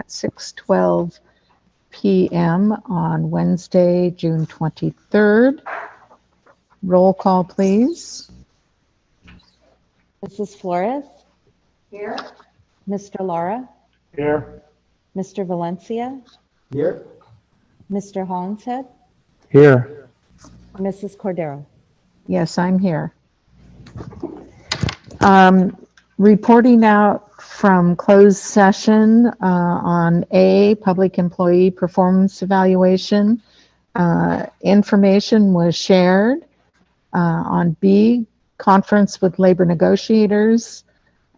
at 6:12 p.m. on Wednesday, June 23rd. Roll call, please. Mrs. Flores? Here. Mr. Lara? Here. Mr. Valencia? Here. Mr. Hollinshead? Here. Mrs. Cordero? Yes, I'm here. Reporting out from closed session on A, public employee performance evaluation. Information was shared. On B, conference with labor negotiators.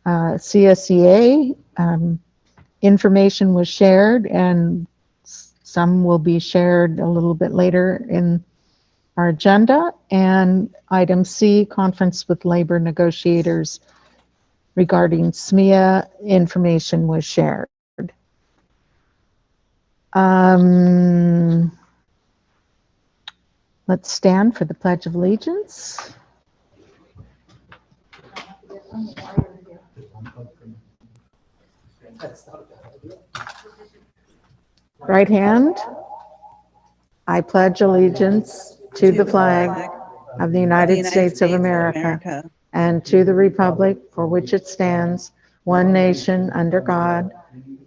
CSEA, information was shared, and some will be shared a little bit later in our agenda. And item C, conference with labor negotiators regarding SMEA, information was shared. Let's stand for the Pledge of Allegiance. Right hand. I pledge allegiance to the flag of the United States of America and to the republic for which it stands, one nation under God,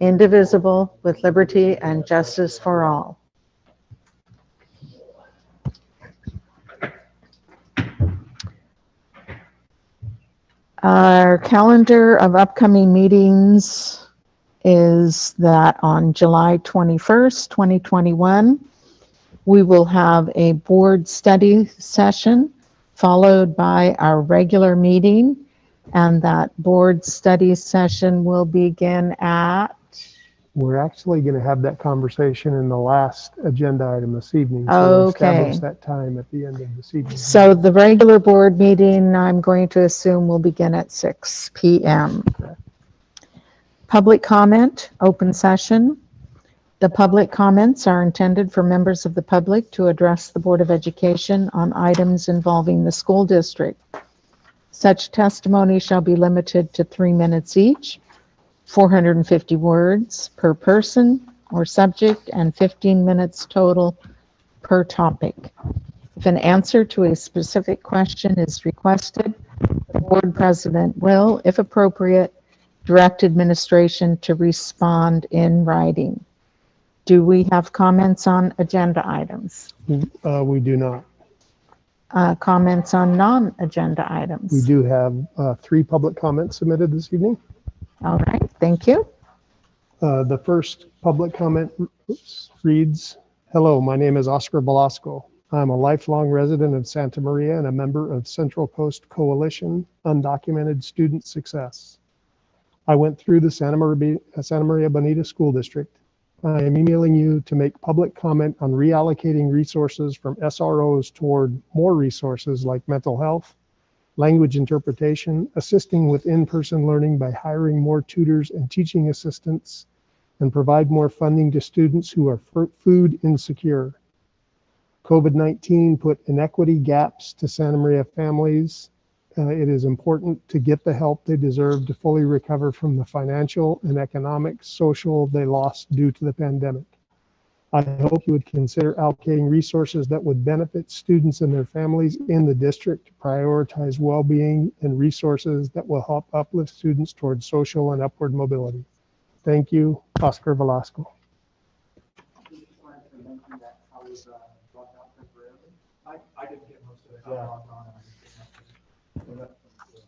indivisible, with liberty and justice for all. Our calendar of upcoming meetings is that on July 21st, 2021, we will have a board study session followed by our regular meeting, and that board study session will begin at... We're actually going to have that conversation in the last agenda item this evening. So we'll Okay. establish that time at the end of this evening. So the regular board meeting, I'm going to assume, will begin at 6 p.m. Public comment, open session. The public comments are intended for members of the public to address the Board of Education on items involving the school district. Such testimony shall be limited to 3 minutes each, 450 words per person or subject, and 15 minutes total per topic. If an answer to a specific question is requested, the board president will, if appropriate, direct administration to respond in writing. Do we have comments on agenda items? We do not. Comments on non-agenda items? We do have 3 public comments submitted this evening. All right, thank you. The first public comment reads, "Hello, my name is Oscar Velasco. I'm a lifelong resident of Santa Maria and a member of Central Coast Coalition Undocumented Student Success. I went through the Santa Maria Bonita School District. I am emailing you to make public comment on reallocating resources from SROs toward more resources like mental health, language interpretation, assisting with in-person learning by hiring more tutors and teaching assistants, and provide more funding to students who are food insecure. COVID-19 put inequity gaps to Santa Maria families. It is important to get the help they deserve to fully recover from the financial and economic, social they lost due to the pandemic. I hope you would consider allocating resources that would benefit students and their families in the district to prioritize well-being and resources that will help uplift students towards social and upward mobility. Thank you, Oscar Velasco." I didn't get most of it. I logged on and I just didn't have to.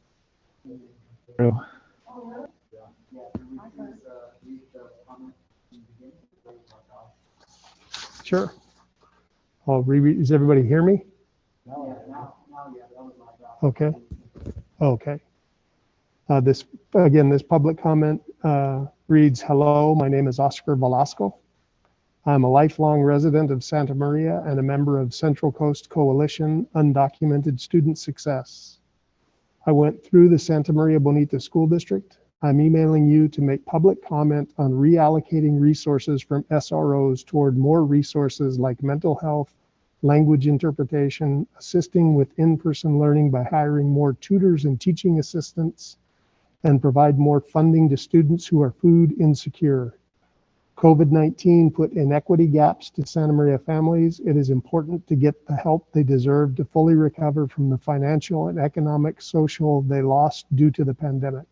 True. Sure. I'll reread. Does everybody hear me? Okay. Okay. This public comment reads, "Hello, my name is Oscar Velasco. I'm a lifelong resident of Santa Maria and a member of Central Coast Coalition Undocumented Student Success. I went through the Santa Maria Bonita School District. I'm emailing you to make public comment on reallocating resources from SROs toward more resources like mental health, language interpretation, assisting with in-person learning by hiring more tutors and teaching assistants, and provide more funding to students who are food insecure. COVID-19 put inequity gaps to Santa Maria families. It is important to get the help they deserve to fully recover from the financial and economic social they lost due to the pandemic.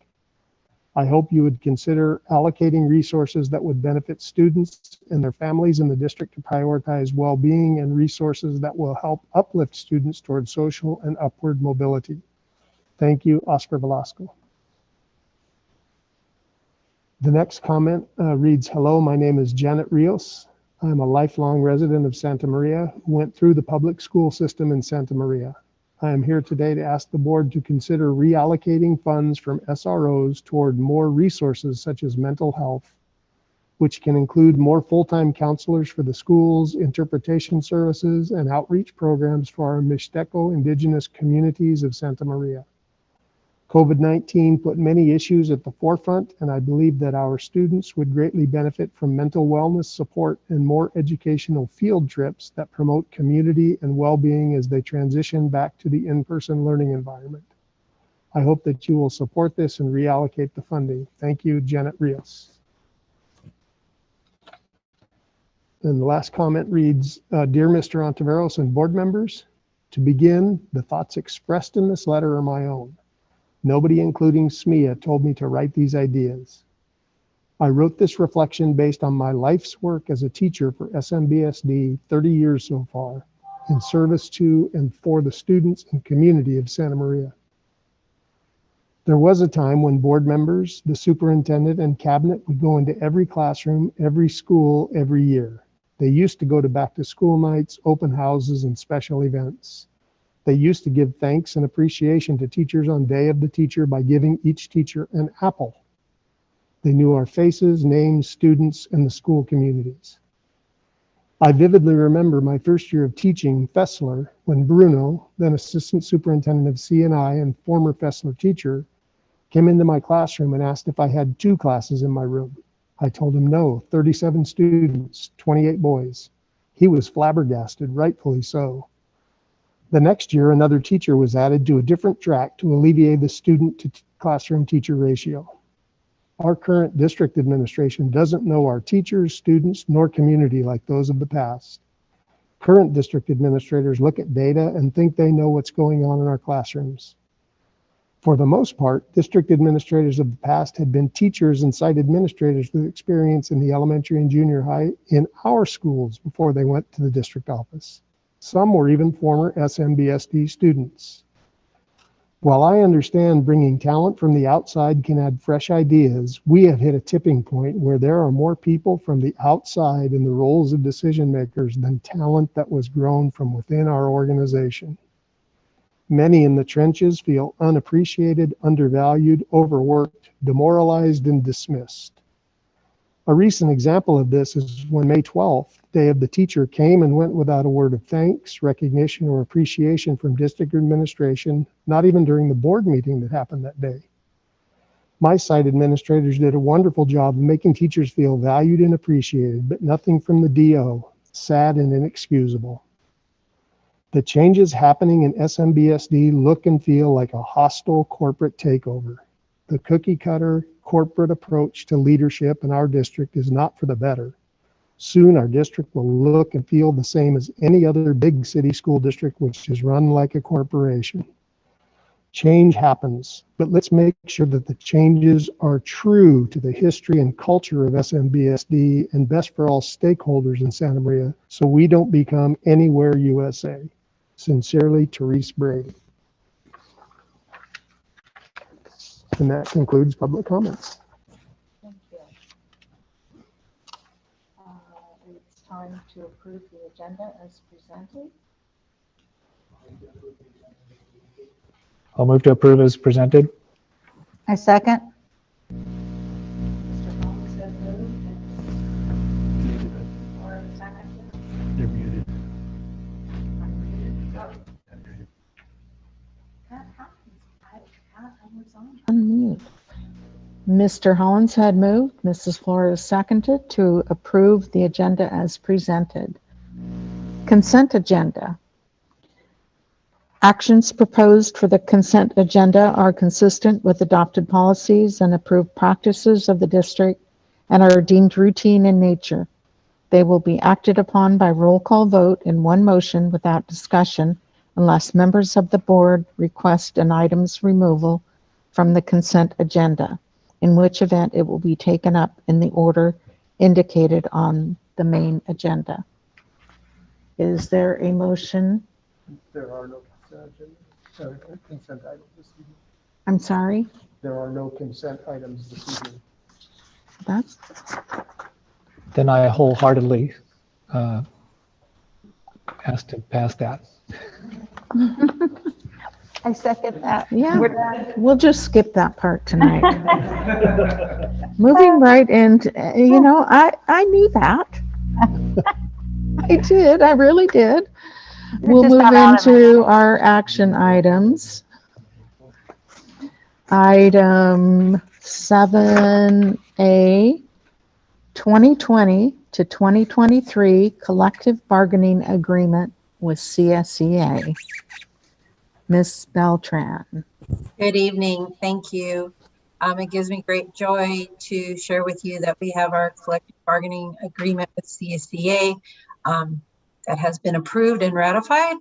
I hope you would consider allocating resources that would benefit students and their families in the district to prioritize well-being and resources that will help uplift students towards social and upward mobility. Thank you, Oscar Velasco. The next comment reads, hello, my name is Janet Rios. I'm a lifelong resident of Santa Maria who went through the public school system in Santa Maria. I am here today to ask the board to consider reallocating funds from SROs toward more resources such as mental health, which can include more full-time counselors for the schools, interpretation services, and outreach programs for our Mixteco indigenous communities of Santa Maria. COVID-19 put many issues at the forefront, and I believe that our students would greatly benefit from mental wellness support and more educational field trips that promote community and well-being as they transition back to the in-person learning environment. I hope that you will support this and reallocate the funding. Thank you, Janet Rios. And the last comment reads, Dear Mr. Ontiveros and board members, to begin, the thoughts expressed in this letter are my own. Nobody, including SMEA, told me to write these ideas. I wrote this reflection based on my life's work as a teacher for SMBSD, 30 years so far, in service to and for the students and community of Santa Maria. There was a time when board members, the superintendent, and cabinet would go into every classroom, every school, every year. They used to go to back-to-school nights, open houses, and special events. They used to give thanks and appreciation to teachers on Day of the Teacher by giving each teacher an apple. They knew our faces, names, students, and the school communities. I vividly remember my first year of teaching Fessler when Bruno, then assistant superintendent of C&I and former Fessler teacher, came into my classroom and asked if I had 2 classes in my room. I told him no, 37 students, 28 boys. He was flabbergasted, rightfully so. The next year, another teacher was added to a different track to alleviate the student to classroom teacher ratio. Our current district administration doesn't know our teachers, students, nor community like those of the past. Current district administrators look at data and think they know what's going on in our classrooms. For the most part, district administrators of the past had been teachers and site administrators with experience in the elementary and junior high in our schools before they went to the district office. Some were even former SMBSD students. While I understand bringing talent from the outside can add fresh ideas, we have hit a tipping point where there are more people from the outside in the roles of decision makers than talent that was grown from within our organization. Many in the trenches feel unappreciated, undervalued, overworked, demoralized, and dismissed. A recent example of this is when May 12th, Day of the Teacher, came and went without a word of thanks, recognition, or appreciation from district administration, not even during the board meeting that happened that day. My site administrators did a wonderful job of making teachers feel valued and appreciated, but nothing from the DO. Sad and inexcusable. The changes happening in SMBSD look and feel like a hostile corporate takeover. The cookie cutter corporate approach to leadership in our district is not for the better. Soon our district will look and feel the same as any other big city school district which is run like a corporation. Change happens, but let's make sure that the changes are true to the history and culture of SMBSD and best for all stakeholders in Santa Maria so we don't become Anywhere USA. Sincerely, Therese Brady. And that concludes public comments. Thank you. It's time to approve the agenda as presented. I'll move to approve as presented. I second. Mr. Holmes has moved and Laura seconded. You're muted. Unmuted. That happens. I was on unmute. Mr. Hollins had moved, Mrs. Flores seconded to approve the agenda as presented. Consent agenda. Actions proposed for the consent agenda are consistent with adopted policies and approved practices of the district and are deemed routine in nature. They will be acted upon by roll call vote in one motion without discussion unless members of the board request an item's removal from the consent agenda, in which event it will be taken up in the order indicated on the main agenda. Is there a motion? There are no consent items this evening. I'm sorry? There are no consent items this evening. That's, Then I wholeheartedly ask to pass that. I second that. yeah, We're done. we'll just skip that part tonight. Moving right into, I knew that. I did, I really did. We'll just move not out of into our action items. Item 7A, 2020 to 2023 collective bargaining agreement with CSEA. Ms. Beltran. Good evening. Thank you. It gives me great joy to share with you that we have our collective bargaining agreement with CSEA that has been approved and ratified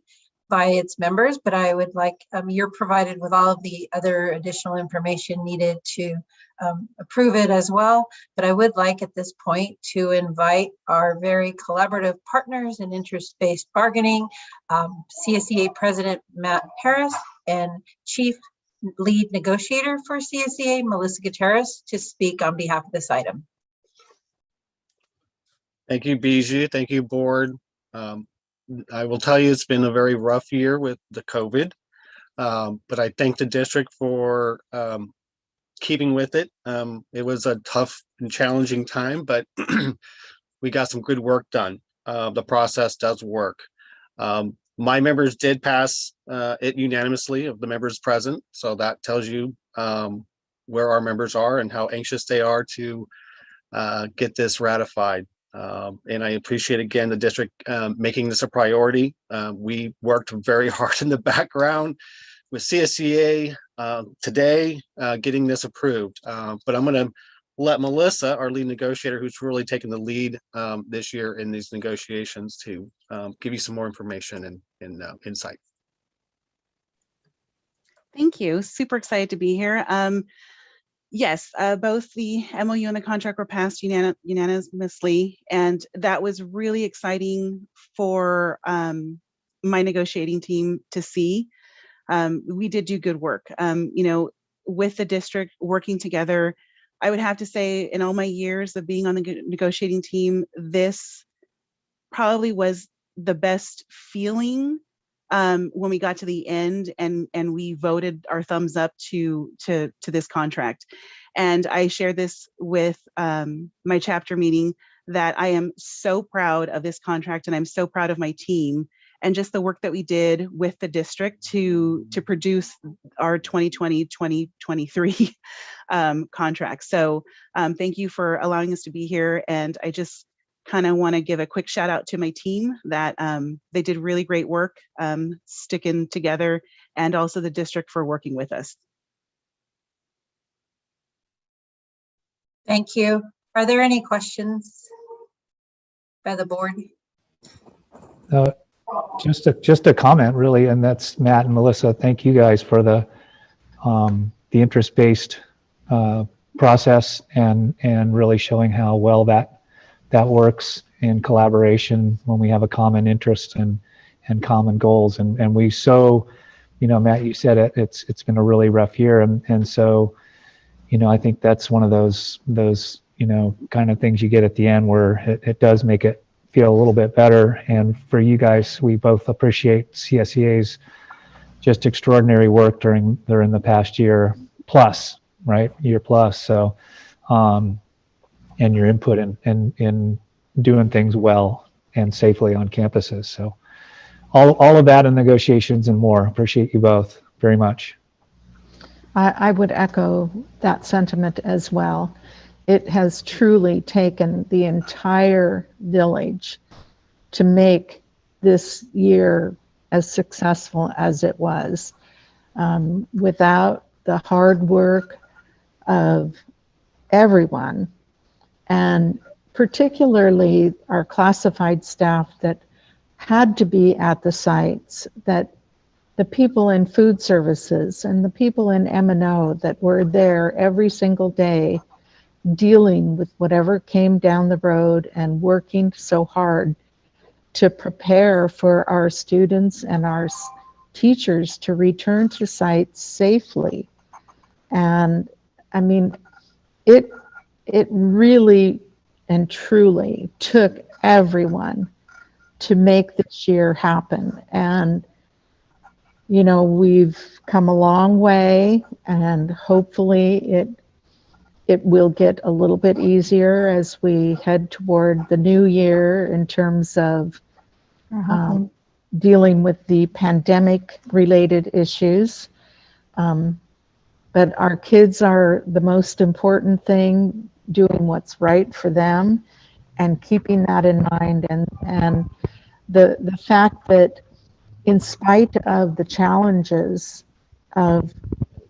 by its members, but I would like, you're provided with all of the other additional information needed to approve it as well. But I would like at this point to invite our very collaborative partners in interest-based bargaining, CSEA President Matt Harris and Chief Lead Negotiator for CSEA, Melissa Gutierrez, to speak on behalf of this item. Thank you, Bijou. Thank you, board. I will tell you it's been a very rough year with the COVID, but I thank the district for keeping with it. It was a tough and challenging time, but we got some good work done. The process does work. My members did pass it unanimously of the members present, so that tells you where our members are and how anxious they are to get this ratified. And I appreciate again the district making this a priority. We worked very hard in the background with CSEA today getting this approved. But I'm going to let Melissa, our lead negotiator, who's really taken the lead this year in these negotiations, to give you some more information and insight. Thank you. Super excited to be here. Yes, both the MOU and the contract were passed unanimously, and that was really exciting for my negotiating team to see. We did do good work. With the district working together, I would have to say in all my years of being on the negotiating team, this probably was the best feeling when we got to the end and we voted our thumbs up to this contract. And I shared this with my chapter meeting that I am so proud of this contract and I'm so proud of my team and just the work that we did with the district to produce our 2020-2023 contract. So thank you for allowing us to be here. And I just kind of want to give a quick shout out to my team that they did really great work sticking together, and also the district for working with us. Thank you. Are there any questions by the board? Just a comment, really, and that's Matt and Melissa. Thank you guys for the interest-based process and really showing how well that works in collaboration when we have a common interest and common goals. And we Matt, you said it. It's been a really rough year, and so I think that's one of those kind of things you get at the end where it does make it feel a little bit better. And for you guys, we both appreciate CSEA's just extraordinary work during the past year plus, right? Year plus. So, and your input in doing things well and safely on campuses. So all of that in negotiations and more. Appreciate you both very much. I would echo that sentiment as well. It has truly taken the entire village to make this year as successful as it was. Without the hard work of everyone and particularly our classified staff that had to be at the sites, that the people in food services and the people in M&O that were there every single day dealing with whatever came down the road and working so hard to prepare for our students and our teachers to return to sites safely. And I mean, it really and truly took everyone to make this year happen. And, you know, we've come a long way, and hopefully it will get a little bit easier as we head toward the new year in terms of dealing with the pandemic related issues. But our kids are the most important thing, doing what's right for them and keeping that in mind. And the fact that in spite of the challenges of,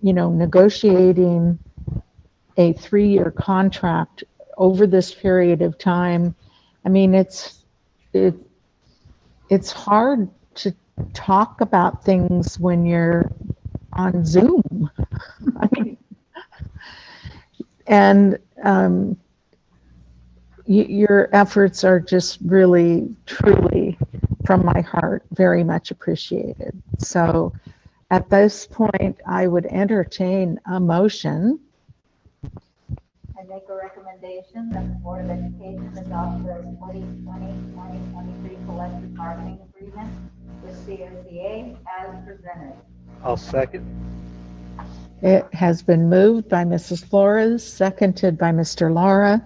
you know, negotiating a 3-year contract over this period of time, I mean, it's hard to talk about things when you're on Zoom. I mean, and your efforts are just really, truly, from my heart, very much appreciated. So at this point, I would entertain a motion. I make a recommendation that the Board of Education adopt the 2020-2023 collective bargaining agreement with CSEA as presented. I'll second. It has been moved by Mrs. Flores, seconded by Mr. Lara,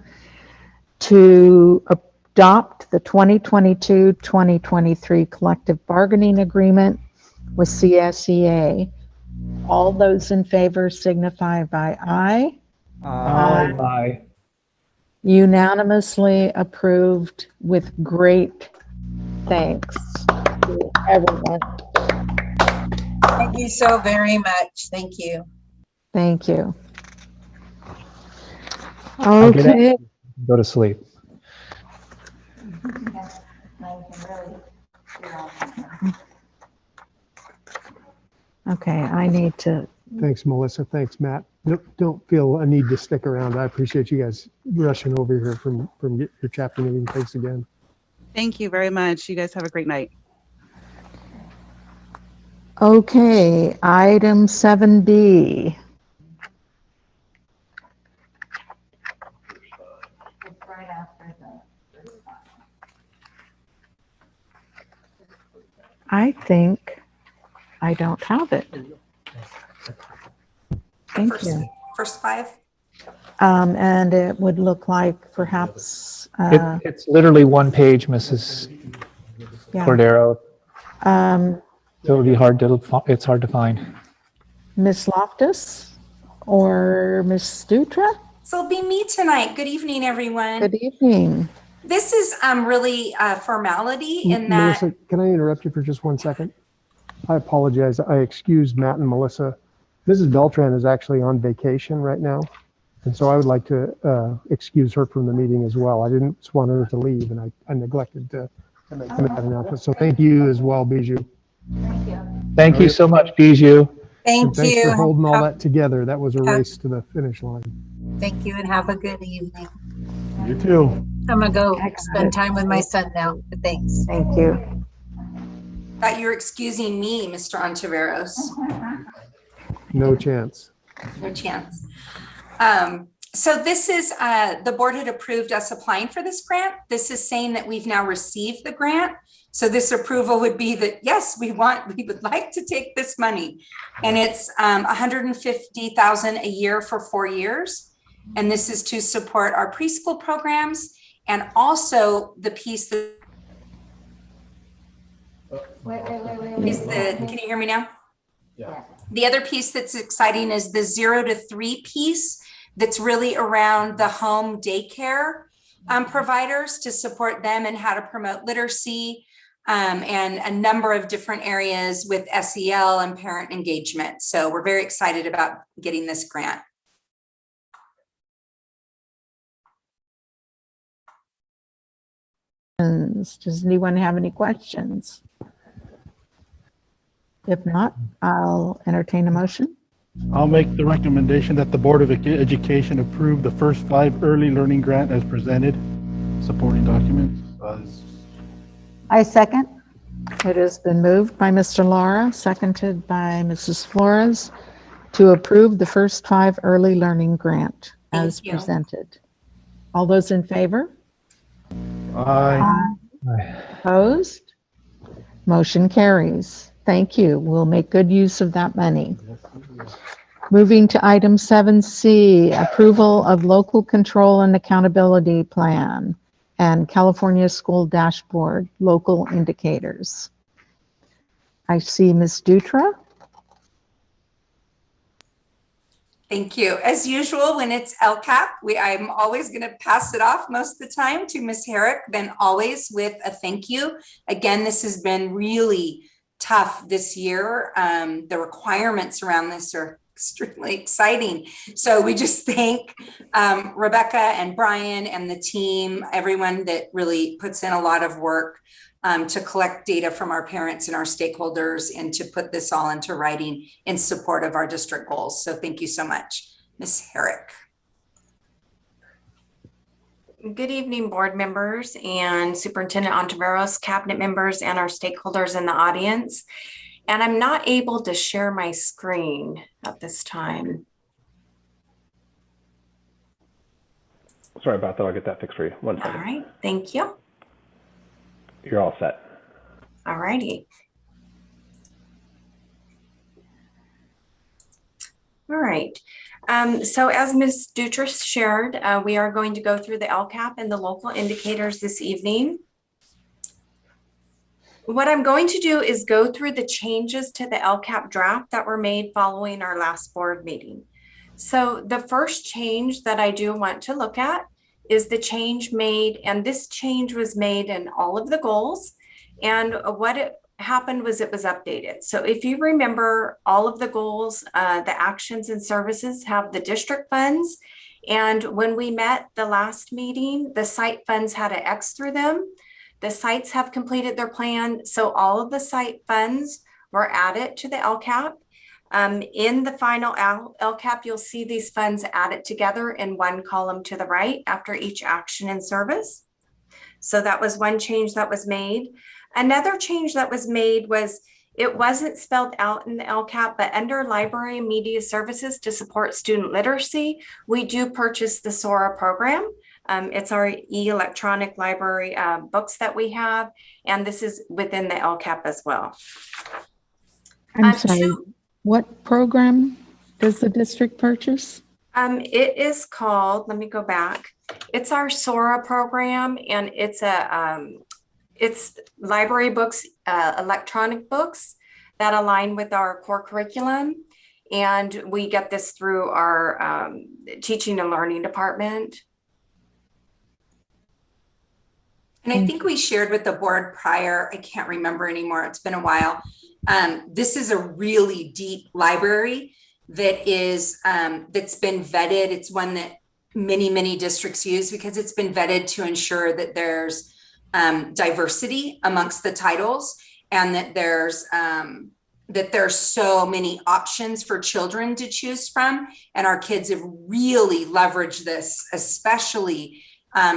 to adopt the 2022-2023 collective bargaining agreement with CSEA. All those in favor signify by aye. Aye. Unanimously approved with great thanks to everyone. Thank you so very much. Thank you. Thank you. I'll get Okay. out. Go to sleep. Okay, I need to, Thanks, Melissa. Thanks, Matt. Don't feel a need to stick around. I appreciate you guys rushing over here from your chapter meeting. Thanks again. Thank you very much. You guys have a great night. okay, item 7B. It's right after the first one. I think I don't have it. Thank you. First 5. And it would look like perhaps, It's literally one page, Mrs. yeah, Cordero. um, So it would be hard to, it's hard to find. Ms. Loftus or Ms. Stutra? So it'll be me tonight. Good evening, everyone. Good evening. This is really a formality in that. Melissa, can I interrupt you for just 1 second? I apologize. I excused Matt and Melissa. Mrs. Beltran is actually on vacation right now. And so I would like to excuse her from the meeting as well. I didn't just want her to leave, and I neglected to make that announcement. So thank you as well, Bijou. Thank you. Thank you so much, Bijou. Thank And thanks you. for holding all that together. That was a race to the finish line. Thank you and have a good evening. You too. I'm gonna go Excellent. spend time with my son now, but thanks. Thank you. Thought you were excusing me, Mr. Ontiveros. No chance. No chance. So this is, the board had approved us applying for this grant. This is saying that we've now received the grant. So this approval would be that, yes, we would like to take this money. And it's $150,000 a year for 4 years. And this is to support our preschool programs and also the piece that is the, can you hear me now? Yeah. The other piece that's exciting is the 0 to 3 piece that's really around the home daycare providers to support them and how to promote literacy and a number of different areas with SEL and parent engagement. So we're very excited about getting this grant. Does anyone have any questions? If not, I'll entertain a motion. I'll make the recommendation that the Board of Education approve the first 5 early learning grant as presented. Supporting documents. I second. It has been moved by Mr. Lara, seconded by Mrs. Flores to approve the first 5 early learning grant as Thank you. presented. All those in favor? Aye. Opposed? Motion carries. Thank you. We'll make good use of that money. Moving to item 7C, approval of local control and accountability plan and California School Dashboard local indicators. I see Ms. Dutra. Thank you. As usual, when it's LCAP, I'm always going to pass it off most of the time to Ms. Herrick, then always with a thank you. Again, this has been really tough this year. The requirements around this are extremely exciting. So we just thank Rebecca and Brian and the team, everyone that really puts in a lot of work to collect data from our parents and our stakeholders and to put this all into writing in support of our district goals. So thank you so much, Ms. Herrick. Good evening, board members and Superintendent Ontiveros, cabinet members, and our stakeholders in the audience. And I'm not able to share my screen at this time. Sorry about that. I'll get that fixed for you. One second. All right, thank you. You're all set. All righty. All right. So as Ms. Dutra shared, we are going to go through the LCAP and the local indicators this evening. What I'm going to do is go through the changes to the LCAP draft that were made following our last board meeting. So the first change that I do want to look at is the change made, and this change was made in all of the goals. And what it happened was it was updated. So if you remember, all of the goals, the actions and services have the district funds. And when we met the last meeting, the site funds had an X through them. The sites have completed their plan. So all of the site funds were added to the LCAP. In the final LCAP, you'll see these funds added together in one column to the right after each action and service. So that was one change that was made. Another change that was made was it wasn't spelled out in the LCAP, but under library and media services to support student literacy, we do purchase the SORA program. It's our electronic library books that we have, and this is within the LCAP as well. I'm sorry, what program does the district purchase? It is called, let me go back. It's our SORA program, and it's it's library books, electronic books that align with our core curriculum. And we get this through our teaching and learning department. And I think we shared with the board prior, I can't remember anymore, it's been a while. This is a really deep library that is, that's been vetted. It's one that many districts use because it's been vetted to ensure that there's diversity amongst the titles and that there's so many options for children to choose from. And our kids have really leveraged this, especially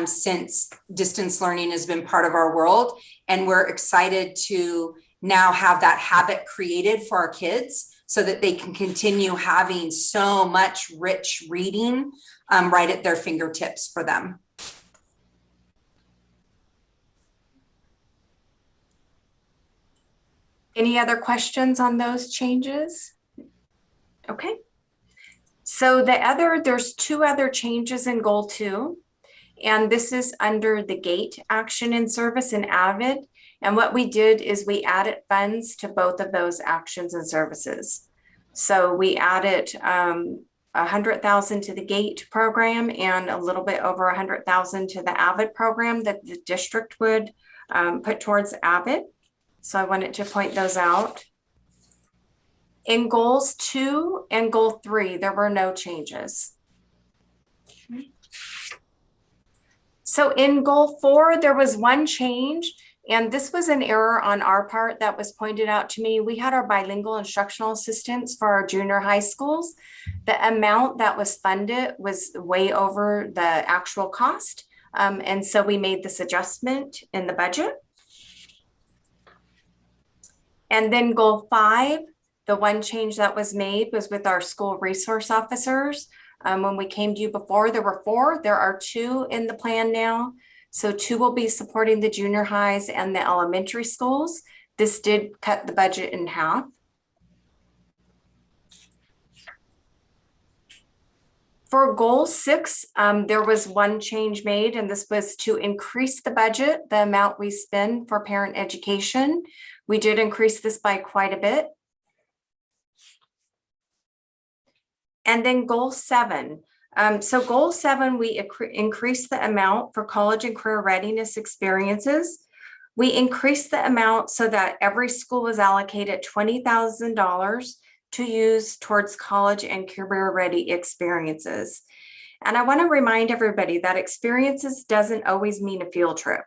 since distance learning has been part of our world. And we're excited to now have that habit created for our kids so that they can continue having so much rich reading right at their fingertips for them. Any other questions on those changes? Okay. So there's 2 other changes in goal 2. And this is under the GATE action and service in AVID. And what we did is we added funds to both of those actions and services. So we added 100,000 to the GATE program and a little bit over 100,000 to the AVID program that the district would put towards AVID. So I wanted to point those out. In goals 2 and goal 3, there were no changes. So in goal 4, there was one change, and this was an error on our part that was pointed out to me. We had our bilingual instructional assistants for our junior high schools. The amount that was funded was way over the actual cost. And so we made this adjustment in the budget. And then goal 5, the one change that was made was with our school resource officers. When we came to you before, there were 4. There are 2 in the plan now. So 2 will be supporting the junior highs and the elementary schools. This did cut the budget in half. For goal 6, there was one change made, and this was to increase the budget, the amount we spend for parent education. We did increase this by quite a bit. And then goal 7. So goal 7, we increased the amount for college and career readiness experiences. We increased the amount so that every school was allocated $20,000 to use towards college and career ready experiences. And I want to remind everybody that experiences doesn't always mean a field trip.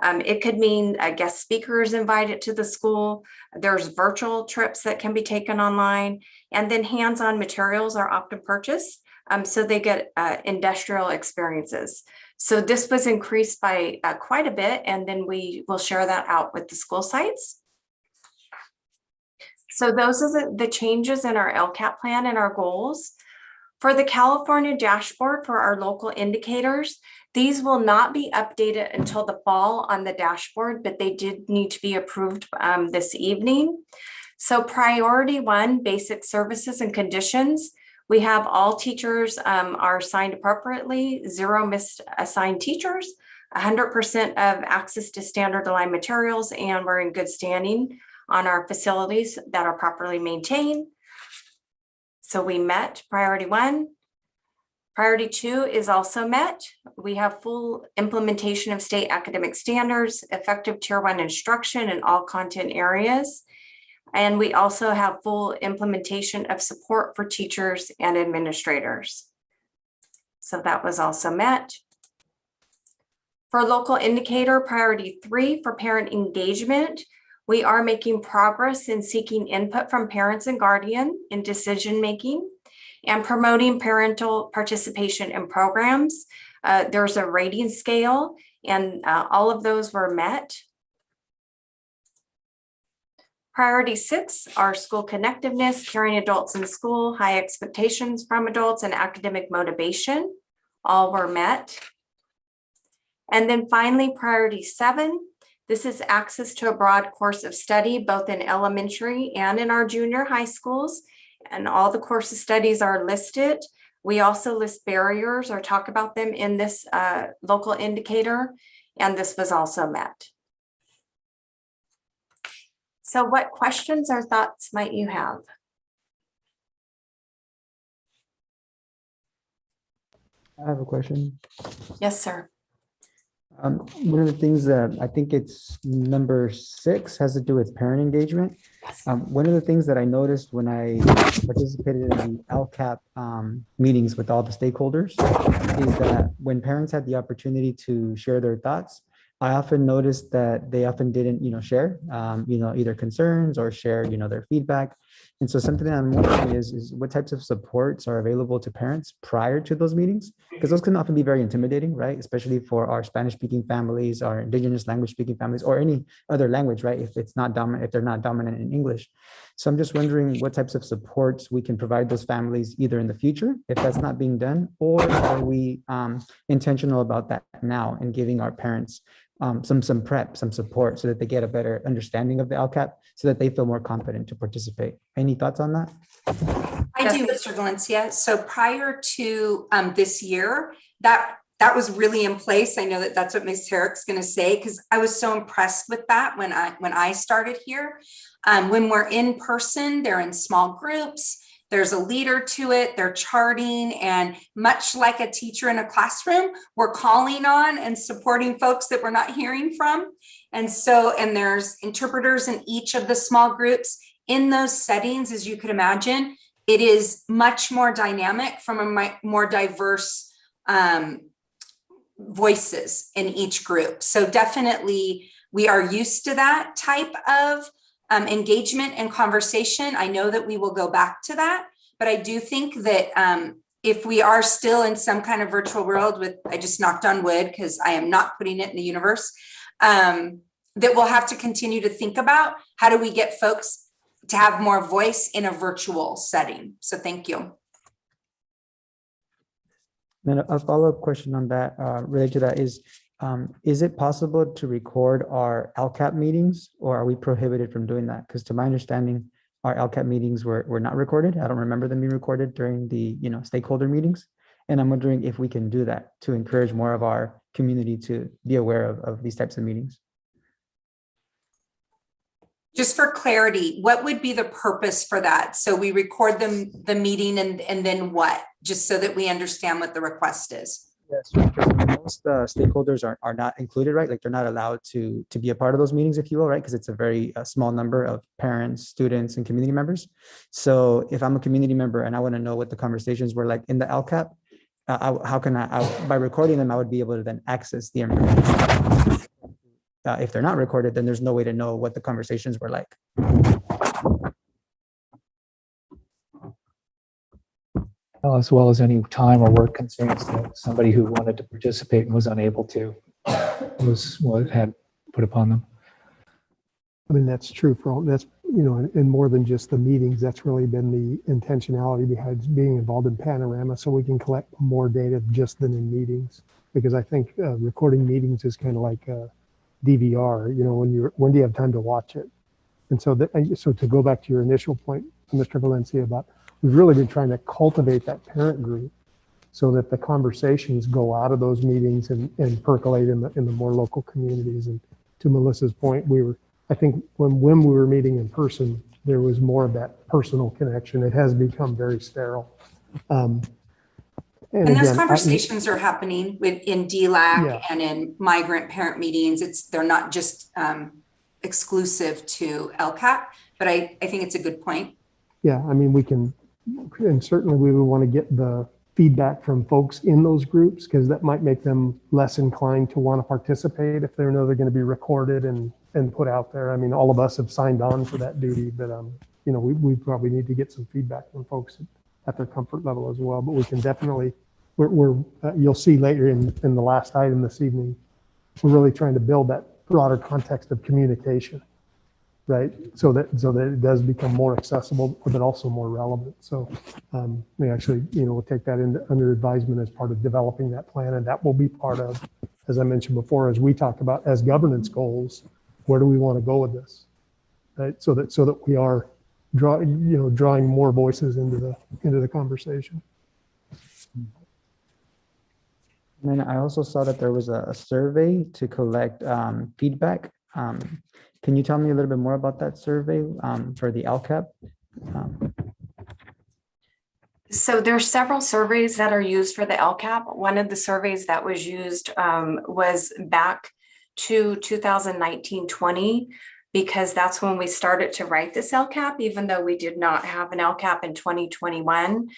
It could mean a guest speaker is invited to the school. There's virtual trips that can be taken online, and then hands-on materials are often purchased. So they get industrial experiences. So this was increased by quite a bit, and then we will share that out with the school sites. So those are the changes in our LCAP plan and our goals. For the California dashboard for our local indicators, these will not be updated until the fall on the dashboard, but they did need to be approved this evening. So priority 1, basic services and conditions. We have all teachers are assigned appropriately, 0 missed assigned teachers, 100% of access to standard aligned materials, and we're in good standing on our facilities that are properly maintained. So we met priority 1. Priority 2 is also met. We have full implementation of state academic standards, effective tier 1 instruction in all content areas. And we also have full implementation of support for teachers and administrators. So that was also met. For local indicator, priority 3 for parent engagement, we are making progress in seeking input from parents and guardian in decision-making and promoting parental participation in programs. There's a rating scale, and all of those were met. Priority 6, our school connectiveness, caring adults in school, high expectations from adults, and academic motivation, all were met. And then finally, priority 7, this is access to a broad course of study, both in elementary and in our junior high schools. And all the course of studies are listed. We also list barriers or talk about them in this local indicator, and this was also met. So what questions or thoughts might you have? I have a question. Yes, sir. One of the things that I think it's number 6 has to do with parent engagement. One of the things that I noticed when I participated in the LCAP meetings with all the stakeholders is that when parents had the opportunity to share their thoughts, I often noticed that they often didn't, share, either concerns or share, their feedback. And so something that I'm wondering is what types of supports are available to parents prior to those meetings? Because those can often be very intimidating, right? Especially for our Spanish-speaking families, our indigenous language-speaking families, or any other language, right? If it's not dominant, if they're not dominant in English. So I'm just wondering what types of supports we can provide those families either in the future, if that's not being done, or are we intentional about that now and giving our parents some prep, some support so that they get a better understanding of the LCAP so that they feel more confident to participate. Any thoughts on that? I do, Mr. Valencia. So prior to this year, that was really in place. I know that that's what Ms. Herrick's going to say, because I was so impressed with that when I started here. When we're in person, they're in small groups. There's a leader to it, they're charting, and much like a teacher in a classroom, we're calling on and supporting folks that we're not hearing from. And there's interpreters in each of the small groups. In those settings, as you could imagine, it is much more dynamic from a more diverse voices in each group. So definitely we are used to that type of engagement and conversation. I know that we will go back to that, but I do think that if we are still in some kind of virtual world with, I just knocked on wood because I am not putting it in the universe, that we'll have to continue to think about how do we get folks to have more voice in a virtual setting. So thank you. Then a follow-up question on that, related to that is it possible to record our LCAP meetings, or are we prohibited from doing that? Because to my understanding, our LCAP meetings were not recorded. I don't remember them being recorded during the stakeholder meetings. And I'm wondering if we can do that to encourage more of our community to be aware of these types of meetings. Just for clarity, what would be the purpose for that? So we record the meeting and then what? Just so that we understand what the request is. Yes, because most stakeholders are not included, right? Like they're not allowed to be a part of those meetings, if you will, right? Because it's a very small number of parents, students, and community members. So if I'm a community member and I want to know what the conversations were like in the LCAP, how can I, by recording them, I would be able to then access the information. If they're not recorded, then there's no way to know what the conversations were like. As well as any time or work constraints that somebody who wanted to participate and was unable to was what had put upon them. I mean, that's true for all, that's, in more than just the meetings, that's really been the intentionality behind being involved in Panorama, so we can collect more data just than in meetings. Because I think recording meetings is kind of like DVR, when do you have time to watch it? And so so to go back to your initial point, Mr. Valencia, about we've really been trying to cultivate that parent group so that the conversations go out of those meetings and percolate in the more local communities. And to Melissa's point, I think when we were meeting in person, there was more of that personal connection. It has become very sterile. And those again, conversations are happening in DLAC and in migrant parent meetings. They're not just exclusive to LCAP, but I think it's a good point. Yeah, I mean, we can, and certainly we would want to get the feedback from folks in those groups, because that might make them less inclined to want to participate if they know they're going to be recorded and put out there. I mean, all of us have signed on for that duty, but we probably need to get some feedback from folks at their comfort level as well. But we can definitely, you'll see later in the last item this evening, we're really trying to build that broader context of communication, right? So that it does become more accessible, but also more relevant. So we actually, we'll take that under advisement as part of developing that plan, and that will be part of, as I mentioned before, as we talk about as governance goals, where do we want to go with this, right? So that we are drawing more voices into the conversation. And then I also saw that there was a survey to collect feedback. Can you tell me a little bit more about that survey for the LCAP? So there's several surveys that are used for the LCAP. One of the surveys that was used was back to 2019-20, because that's when we started to write this LCAP, even though we did not have an LCAP in 2021.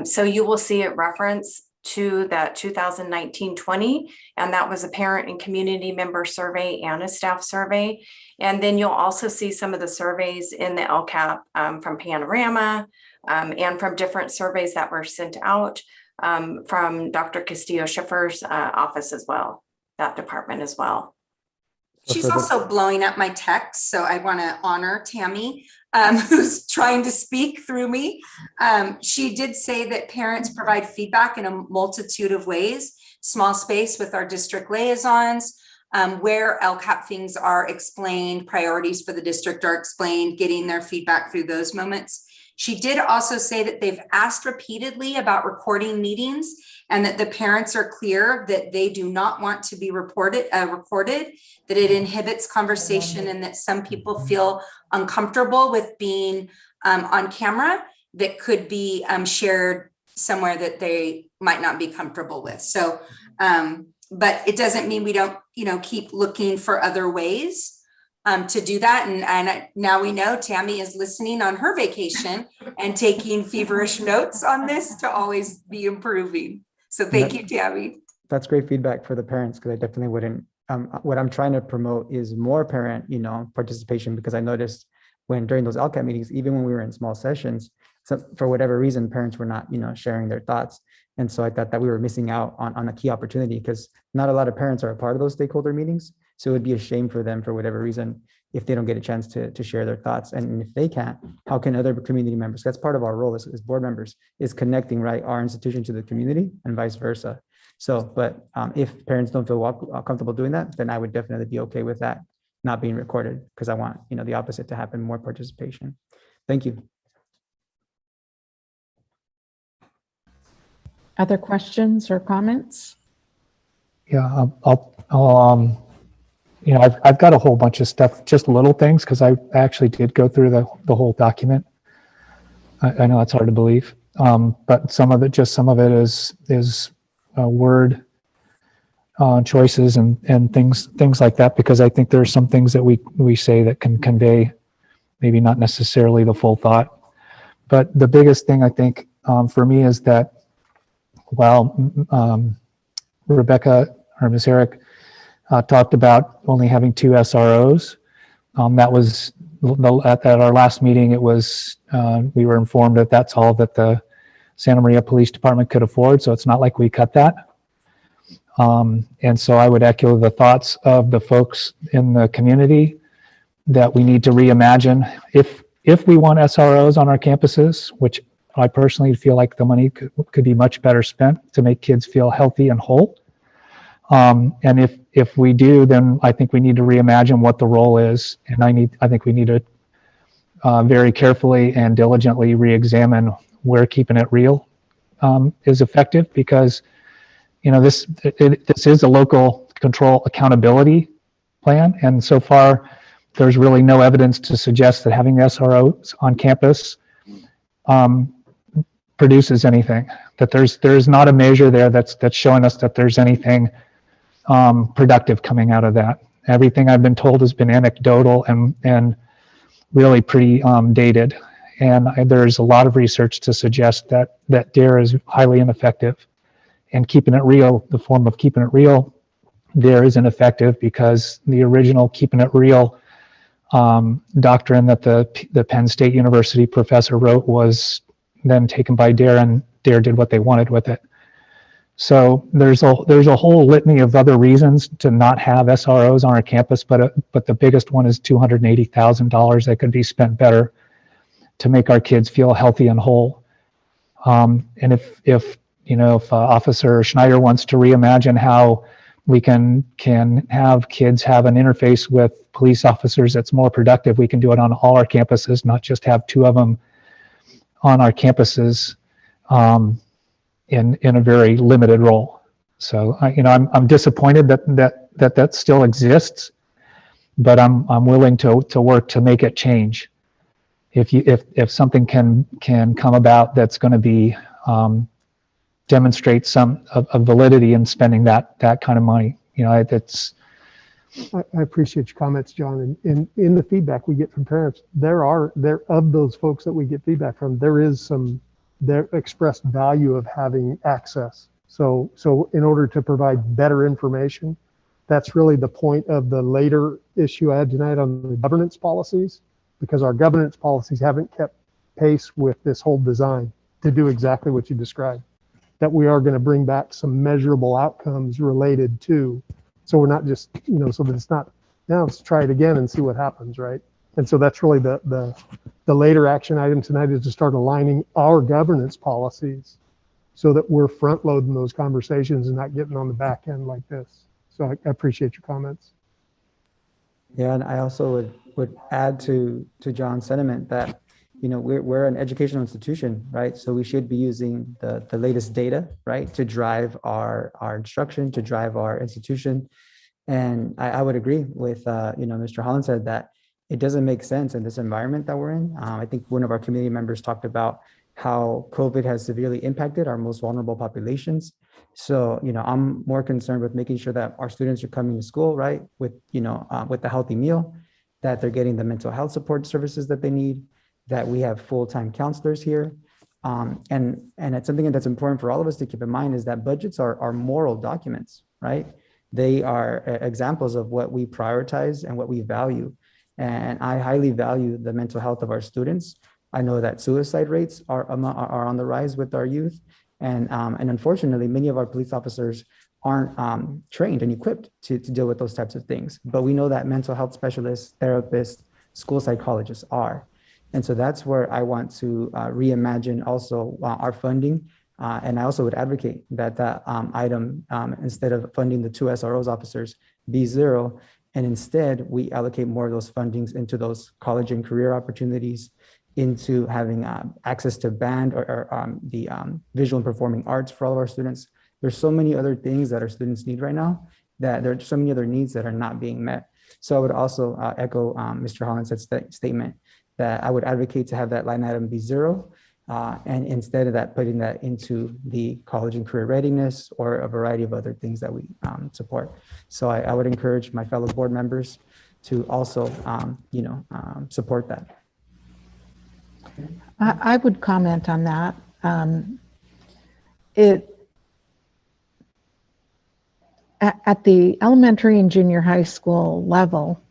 So you will see it reference to that 2019-20, and that was a parent and community member survey and a staff survey. And then you'll also see some of the surveys in the LCAP from Panorama and from different surveys that were sent out from Dr. Castillo-Schiffer's office as well, that department as well. She's also blowing up my text, so I want to honor Tammy, who's trying to speak through me. She did say that parents provide feedback in a multitude of ways. Small space with our district liaisons, where LCAP things are explained, priorities for the district are explained, getting their feedback through those moments. She did also say that they've asked repeatedly about recording meetings and that the parents are clear that they do not want to be recorded, that it inhibits conversation and that some people feel uncomfortable with being on camera that could be shared somewhere that they might not be comfortable with. So, but it doesn't mean we don't, keep looking for other ways to do that. And now we know Tammy is listening on her vacation and taking feverish notes on this to always be improving. So thank you, Tammy. that's great feedback for the parents, because I definitely wouldn't, what I'm trying to promote is more parent, participation, because I noticed when during those LCAT meetings, even when we were in small sessions, so for whatever reason, parents were not, sharing their thoughts. And so I thought that we were missing out on a key opportunity, because not a lot of parents are a part of those stakeholder meetings. So it would be a shame for them for whatever reason, if they don't get a chance to share their thoughts. And if they can't, how can other community members? That's part of our role as board members, is connecting, right, our institution to the community and vice versa. So, but if parents don't feel comfortable doing that, then I would definitely be okay with that not being recorded, because I want, the opposite to happen, more participation. Thank you. Other questions or comments? Yeah, I've got a whole bunch of stuff, just little things, because I actually did go through the whole document. I know it's hard to believe, but some of it is word choices and things like that, because I think there's some things that we say that can convey maybe not necessarily the full thought. But the biggest thing I think for me is that while Rebecca or Ms. Herrick talked about only having 2 SROs, that was at our last meeting. It was we were informed that that's all that the Santa Maria Police Department could afford, so it's not like we cut that. And so I would echo the thoughts of the folks in the community that we need to reimagine. If we want SROs on our campuses, which I personally feel like the money could be much better spent to make kids feel healthy and whole. And if we do, then I think we need to reimagine what the role is. And I think we need to very carefully and diligently re-examine where keeping it real is effective, because this is a local control accountability plan, and so far there's really no evidence to suggest that having SROs on campus produces anything. That there's not a measure there that's showing us that there's anything productive coming out of that. Everything I've been told has been anecdotal and really pretty dated. And there's a lot of research to suggest that DARE is highly ineffective. And keeping it real, the form of keeping it real, DARE isn't effective, because the original keeping it real doctrine that the Penn State University professor wrote was then taken by DARE, and DARE did what they wanted with it. So there's a whole litany of other reasons to not have SROs on our campus, but the biggest one is $280,000 that could be spent better to make our kids feel healthy and whole. And if Officer Schneider wants to reimagine how we can have kids have an interface with police officers that's more productive, we can do it on all our campuses, not just have 2 of them on our campuses in a very limited role. So I'm disappointed that still exists, but I'm willing to work to make it change. If something can come about that's going to be demonstrate some of validity in spending that kind of money, it's. I appreciate your comments, John. And in the feedback we get from parents, there of those folks that we get feedback from, there is their expressed value of having access. So in order to provide better information, that's really the point of the later issue I had tonight on the governance policies, because our governance policies haven't kept pace with this whole design to do exactly what you described, that we are going to bring back some measurable outcomes related to. So we're not just, so that it's not, now let's try it again and see what happens, right? And so that's really the later action item tonight, is to start aligning our governance policies so that we're front loading those conversations and not getting on the back end like this. So I appreciate your comments. Yeah, and I also would add to John's sentiment that, we're an educational institution, right? So we should be using the latest data, right, to drive our instruction, to drive our institution. And I would agree with, Mr. Holland said that it doesn't make sense in this environment that we're in. I think one of our community members talked about how COVID has severely impacted our most vulnerable populations. So, I'm more concerned with making sure that our students are coming to school, right, with a healthy meal, that they're getting the mental health support services that they need, that we have full-time counselors here, And it's something that's important for all of us to keep in mind, is that budgets are moral documents, right? They are examples of what we prioritize and what we value. And I highly value the mental health of our students. I know that suicide rates are on the rise with our youth. And unfortunately, many of our police officers aren't trained and equipped to deal with those types of things. But we know that mental health specialists, therapists, school psychologists are. And so that's where I want to reimagine also our funding. And I also would advocate that that item, instead of funding the 2 SROs officers, be zero. And instead, we allocate more of those fundings into those college and career opportunities, into having access to band or the visual and performing arts for all of our students. There's so many other things that our students need right now, that there are so many other needs that are not being met. So I would also echo Mr. Hollins's statement that I would advocate to have that line item be zero. And instead of that, putting that into the college and career readiness or a variety of other things that we support. So I would encourage my fellow board members to also, support that. I would comment on that. At the elementary and junior high school level,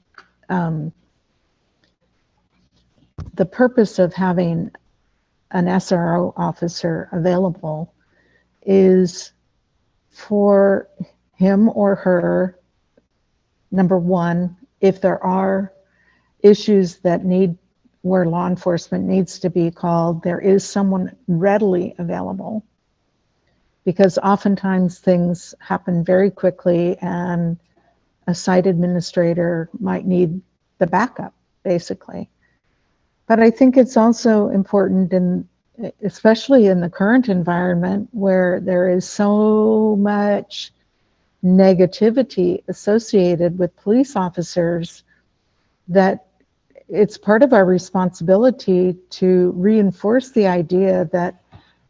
the purpose of having an SRO officer available is for him or her, number one, if there are issues that where law enforcement needs to be called, there is someone readily available. Because oftentimes things happen very quickly and a site administrator might need the backup, basically. But I think it's also important, especially in the current environment where there is so much negativity associated with police officers, that it's part of our responsibility to reinforce the idea that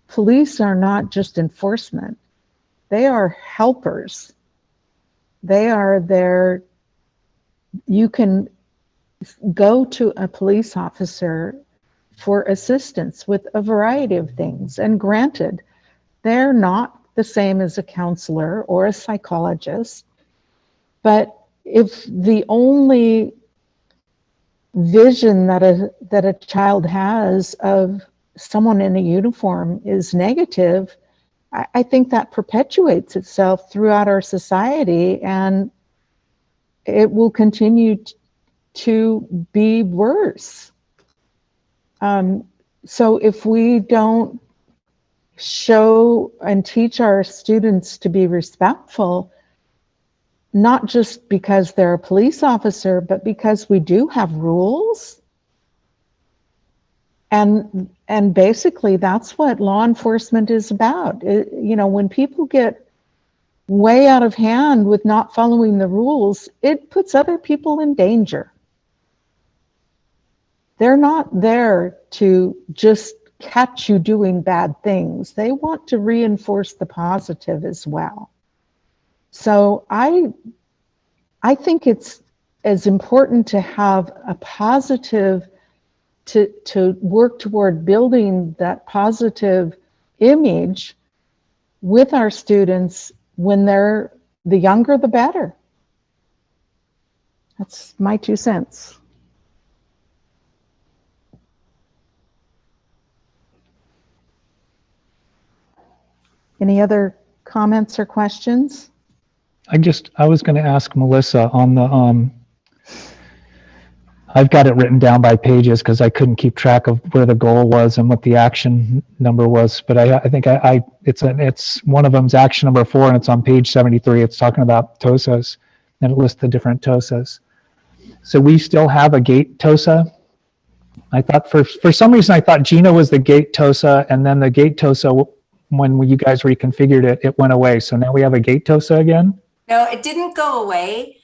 police are not just enforcement. They are helpers. They are there. You can go to a police officer for assistance with a variety of things. And granted, they're not the same as a counselor or a psychologist. But if the only vision that a child has of someone in a uniform is negative, I think that perpetuates itself throughout our society, and it will continue to be worse. So if we don't show and teach our students to be respectful, not just because they're a police officer, but because we do have rules. And basically that's what law enforcement is about. When people get way out of hand with not following the rules, it puts other people in danger. They're not there to just catch you doing bad things. They want to reinforce the positive as well. So I think it's as important to have a positive, to work toward building that positive image with our students when they're the younger, the better. That's my 2 cents. Any other comments or questions? I was going to ask Melissa on the, I've got it written down by pages because I couldn't keep track of where the goal was and what the action number was. But I think it's one of them's action number 4, and it's on page 73. It's talking about TOSAs, and it lists the different TOSAs. So we still have a gate TOSA. I thought for some reason I thought Gina was the gate TOSA, and then the gate TOSA, when you guys reconfigured it, it went away. So now we have a gate TOSA again? No, it didn't go away.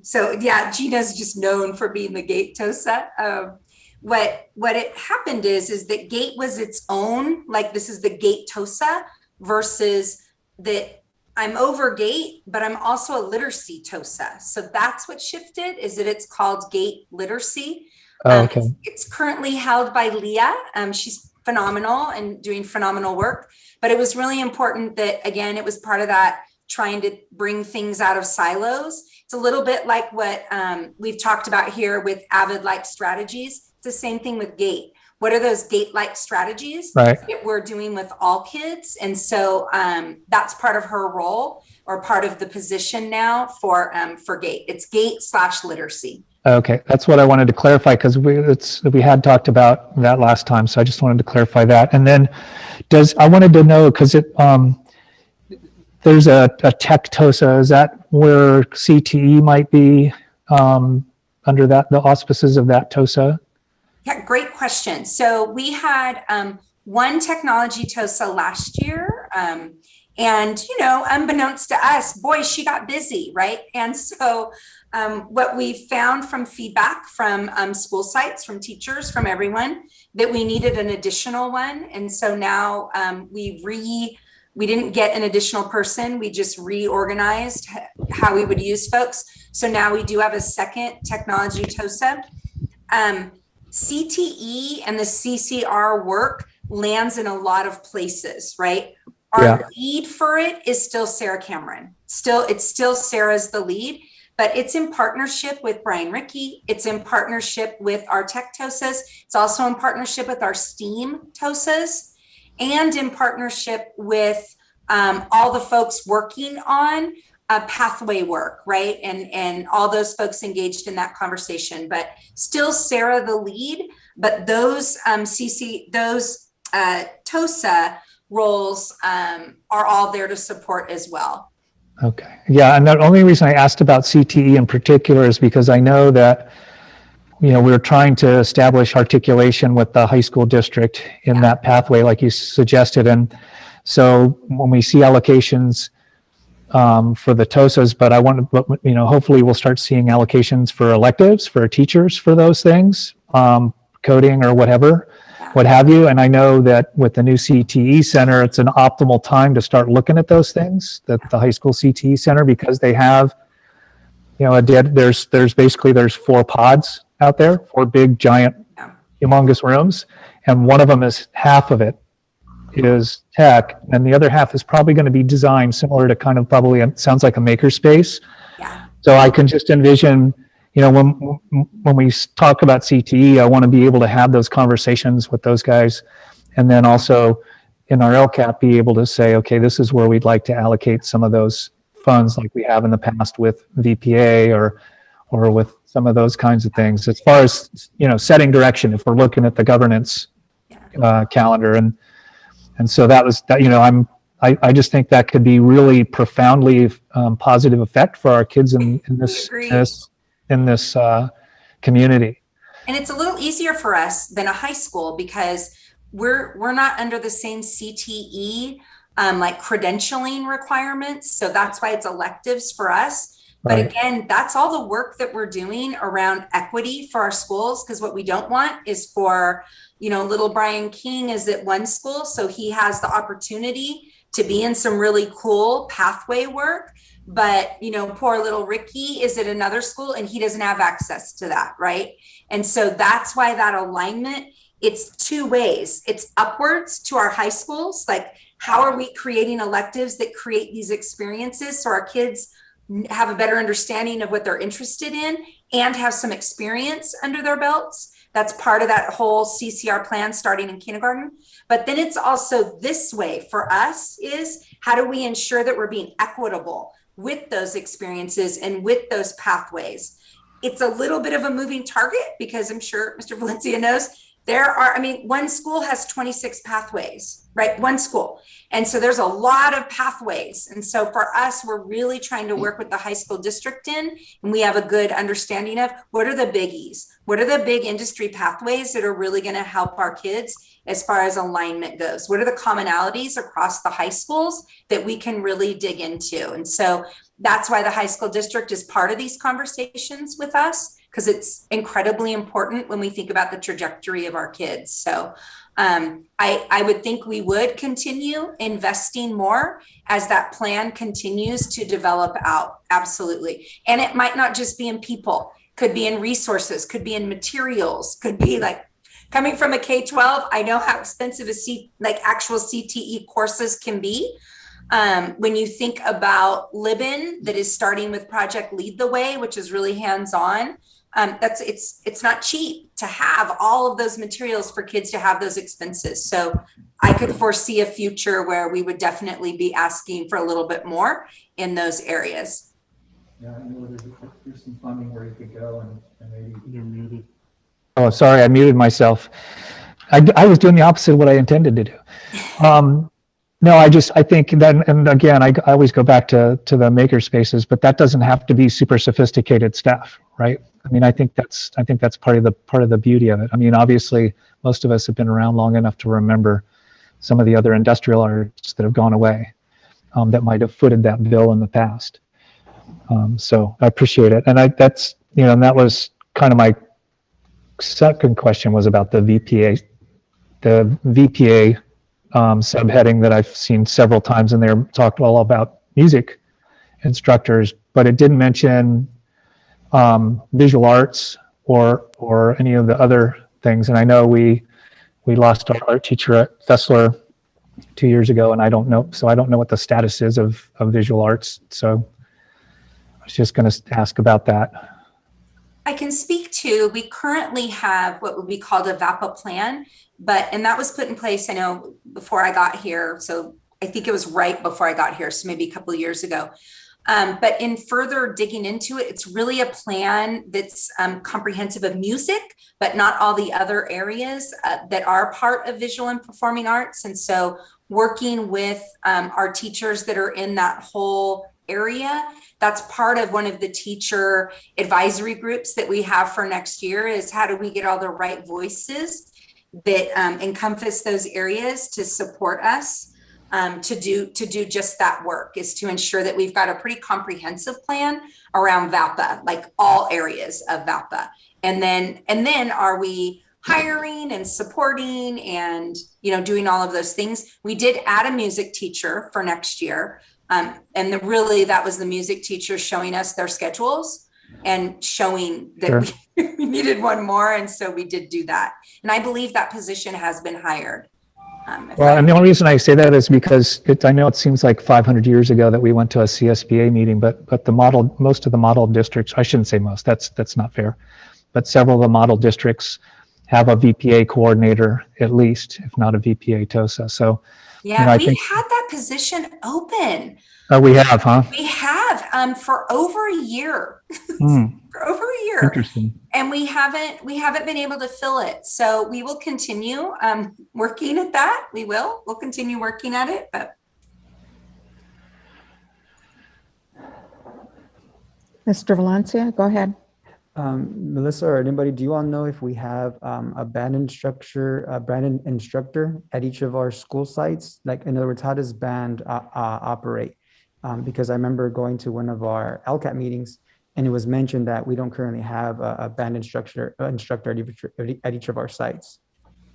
So yeah, Gina's just known for being the gate TOSA. What it happened is that gate was its own, like this is the gate TOSA versus that I'm over gate, but I'm also a literacy TOSA. So that's what shifted, is that it's called gate literacy. Oh, okay. It's currently held by Leah. She's phenomenal and doing phenomenal work. But it was really important that, again, it was part of that trying to bring things out of silos. It's a little bit like what we've talked about here with Avid-like strategies. It's the same thing with GATE. What are those GATE-like strategies Right. that we're doing with all kids? And so that's part of her role, or part of the position now for GATE. It's GATE/literacy. Okay, that's what I wanted to clarify, because we had talked about that last time, so I just wanted to clarify that. And then I wanted to know, because there's a tech TOSA, is that where CTE might be under the auspices of that TOSA? Yeah, great question. So we had one technology TOSA last year, and unbeknownst to us, boy, she got busy, right? And so what we found from feedback from school sites, from teachers, from everyone, that we needed an additional one. And so now we didn't get an additional person. We just reorganized how we would use folks. So now we do have a second technology TOSA. CTE and the CCR work lands in a lot of places, right? Our lead for it is still Sarah Cameron. It's still Sarah's the lead, but it's in partnership with Brian Rickey. It's in partnership with our tech TOSAs. It's also in partnership with our STEAM TOSAs, and in partnership with all the folks working on pathway work, right? And all those folks engaged in that conversation, but still Sarah the lead, but those TOSA roles are all there to support as well. Okay. Yeah, and the only reason I asked about CTE in particular is because I know that, we're trying to establish articulation with the high school district in that pathway, like you suggested. And so when we see allocations for the TOSAs, but hopefully we'll start seeing allocations for electives, for teachers, for those things, coding or whatever, what have you. And I know that with the new CTE center, it's an optimal time to start looking at those things, the high school CTE center, because they have, there's 4 pods out there, 4 big, giant, humongous rooms. And one of them is half of it is tech, and the other half is probably going to be designed similar to kind of probably, it sounds like a makerspace. Yeah. So I can just envision, when we talk about CTE, I want to be able to have those conversations with those guys, and then also in our LCAP be able to say, okay, this is where we'd like to allocate some of those funds, like we have in the past with VPA or with some of those kinds of things. As far as setting direction, if we're looking at the governance calendar, and so that was that. I just think that could be really profoundly positive effect for our kids in this community. And it's a little easier for us than a high school, because we're not under the same CTE like credentialing requirements. So that's why it's electives for us. But again, that's all the work that we're doing around equity for our schools, because what we don't want is for, little Brian King is at one school, so he has the opportunity to be in some really cool pathway work. But, poor little Ricky is at another school and he doesn't have access to that, right? And so that's why that alignment, it's 2 ways. It's upwards to our high schools, like how are we creating electives that create these experiences so our kids have a better understanding of what they're interested in and have some experience under their belts. That's part of that whole CCR plan starting in kindergarten. But then it's also this way for us is how do we ensure that we're being equitable with those experiences and with those pathways? It's a little bit of a moving target, because I'm sure Mr. Valencia knows one school has 26 pathways, right? One school. And so there's a lot of pathways. And so for us, we're really trying to work with the high school district and we have a good understanding of what are the biggies? What are the big industry pathways that are really going to help our kids as far as alignment goes? What are the commonalities across the high schools that we can really dig into? And so that's why the high school district is part of these conversations with us, because it's incredibly important when we think about the trajectory of our kids. So I would think we would continue investing more as that plan continues to develop out. Absolutely. And it might not just be in people, could be in resources, could be in materials, could be like Coming from a K-12, I know how expensive like actual CTE courses can be. When you think about Libin, that is starting with Project Lead the Way, which is really hands-on, it's not cheap to have all of those materials for kids to have those expenses. So I could foresee a future where we would definitely be asking for a little bit more in those areas. Yeah, I know there's some funding where you could go and maybe. You're muted. Oh, sorry, I muted myself. I was doing the opposite of what I intended to do. No, I think that, and again, I always go back to the maker spaces, but that doesn't have to be super sophisticated stuff, right? I mean, I think that's part of the beauty of it. I mean, obviously, most of us have been around long enough to remember some of the other industrial arts that have gone away, that might have footed that bill in the past. So I appreciate it, and that's and that was kind of my second question was about the VPA, subheading that I've seen several times in there, talked all about music instructors, but it didn't mention visual arts or any of the other things. And I know we lost our art teacher at Thesler 2 years ago, and I don't know what the status is of visual arts. So I was just going to ask about that. I can speak to, we currently have what would be called a VAPA plan, and that was put in place, I know, before I got here. So I think it was right before I got here, so maybe a couple of years ago. But in further digging into it, it's really a plan that's comprehensive of music, but not all the other areas that are part of visual and performing arts. And so working with our teachers that are in that whole area, that's part of one of the teacher advisory groups that we have for next year, is how do we get all the right voices that encompass those areas to support us to do just that work, is to ensure that we've got a pretty comprehensive plan around VAPA, like all areas of VAPA. And then are we hiring and supporting and doing all of those things. We did add a music teacher for next year. And that was the music teacher showing us their schedules and showing that Sure. we needed one more. And so we did do that. And I believe that position has been hired. Well, and the only reason I say that is because I know it seems like 500 years ago that we went to a CSBA meeting, but most of the model districts, I shouldn't say most, that's not fair, but several of the model districts have a VPA coordinator at least, if not a VPA TOSA. So yeah, we've had that position open. We have, huh? We have for over a year. For over a year. Interesting. And we haven't been able to fill it. So we will continue working at that. We'll continue working at it. But Mr. Valencia, go ahead. Melissa or anybody, do you all know if we have a band instructor at each of our school sites? Like, in other words, how does band operate? Because I remember going to one of our LCAT meetings, and it was mentioned that we don't currently have a band instructor at each of our sites.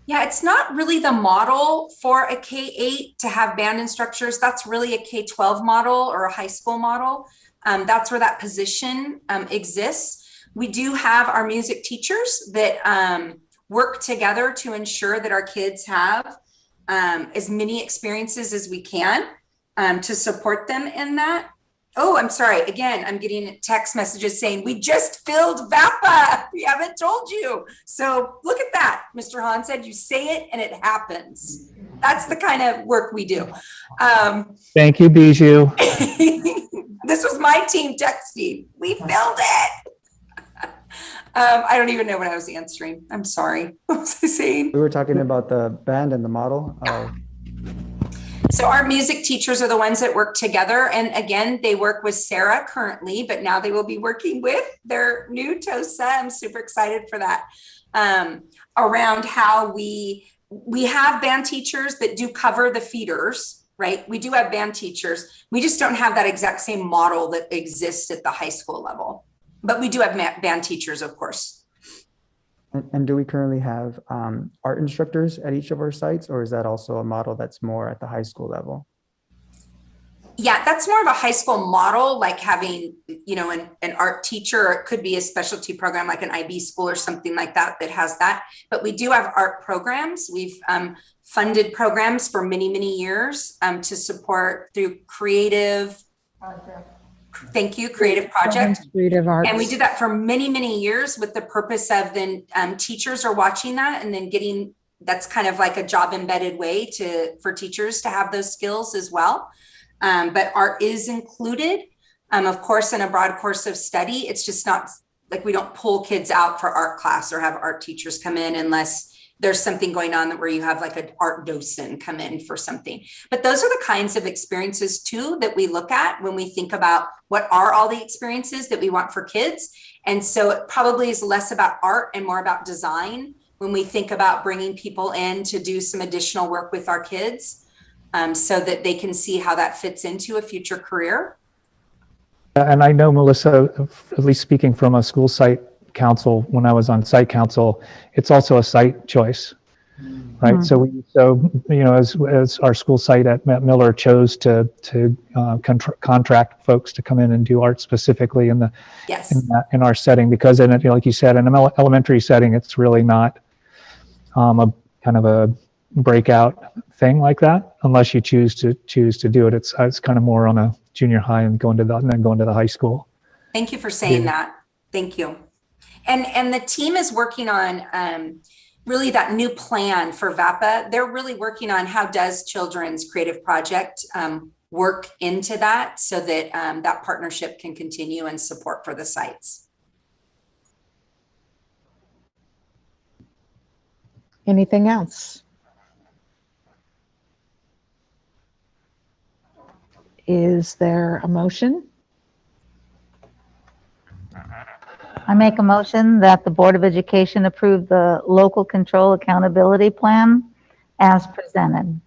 yeah, it's not really the model for a K-8 to have band instructors. That's really a K-12 model or a high school model. That's where that position exists. We do have our music teachers that work together to ensure that our kids have as many experiences as we can to support them in that. Oh, I'm sorry. Again, I'm getting text messages saying, we just filled VAPA. We haven't told you. So look at that. Mr. Hahn said, you say it and it happens. That's the kind of work we do. Thank you, Bijou. This was my team texting. We filled it. I don't even know what I was answering. I'm sorry. What was I saying? We were talking about the band and the model. So our music teachers are the ones that work together. And again, they work with Sarah currently, but now they will be working with their new TOSA. I'm super excited for that. Around how we have band teachers that do cover the feeders, right? We do have band teachers. We just don't have that exact same model that exists at the high school level. But we do have band teachers, of course. And do we currently have art instructors at each of our sites, or is that also a model that's more at the high school level? Yeah, that's more of a high school model, like having, you know, an art teacher, or it could be a specialty program like an IB school or something like that that has that. But we do have art programs. We've funded programs for many, many years to support through creative, thank you, creative project. Creative arts. And we did that for many, many years with the purpose of then teachers are watching that and then getting, that's kind of like a job embedded way for teachers to have those skills as well. But art is included, of course, in a broad course of study. It's just not like we don't pull kids out for art class or have art teachers come in unless there's something going on where you have like an art docent come in for something. But those are the kinds of experiences too that we look at when we think about what are all the experiences that we want for kids. And so it probably is less about art and more about design when we think about bringing people in to do some additional work with our kids. So that they can see how that fits into a future career. And I know, Melissa, at least speaking from a school site council, when I was on site council, it's also a site choice, right? Mm-hmm. So you know, as our school site at Miller chose to contract folks to come in and do art specifically in our setting, because like you said, in an elementary setting, it's really not a kind of a breakout thing like that unless you choose to do it. It's kind of more on a junior high and then going to the high school. Thank you for saying that. Thank you. And the team is working on really that new plan for VAPA. They're really working on how does Children's Creative Project work into that so that that partnership can continue and support for the sites. Anything else? Is there a motion? I make a motion that the Board of Education approve the local control accountability plan as presented.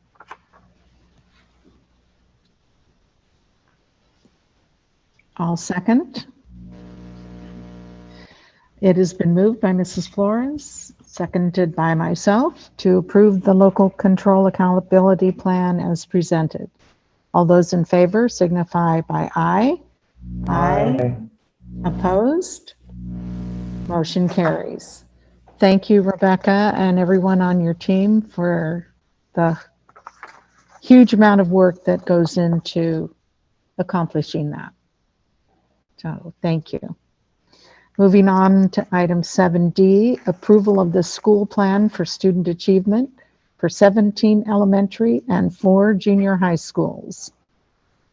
I'll second. It has been moved by Mrs. Flores, seconded by myself, to approve the local control accountability plan as presented. All those in favor signify by aye. Aye. Opposed? Motion carries. Thank you, Rebecca, and everyone on your team for the huge amount of work that goes into accomplishing that. So thank you. Moving on to item 7D, approval of the school plan for student achievement for 17 elementary and 4 junior high schools,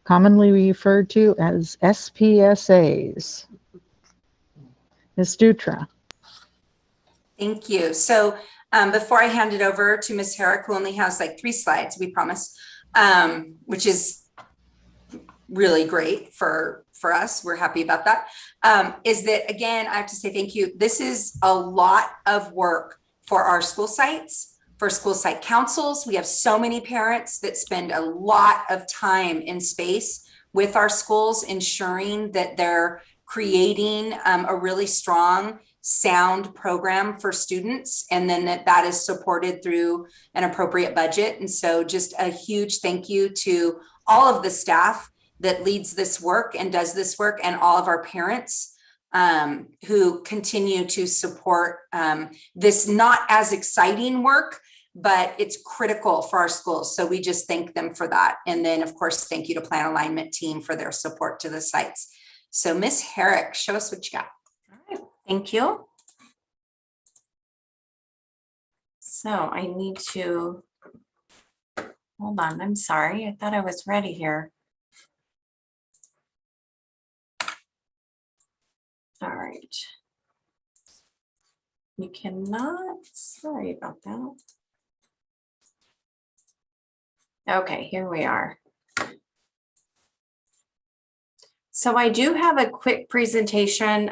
commonly referred to as SPSAs. Ms. Dutra. Thank you. So before I hand it over to Ms. Herrick, who only has like 3 slides, we promise, which is really great for us. We're happy about that. Is that, again, I have to say thank you. This is a lot of work for our school sites, for school site councils. We have so many parents that spend a lot of time in space with our schools, ensuring that they're creating a really strong, sound program for students, and then that is supported through an appropriate budget. And so just a huge thank you to all of the staff that leads this work and does this work, and all of our parents who continue to support this not as exciting work, but it's critical for our schools. So we just thank them for that. And then of course, thank you to Plan Alignment team for their support to the sites. So Ms. Herrick, show us what you got. All right, thank you. So I need to, hold on, I'm sorry. I thought I was ready here. All right. You cannot, sorry about that. Okay, here we are. So I do have a quick presentation.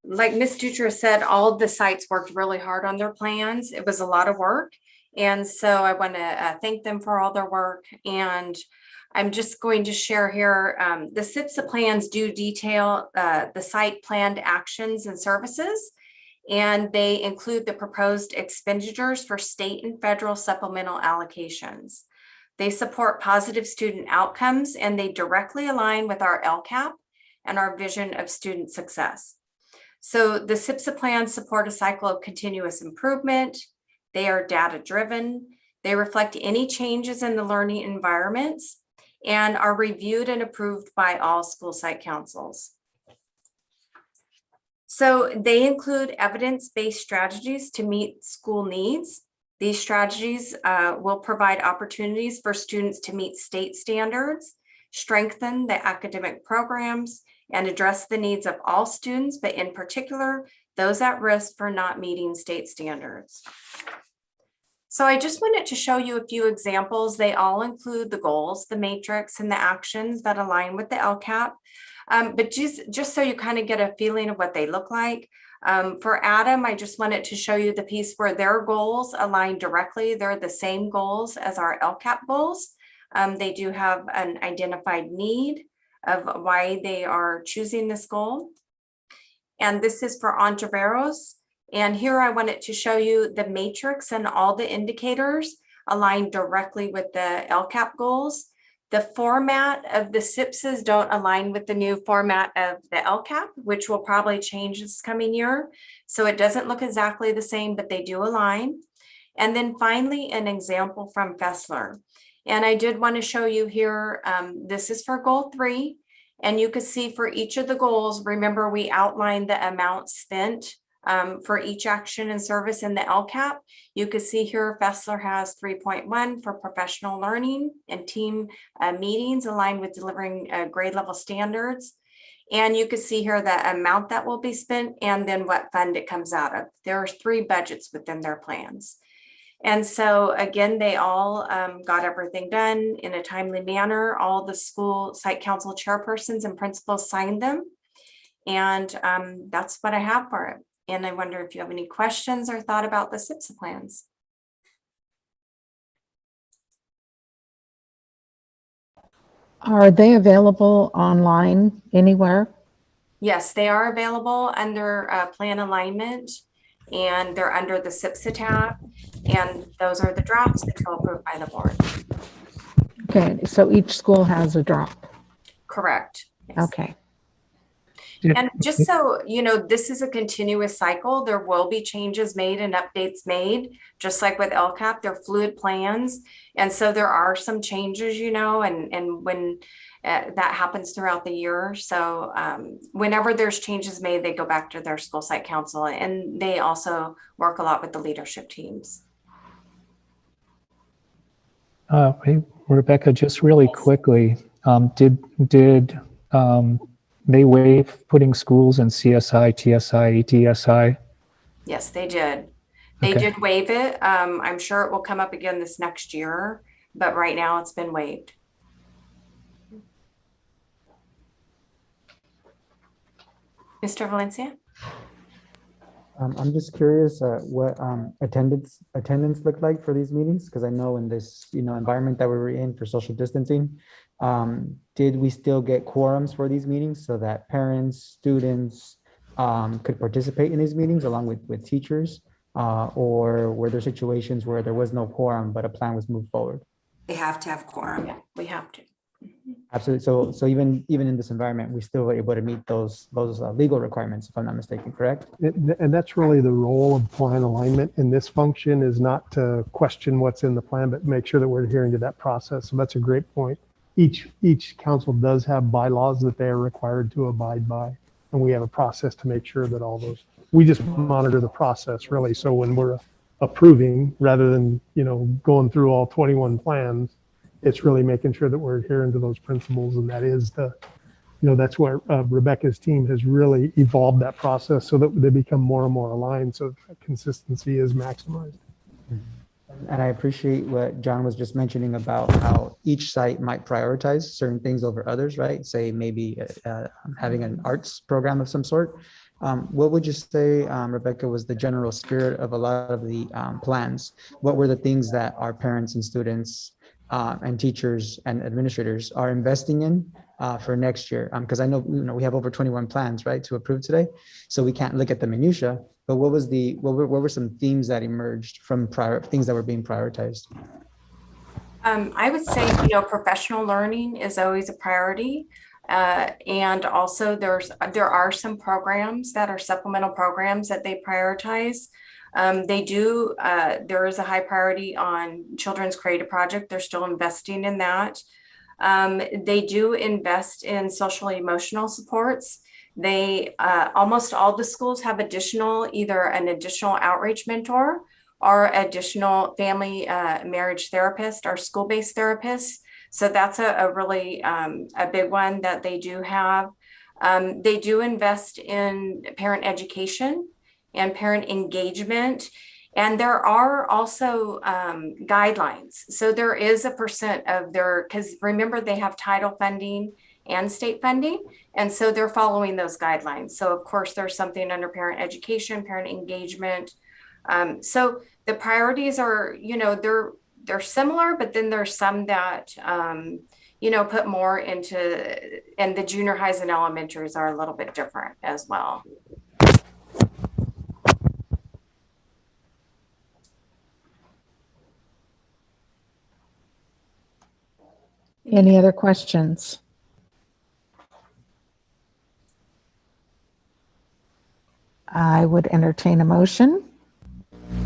Like Ms. Dutra said, all of the sites worked really hard on their plans. It was a lot of work. And so I want to thank them for all their work. And I'm just going to share here, the SIPSA plans do detail the site planned actions and services, and they include the proposed expenditures for state and federal supplemental allocations. They support positive student outcomes, and they directly align with our LCAP and our vision of student success. So the SIPSA plans support a cycle of continuous improvement. They are data-driven. They reflect any changes in the learning environments and are reviewed and approved by all school site councils. So they include evidence-based strategies to meet school needs. These strategies will provide opportunities for students to meet state standards, strengthen the academic programs, and address the needs of all students, but in particular, those at risk for not meeting state standards. So I just wanted to show you a few examples. They all include the goals, the matrix, and the actions that align with the LCAP. But just so you kind of get a feeling of what they look like. For Adam, I just wanted to show you the piece where their goals align directly. They're the same goals as our LCAP goals. They do have an identified need of why they are choosing this goal. And this is for Ontiveros. And here I wanted to show you the matrix and all the indicators align directly with the LCAP goals. The format of the SIPSs don't align with the new format of the LCAP, which will probably change this coming year. So it doesn't look exactly the same, but they do align. And then finally, an example from Fessler. And I did want to show you here, this is for goal 3. And you can see for each of the goals, remember we outlined the amount spent for each action and service in the LCAP. You can see here Fessler has 3.1 for professional learning and team meetings aligned with delivering grade level standards. And you can see here the amount that will be spent and then what fund it comes out of. There are 3 budgets within their plans. And so again, they all got everything done in a timely manner. All the school site council chairpersons and principals signed them. And that's what I have for it. And I wonder if you have any questions or thought about the SIPSA plans. Are they available online anywhere? Yes, they are available under plan alignment, and they're under the SIPSA tab. And those are the drafts until approved by the board. Okay, so each school has a drop. Correct. Yes. Okay. And just so you know, this is a continuous cycle. There will be changes made and updates made, just like with LCAP, they're fluid plans. And so there are some changes, you know, and when that happens throughout the year. So whenever there's changes made, they go back to their school site council, and they also work a lot with the leadership teams. Hey, Rebecca, just really quickly, did they waive putting schools in CSI, TSI, ETSI? Yes, they did. They did waive it. I'm sure it will come up again this next year, but right now it's been waived. Mr. Valencia? I'm just curious what attendance looked like for these meetings, because I know in this environment that we were in for social distancing, did we still get quorums for these meetings so that parents, students could participate in these meetings along with teachers, or were there situations where there was no quorum but a plan was moved forward? They have to have quorum. Yeah, we have to. Absolutely. So even in this environment, we still were able to meet those legal requirements, if I'm not mistaken, correct? And that's really the role of plan alignment in this function, is not to question what's in the plan, but make sure that we're adhering to that process. So that's a great point. Each council does have bylaws that they are required to abide by. And we have a process to make sure that all those, we just monitor the process really. So when we're approving, rather than, going through all 21 plans, it's really making sure that we're adhering to those principles. And that is that's where Rebecca's team has really evolved that process so that they become more and more aligned, so that consistency is maximized. And I appreciate what John was just mentioning about how each site might prioritize certain things over others, right? Say maybe having an arts program of some sort. What would you say, Rebecca, was the general spirit of a lot of the plans? What were the things that our parents and students and teachers and administrators are investing in for next year? Because I know we have over 21 plans, right, to approve today, so we can't look at the minutia. But what were some themes that emerged from things that were being prioritized? I would say, professional learning is always a priority. And also there are some programs that are supplemental programs that they prioritize. There is a high priority on Children's Creative Project. They're still investing in that. They do invest in social emotional supports. Almost all the schools have either an additional outreach mentor or additional family marriage therapist or school-based therapists. So that's a really a big one that they do have. They do invest in parent education and parent engagement. And there are also guidelines. So there is a percent of because remember, they have title funding and state funding. And so they're following those guidelines. So of course, there's something under parent education, parent engagement. So the priorities are, they're similar, but then there's some that, put more and the junior highs and elementaries are a little bit different as well. Any other questions? I would entertain a motion.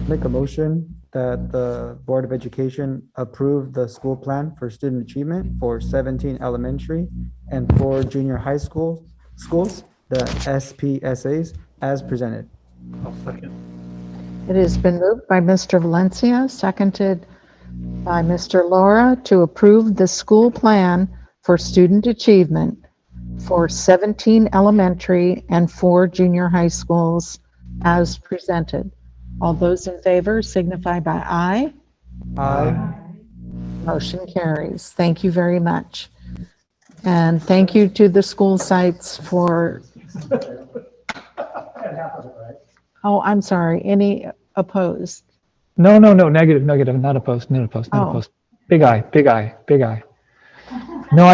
Make a motion that the Board of Education approve the school plan for student achievement for 17 elementary and 4 junior high schools, the SPSAs, as presented. I'll second. It has been moved by Mr. Valencia, seconded by Mr. Laura to approve the school plan for student achievement for 17 elementary and 4 junior high schools as presented. All those in favor signify by aye. Aye. Motion carries. Thank you very much. And thank you to the school sites for. Oh, I'm sorry. Any opposed? No, negative, not opposed, not opposed. Big eye. No,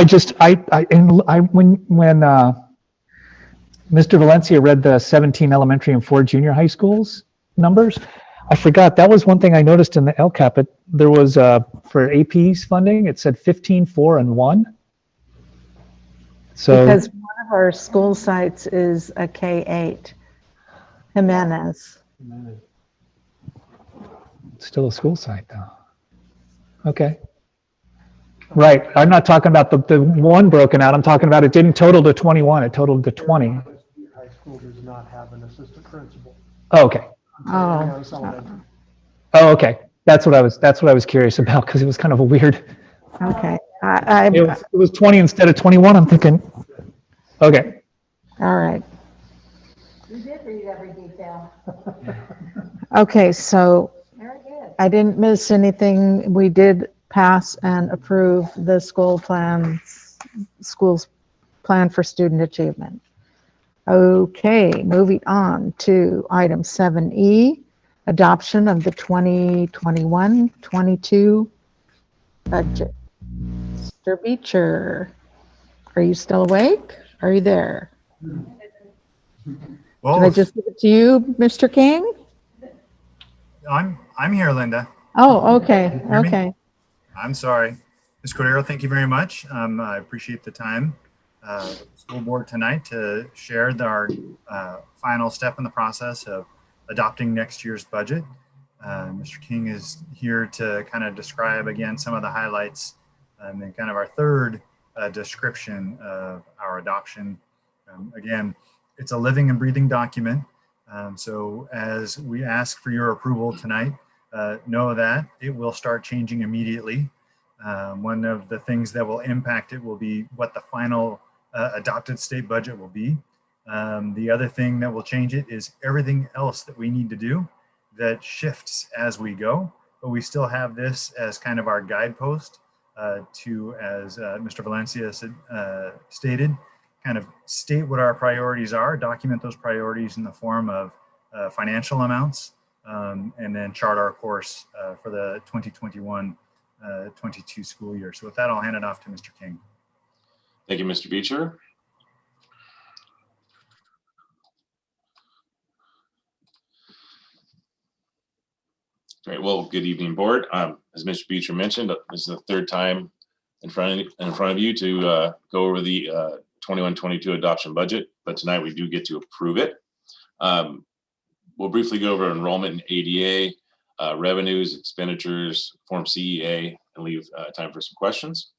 when Mr. Valencia read the 17 elementary and 4 junior high schools numbers, I forgot, that was one thing I noticed in the LCAP. There was, for AP's funding, it said 15, 4, and 1. So, because one of our school sites is a K-8, Jimenez. It's still a school site though. Okay. Right, I'm not talking about the one broken out, I'm talking about it didn't total to 21, it totaled to 20. High school does not have an assistant principal. Oh, okay. Oh, Okay. That's what I was curious about, because it was kind of a weird. Okay. It was 20 instead of 21. I'm thinking, okay. All right. You did read every detail. Okay, so Very good. I didn't miss anything. We did pass and approve the school's plan for student achievement. Okay, moving on to item 7E, adoption of the 2021-22 budget. Mr. Beecher, are you still awake? Are you there? Well, Did I just give it to you, Mr. King? I'm here, Linda. Oh, okay, Can you hear me? okay. I'm sorry. Ms. Cordero, thank you very much. I appreciate the time with the school board tonight to share our final step in the process of adopting next year's budget. Mr. King is here to kind of describe again some of the highlights and then kind of our third description of our adoption. Again, it's a living and breathing document. So as we ask for your approval tonight, know that it will start changing immediately. One of the things that will impact it will be what the final adopted state budget will be. The other thing that will change it is everything else that we need to do that shifts as we go, but we still have this as kind of our guidepost to, as Mr. Valencia stated, kind of state what our priorities are, document those priorities in the form of financial amounts, and then chart our course for the 2021-22 school year. So with that, I'll hand it off to Mr. King. Thank you, Mr. Beecher. Great. Well, good evening, board. As Mr. Beecher mentioned, this is the third time in front of you to go over the 21-22 adoption budget, but tonight we do get to approve it. We'll briefly go over enrollment in ADA, revenues, expenditures, Form CEA, and leave time for some questions.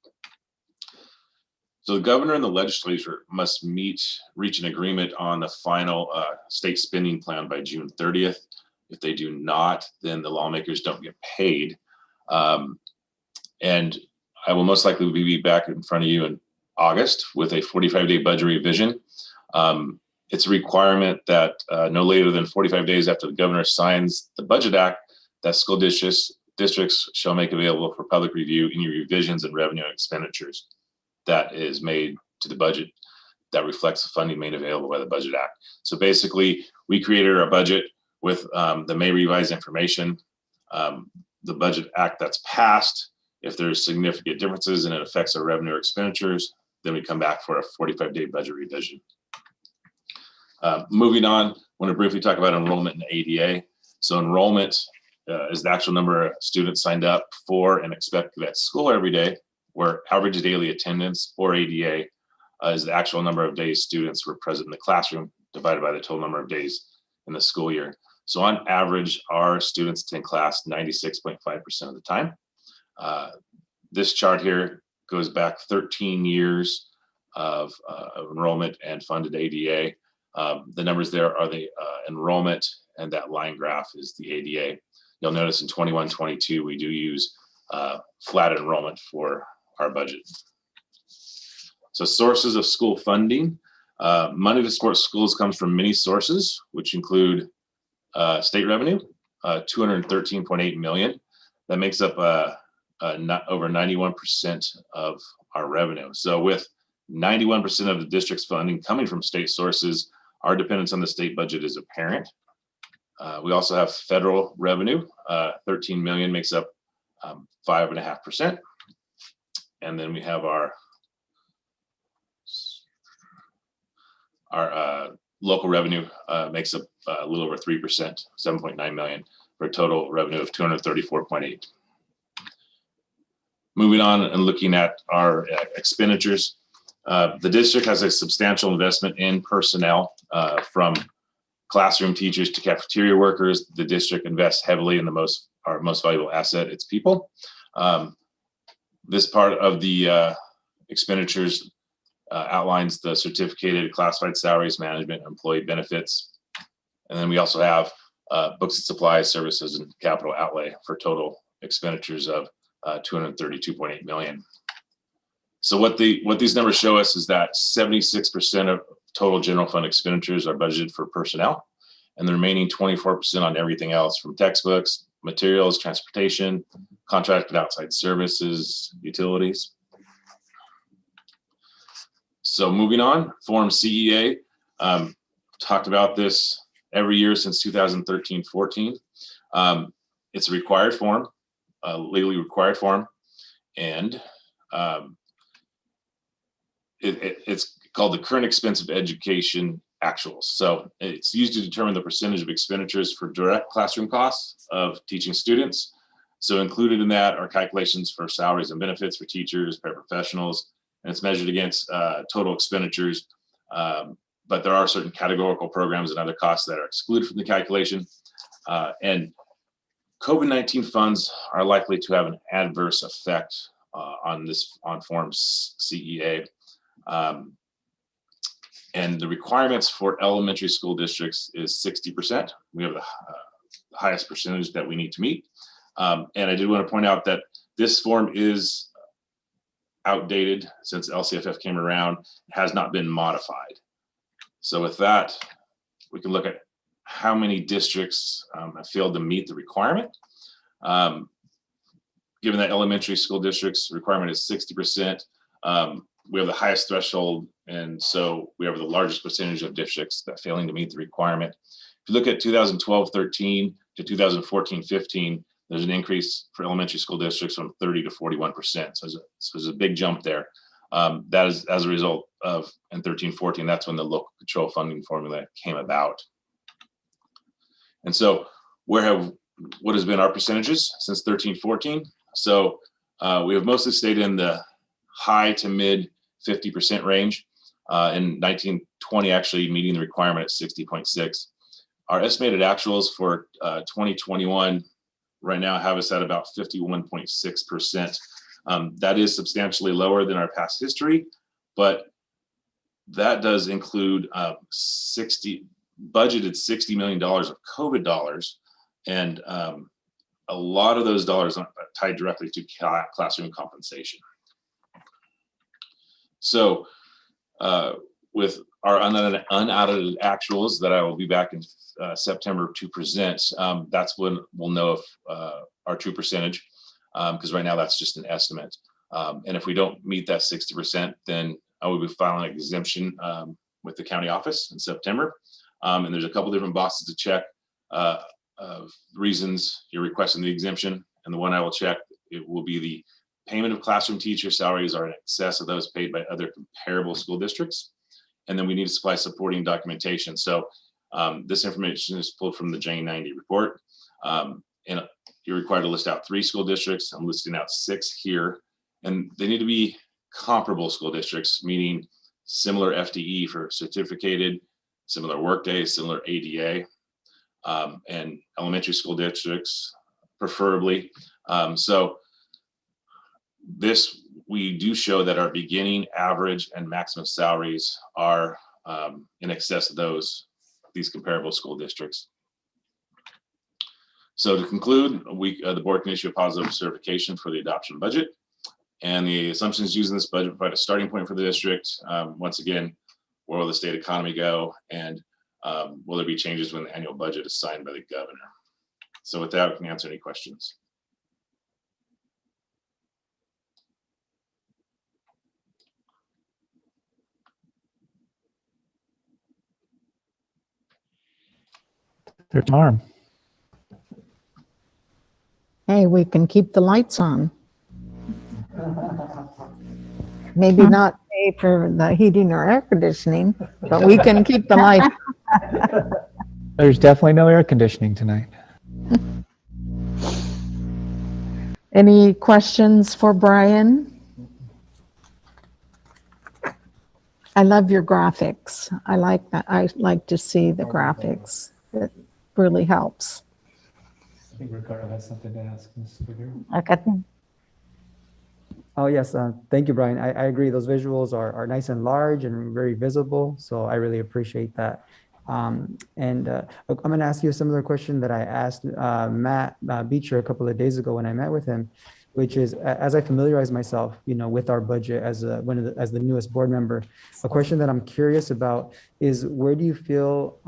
So the governor and the legislature must reach an agreement on the final state spending plan by June 30th. If they do not, then the lawmakers don't get paid. And I will most likely be back in front of you in August with a 45-day budget revision. It's a requirement that no later than 45 days after the governor signs the Budget Act, that school districts shall make available for public review any revisions in revenue and expenditures that is made to the budget that reflects the funding made available by the Budget Act. So basically, we created our budget with the May revised information. The Budget Act that's passed, if there's significant differences and it affects our revenue or expenditures, then we come back for a 45-day budget revision. Moving on, I want to briefly talk about enrollment in ADA. So enrollment is the actual number of students signed up for and expected at school every day, where average daily attendance, or ADA, is the actual number of days students were present in the classroom divided by the total number of days in the school year. So on average, our students attend class 96.5% of the time. This chart here goes back 13 years of enrollment and funded ADA. The numbers there are the enrollment, and that line graph is the ADA. You'll notice in 21-22, we do use flat enrollment for our budget. So sources of school funding. Money to support schools comes from many sources, which include state revenue, $213.8 million. That makes up not over 91% of our revenue. So with 91% of the district's funding coming from state sources, our dependence on the state budget is apparent. We also have federal revenue. 13 million makes up 5.5%. And then we have our local revenue makes up a little over 3%, 7.9 million, for a total revenue of 234.8. Moving on and looking at our expenditures, the district has a substantial investment in personnel, from classroom teachers to cafeteria workers. The district invests heavily in our most valuable asset, its people. This part of the expenditures outlines the certificated classified salaries, management, and employee benefits. And then we also have books and supplies, services, and capital outlay for total expenditures of 232.8 million. So what these numbers show us is that 76% of total general fund expenditures are budgeted for personnel, and the remaining 24% on everything else, from textbooks, materials, transportation, contracted outside services, utilities. So moving on, Form CEA, talked about this every year since 2013-14. It's a required form, legally required form, and it's called the current expense of education actuals. So it's used to determine the percentage of expenditures for direct classroom costs of teaching students. So included in that are calculations for salaries and benefits for teachers, paraprofessionals, and it's measured against total expenditures. But there are certain categorical programs and other costs that are excluded from the calculation. And COVID-19 funds are likely to have an adverse effect on Form CEA. And the requirements for elementary school districts is 60%. We have the highest percentage that we need to meet. And I did want to point out that this form is outdated since LCFF came around, has not been modified. So with that, we can look at how many districts have failed to meet the requirement. Given that elementary school districts requirement is 60%, we have the highest threshold, and so we have the largest percentage of districts that failing to meet the requirement. If you look at 2012-13 to 2014-15, there's an increase for elementary school districts from 30 to 41%. So there's a big jump there. That is as a result of, in 13-14, that's when the local control funding formula came about. And so where have what has been our percentages since 13-14. So we have mostly stayed in the high to mid 50% range. In 1920, actually meeting the requirement at 60.6. Our estimated actuals for 2021 right now have us at about 51.6%. That is substantially lower than our past history, but that does include budgeted $60 million of COVID dollars, and a lot of those dollars are tied directly to classroom compensation. So with our unaudited actuals that I will be back in September to present, that's when we'll know if our true percentage, because right now that's just an estimate. And if we don't meet that 60%, then I will be filing an exemption with the county office in September. And there's a couple different boxes to check of reasons you're requesting the exemption. And the one I will check, it will be the payment of classroom teacher salaries are in excess of those paid by other comparable school districts. And then we need to supply supporting documentation. So this information is pulled from the J90 report. And you're required to list out 3 school districts. I'm listing out 6 here. And they need to be comparable school districts, meaning similar FTE for certificated, similar workday, similar ADA, and elementary school districts, preferably. So this, we do show that our beginning, average, and maximum salaries are in excess of these comparable school districts. So to conclude, the board can issue a positive certification for the adoption budget. And the assumptions used in this budget provide a starting point for the district. Once again, where will the state economy go? And will there be changes when the annual budget is signed by the governor? So with that, we can answer any questions. There's an arm. Hey, we can keep the lights on. Maybe not pay for the heating or air conditioning, but we can keep the light. There's definitely no air conditioning tonight. Any questions for Brian? I love your graphics. I like that. I like to see the graphics. It really helps. I think Ricardo has something to ask Ms. Figueroa. Okay. Oh, yes. Thank you, Brian. I agree. Those visuals are nice and large and very visible. So I really appreciate that. I'm going to ask you a similar question that I asked Matt Beecher a couple of days ago when I met with him, which is, as I familiarize myself, with our budget as the newest board member, a question that I'm curious about is, where do you feel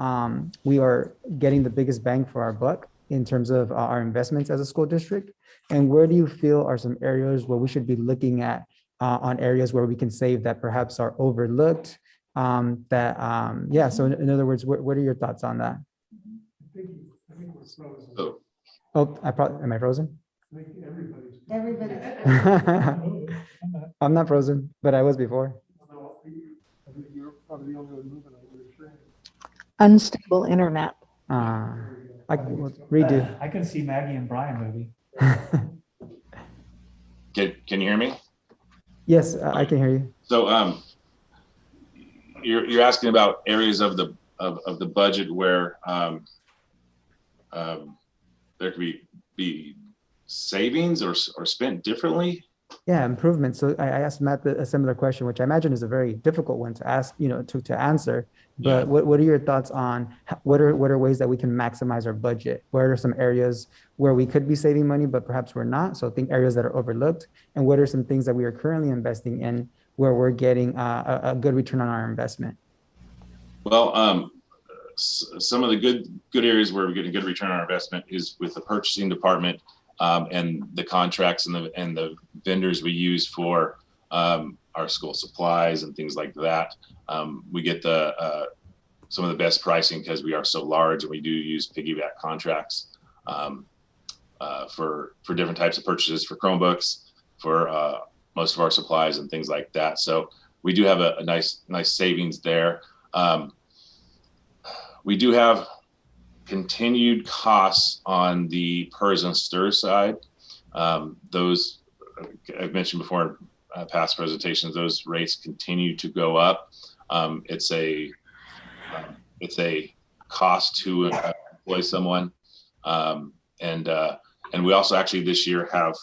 we are getting the biggest bang for our buck in terms of our investments as a school district? And where do you feel are some areas where we should be looking at on areas where we can save that perhaps are overlooked? Yeah, so in other words, what are your thoughts on that? Oh, am I frozen? Everybody's. I'm not frozen, but I was before. Unstable internet. Redo. I can see Maggie and Brian movie. Can you hear me? Yes, I can hear you. So you're asking about areas of the budget where there could be savings or spent differently? Yeah, improvements. So I asked Matt a similar question, which I imagine is a very difficult one to ask, to answer. But yeah. What are your thoughts on what are ways that we can maximize our budget? Where are some areas where we could be saving money, but perhaps we're not? So think areas that are overlooked. And what are some things that we are currently investing in where we're getting a good return on our investment? Well, some of the good areas where we're getting good return on our investment is with the purchasing department and the contracts and the vendors we use for our school supplies and things like that. We get some of the best pricing because we are so large, and we do use piggyback contracts for different types of purchases, for Chromebooks, for most of our supplies and things like that. So we do have a nice savings there. We do have continued costs on the PERS and STIR side. Those I've mentioned before in past presentations, those rates continue to go up. It's a cost to employ someone. And we also actually this year have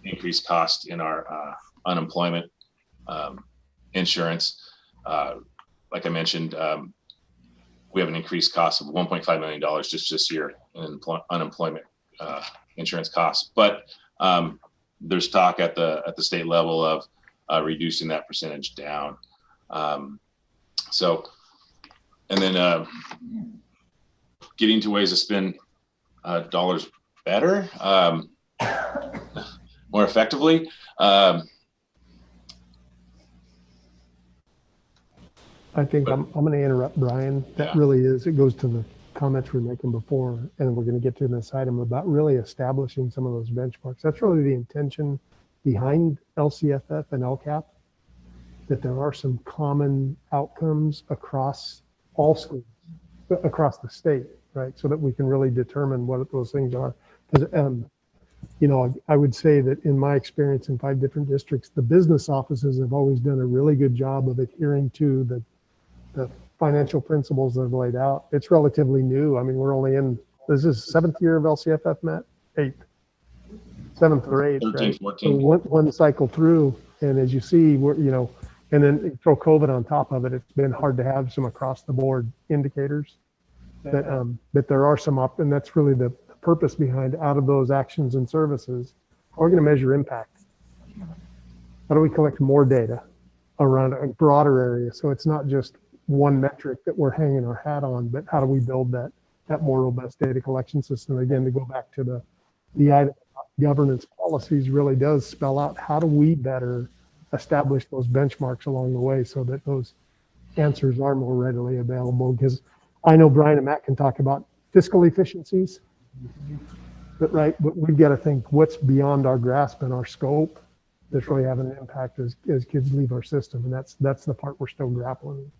increased cost in our unemployment insurance. Like I mentioned, we have an increased cost of $1.5 million just this year in unemployment insurance costs. But there's talk at the state level of reducing that percentage down. So, and then getting to ways to spend dollars better, more effectively. I think I'm going to interrupt Brian. That really is, it goes to the comments we were making before, and we're going to get to this item about really establishing some of those benchmarks. That's really the intention behind LCFF and LCAP, that there are some common outcomes across all schools, across the state, right? So that we can really determine what those things are. Because, you know, I would say that in my experience in 5 different districts, the business offices have always done a really good job of adhering to the financial principles that have laid out. It's relatively new. I mean, we're only in, this is 7th year of LCFF, Matt? 8th. 7th or 8th, 13, right? 14. So one cycle through, and as you see, we're, you know, and then throw COVID on top of it, it's been hard to have some across the board indicators that there are some and that's really the purpose behind out of those actions and services. We're going to measure impact. How do we collect more data around a broader area? So it's not just one metric that we're hanging our hat on, but how do we build that more robust data collection system? Again, to go back to the item, governance policies really does spell out how do we better establish those benchmarks along the way so that those answers are more readily available. Because I know Brian and Matt can talk about fiscal efficiencies, but we've got to think what's beyond our grasp and our scope that's really having an impact as kids leave our system. And that's the part we're still grappling with.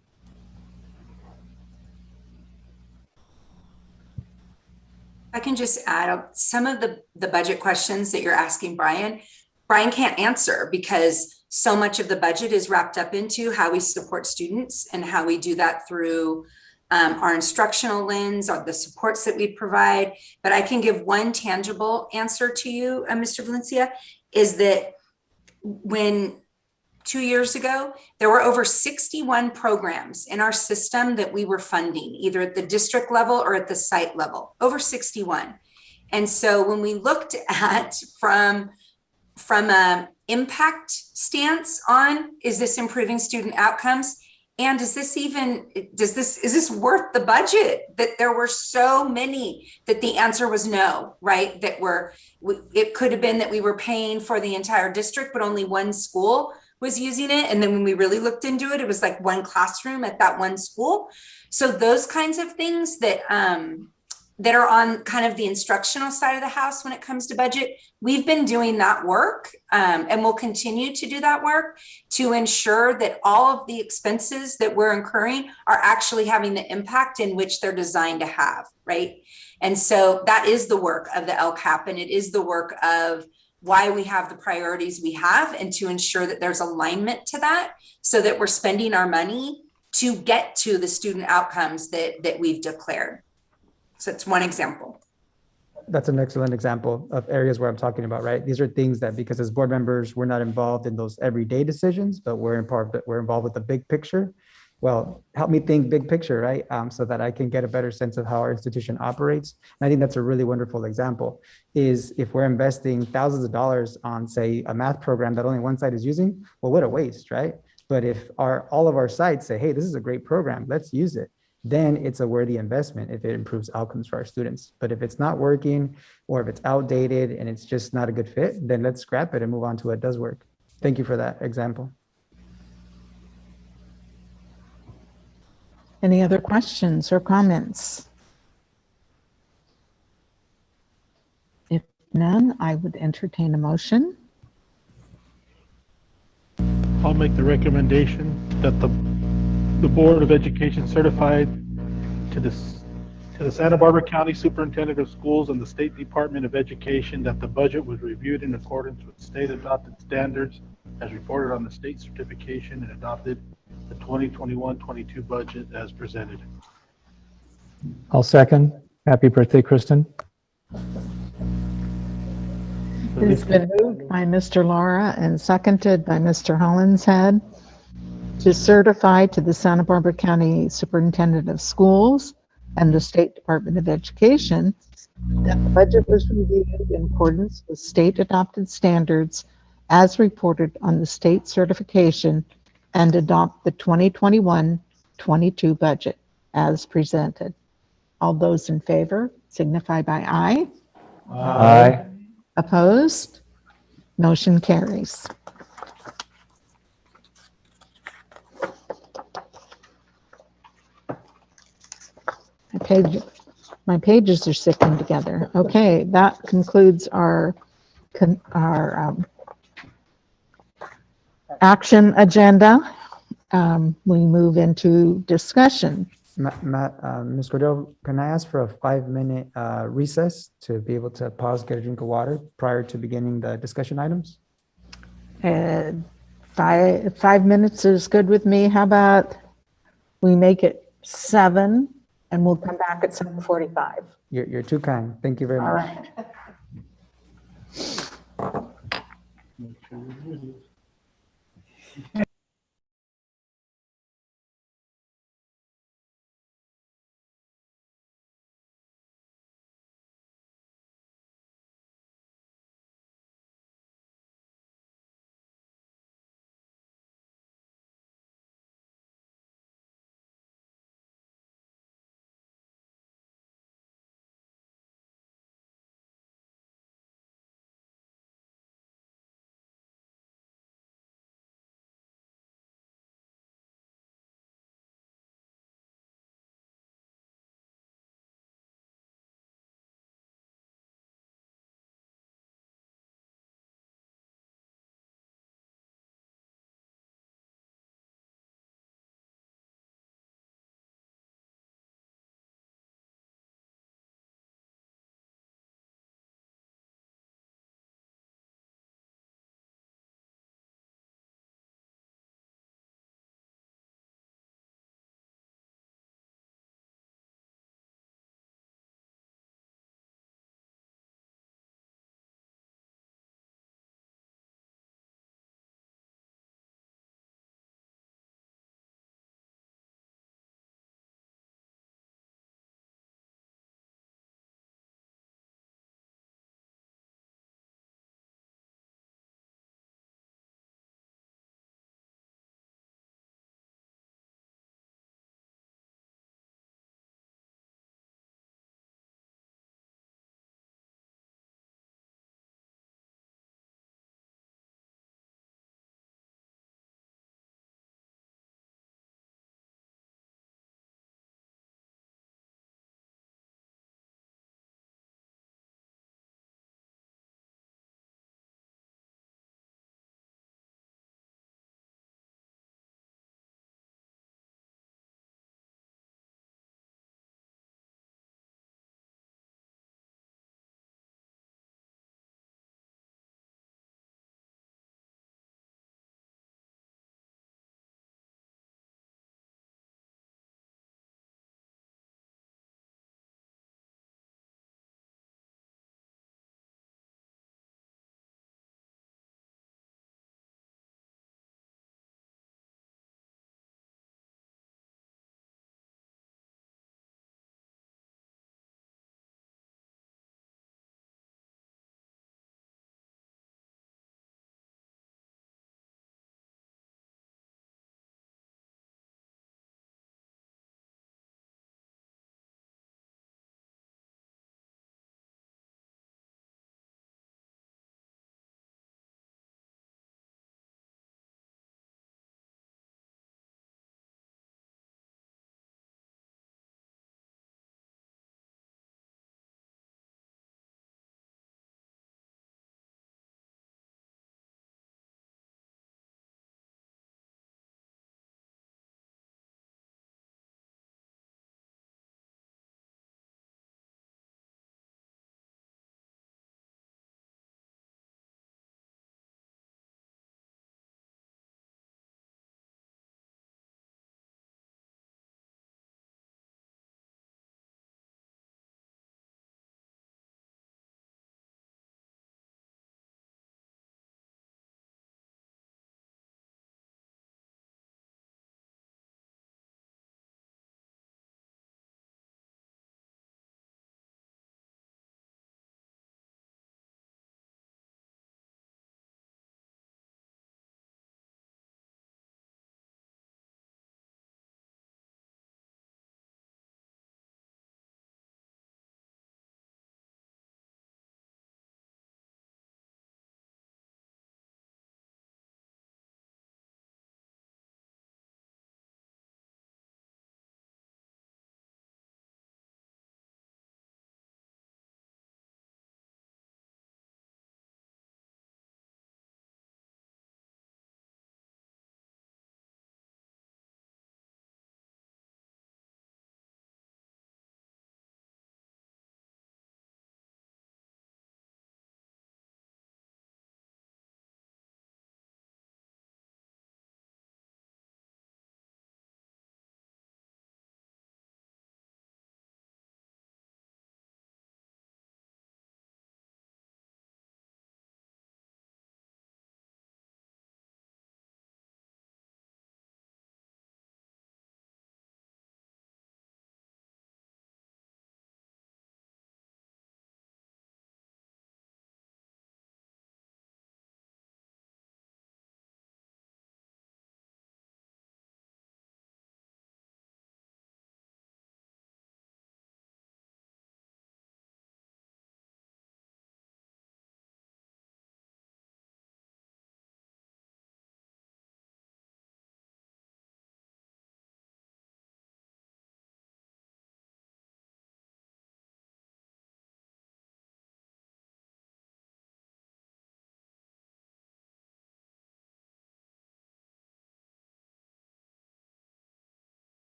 I can just add some of the budget questions that you're asking Brian can't answer because so much of the budget is wrapped up into how we support students and how we do that through our instructional lens or the supports that we provide. But I can give one tangible answer to you, Mr. Valencia, is that when 2 years ago, there were over 61 programs in our system that we were funding, either at the district level or at the site level, over 61. And so when we looked at from an impact stance on, is this improving student outcomes? And is this worth the budget? That there were so many that the answer was no, right? It could have been that we were paying for the entire district, but only one school was using it. And then when we really looked into it, it was like one classroom at that one school. So those kinds of things that are on kind of the instructional side of the house when it comes to budget, we've been doing that work and we'll continue to do that work to ensure that all of the expenses that we're incurring are actually having the impact in which they're designed to have, right? And so that is the work of the LCAP, and it is the work of why we have the priorities we have, and to ensure that there's alignment to that so that we're spending our money to get to the student outcomes that we've declared. So it's one example. That's an excellent example of areas where I'm talking about, right? These are things that, because as board members, we're not involved in those everyday decisions, but we're involved with the big picture. Well, help me think big picture, right? So that I can get a better sense of how our institution operates. And I think that's a really wonderful example, is if we're investing thousands of dollars on, say, a math program that only one site is using, well, what a waste, right? But if all of our sites say, hey, this is a great program, let's use it, then it's a worthy investment if it improves outcomes for our students. But if it's not working, or if it's outdated and it's just not a good fit, then let's scrap it and move on to what does work. Thank you for that example. Any other questions or comments? If none, I would entertain a motion. I'll make the recommendation that the Board of Education certified to To the Santa Barbara County Superintendent of Schools and the State Department of Education that the budget was reviewed in accordance with state adopted standards as reported on the state certification and adopted the 2021-22 budget as presented. I'll second. Happy birthday, Kristen. It's been moved by Mr. Laura and seconded by Mr. Hollinshead to certify to the Santa Barbara County Superintendent of Schools and the State Department of Education that the budget was reviewed in accordance with state adopted standards as reported on the state certification and adopt the 2021-22 budget as presented. All those in favor signify by aye. Aye. Opposed? Motion carries. My pages are sticking together. Okay, that concludes our action agenda. We move into discussion. Ms. Cordell, can I ask for a 5-minute recess to be able to pause, get a drink of water prior to beginning the discussion items? 5 minutes is good with me. How about we make it 7 and we'll come back at 7:45. You're too kind. Thank you very much. All right.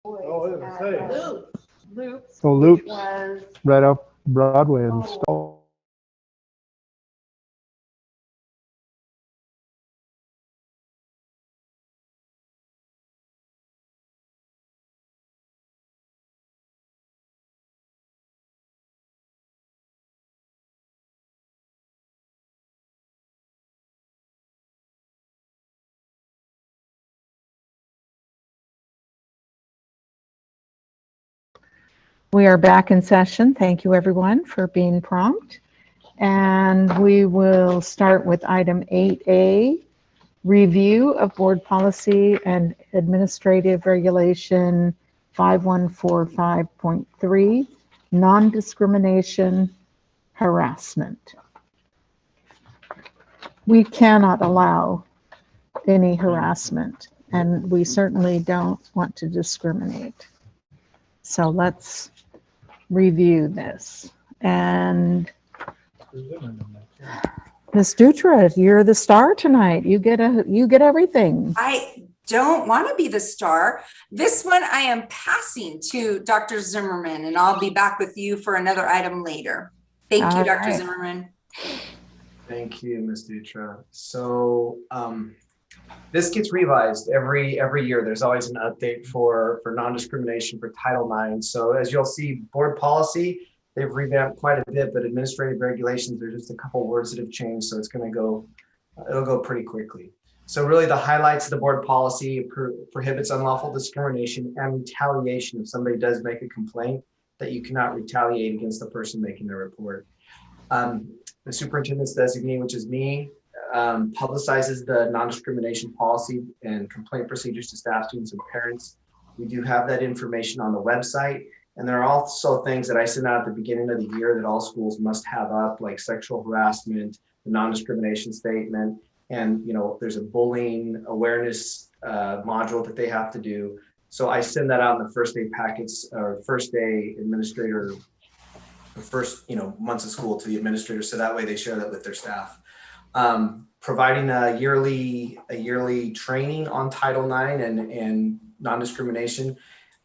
Oh, it was say. Loops. Oh, which Loops. Was Right up Broadway and Stall. We are back in session. Thank you, everyone, for being prompt. And we will start with item 8A, review of board policy and administrative regulation 5145.3, non-discrimination harassment. We cannot allow any harassment, and we certainly don't want to discriminate. So let's review this. And Ms. Dutra, you're the star tonight. You get everything. I don't want to be the star. This one I am passing to Dr. Zimmerman, and I'll be back with you for another item later. Thank you, All Dr. right. Zimmerman. Thank you, Ms. Dutra. So this gets revised every year. There's always an update for non-discrimination for Title IX. So as you'll see, board policy, they've revamped quite a bit, but administrative regulations, there's just a couple words that have changed. So it'll go pretty quickly. So really the highlights of the board policy prohibits unlawful discrimination and retaliation. If somebody does make a complaint, that you cannot retaliate against the person making the report. The superintendent's designee, which is me, publicizes the non-discrimination policy and complaint procedures to staff, students, and parents. We do have that information on the website. And there are also things that I send out at the beginning of the year that all schools must have up, like sexual harassment, the non-discrimination statement, and there's a bullying awareness module that they have to do. So I send that out in the first day packets, or first day administrator, the first months of school to the administrator, so that way they share that with their staff. Providing a yearly training on Title IX and non-discrimination.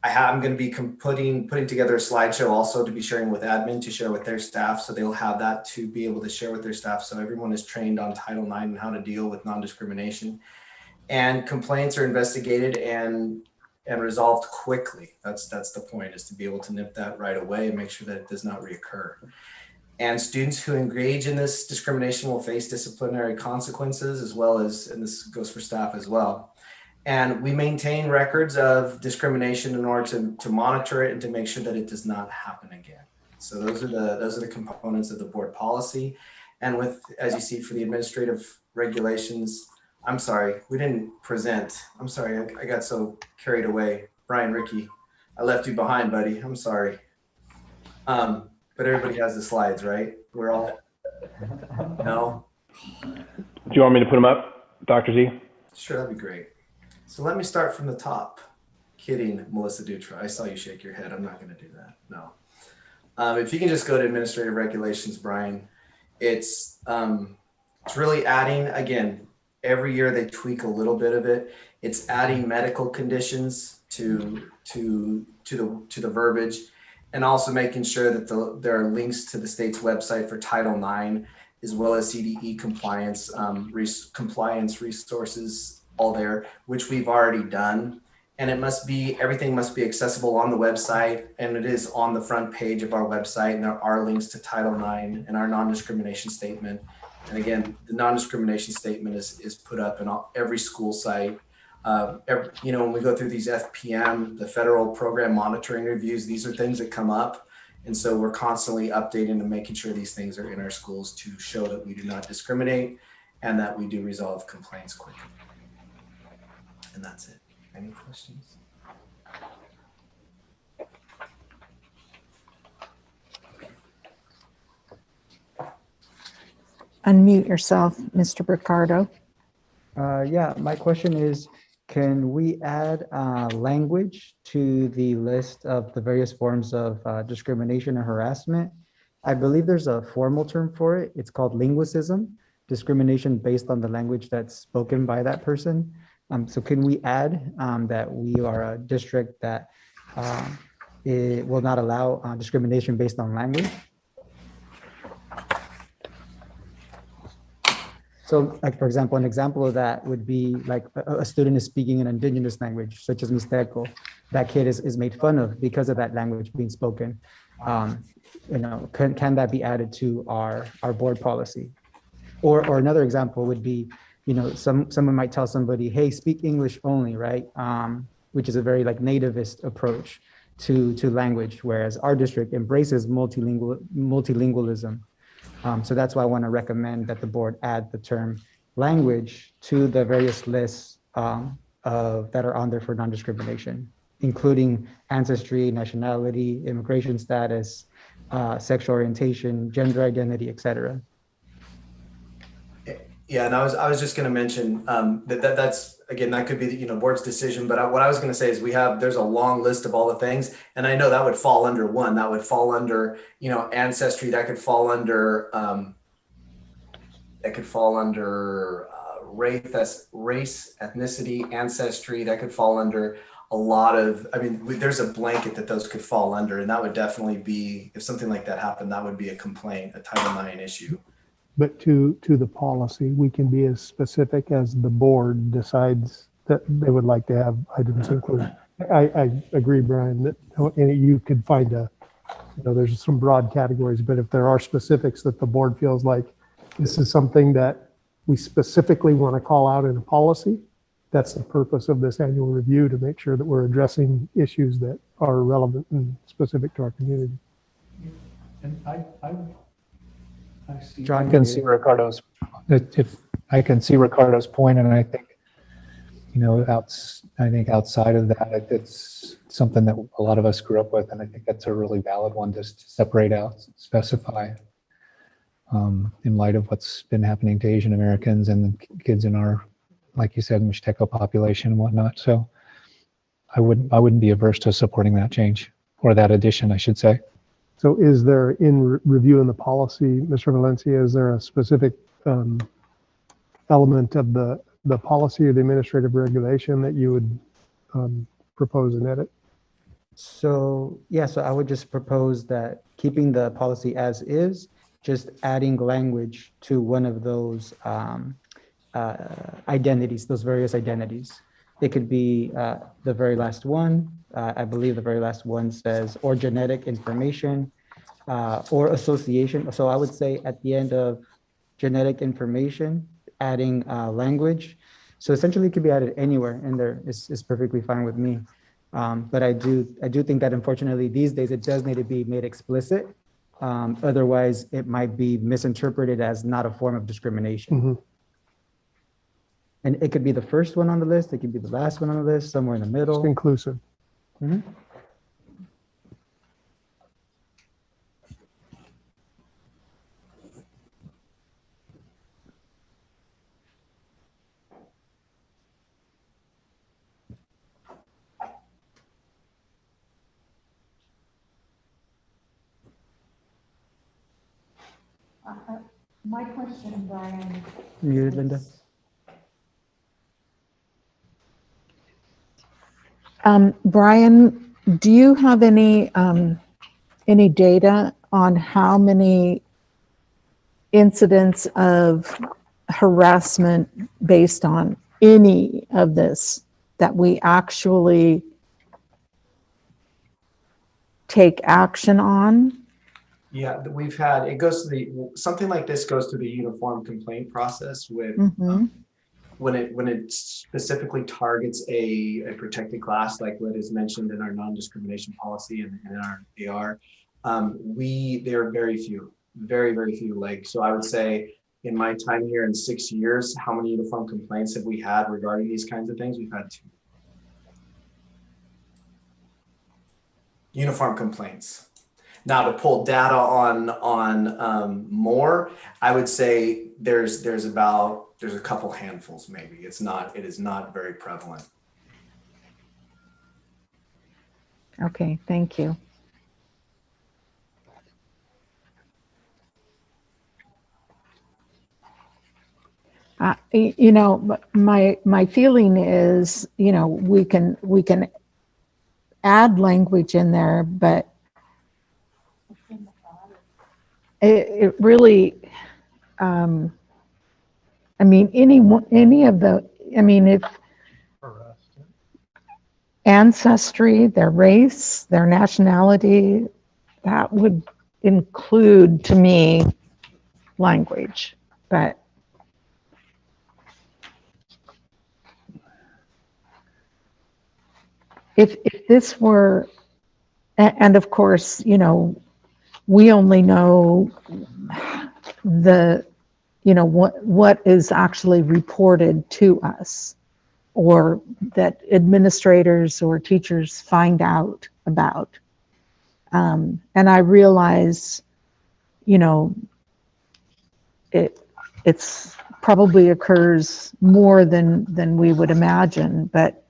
I'm going to be putting together a slideshow also to be sharing with admin to share with their staff, so they'll have that to be able to share with their staff, so everyone is trained on Title IX and how to deal with non-discrimination. And complaints are investigated and resolved quickly. That's the point, is to be able to nip that right away and make sure that it does not reoccur. And students who engage in this discrimination will face disciplinary consequences, as well as, and this goes for staff as well. And we maintain records of discrimination in order to monitor it and to make sure that it does not happen again. So those are the components of the board policy. And with, as you see, for the administrative regulations, I'm sorry, we didn't present. I'm sorry, I got so carried away. Brian, Ricky, I left you behind, buddy. I'm sorry. But everybody has the slides, right? We're all, no? Do you want me to put them up, Dr. Z? Sure, that'd be great. So let me start from the top. Kidding, Melissa Dutra. I saw you shake your head. I'm not going to do that. No. If you can just go to administrative regulations, Brian, it's really adding, again, every year they tweak a little bit of it. It's adding medical conditions to the verbiage, and also making sure that there are links to the state's website for Title IX, as well as CDE compliance, compliance resources, all there, which we've already done. And everything must be accessible on the website, and it is on the front page of our website, and there are links to Title IX and our non-discrimination statement. And again, the non-discrimination statement is put up in every school site. When we go through these FPM, the federal program monitoring reviews, these are things that come up. And so we're constantly updating and making sure these things are in our schools to show that we do not discriminate and that we do resolve complaints quickly. And that's it. Any questions? Unmute yourself, Mr. Ricardo. Yeah, my question is, can we add language to the list of the various forms of discrimination or harassment? I believe there's a formal term for it. It's called linguicism, discrimination based on the language that's spoken by that person. So can we add that we are a district that it will not allow discrimination based on language. So like, for example, an example of that would be like a student is speaking an indigenous language, such as Mixteco. That kid is made fun of because of that language being spoken. You know, can that be added to our board policy? Or another example would be, you know, someone might tell somebody, hey, speak English only, right? Which is a very like nativist approach to language, whereas our district embraces multilingualism. So that's why I want to recommend that the board add the term language to the various lists that are on there for non-discrimination, including ancestry, nationality, immigration status, sexual orientation, gender identity, etc. Yeah, and I was just going to mention that's again, that could be the, you know, board's decision. But what I was going to say is there's a long list of all the things, and I know that would fall under one. That would fall under, you know, ancestry. That could fall under race, ethnicity, ancestry. That could fall under a lot of. I mean, there's a blanket that those could fall under, and that would definitely be, if something like that happened, that would be a complaint, a Title IX issue. But to the policy, we can be as specific as the board decides that they would like to have items included. I agree, Brian, that you could find there's some broad categories, but if there are specifics that the board feels like this is something that we specifically want to call out in a policy, that's the purpose of this annual review, to make sure that we're addressing issues that are relevant and specific to our community. And John, I can see Ricardo's point, and I think, you know, outside of that, it's something that a lot of us grew up with, and I think that's a really valid one just to separate out, specify, in light of what's been happening to Asian Americans and the kids in our, like you said, Mixteco population and whatnot. So I wouldn't be averse to supporting that change, or that addition, I should say. So is there, in reviewing the policy, Mr. Valencia, is there a specific element of the policy or the administrative regulation that you would propose an edit? So yeah, so I would just propose that keeping the policy as is, just adding language to one of those identities, those various identities. It could be the very last one. I believe the very last one says, or genetic information, or association. So I would say at the end of genetic information, adding language. So essentially it could be added anywhere in there. It's perfectly fine with me. But I do think that unfortunately these days it does need to be made explicit. Otherwise it might be misinterpreted as not a form of discrimination. Mm-hmm. And it could be the first one on the list. It could be the last one on the list, somewhere in the middle. It's inclusive. Mm-hmm. My question, Brian. Muted, Linda. Brian, do you have any data on how many incidents of harassment based on any of this that we actually take action on? Yeah, we've had, it goes to something like this goes through the uniform complaint process with, when it specifically targets a protected class, like what is mentioned in our non-discrimination policy and in our AR, there are very few, very, very few. Like, so I would say in my time here in 6 years, how many uniform complaints have we had regarding these kinds of things? We've had 2. Uniform complaints. Now, to pull data on more, I would say there's a couple handfuls maybe. It is not very prevalent. Okay, thank you. You know, my feeling is, you know, we can add language in there, but it really, I mean, any of the, I mean, if ancestry, their race, their nationality, that would include, to me, language. But if this were, and of course, you know, we only know the, you know, what is actually reported to us, or that administrators or teachers find out about. And I realize, you know, it's probably occurs more than we would imagine, but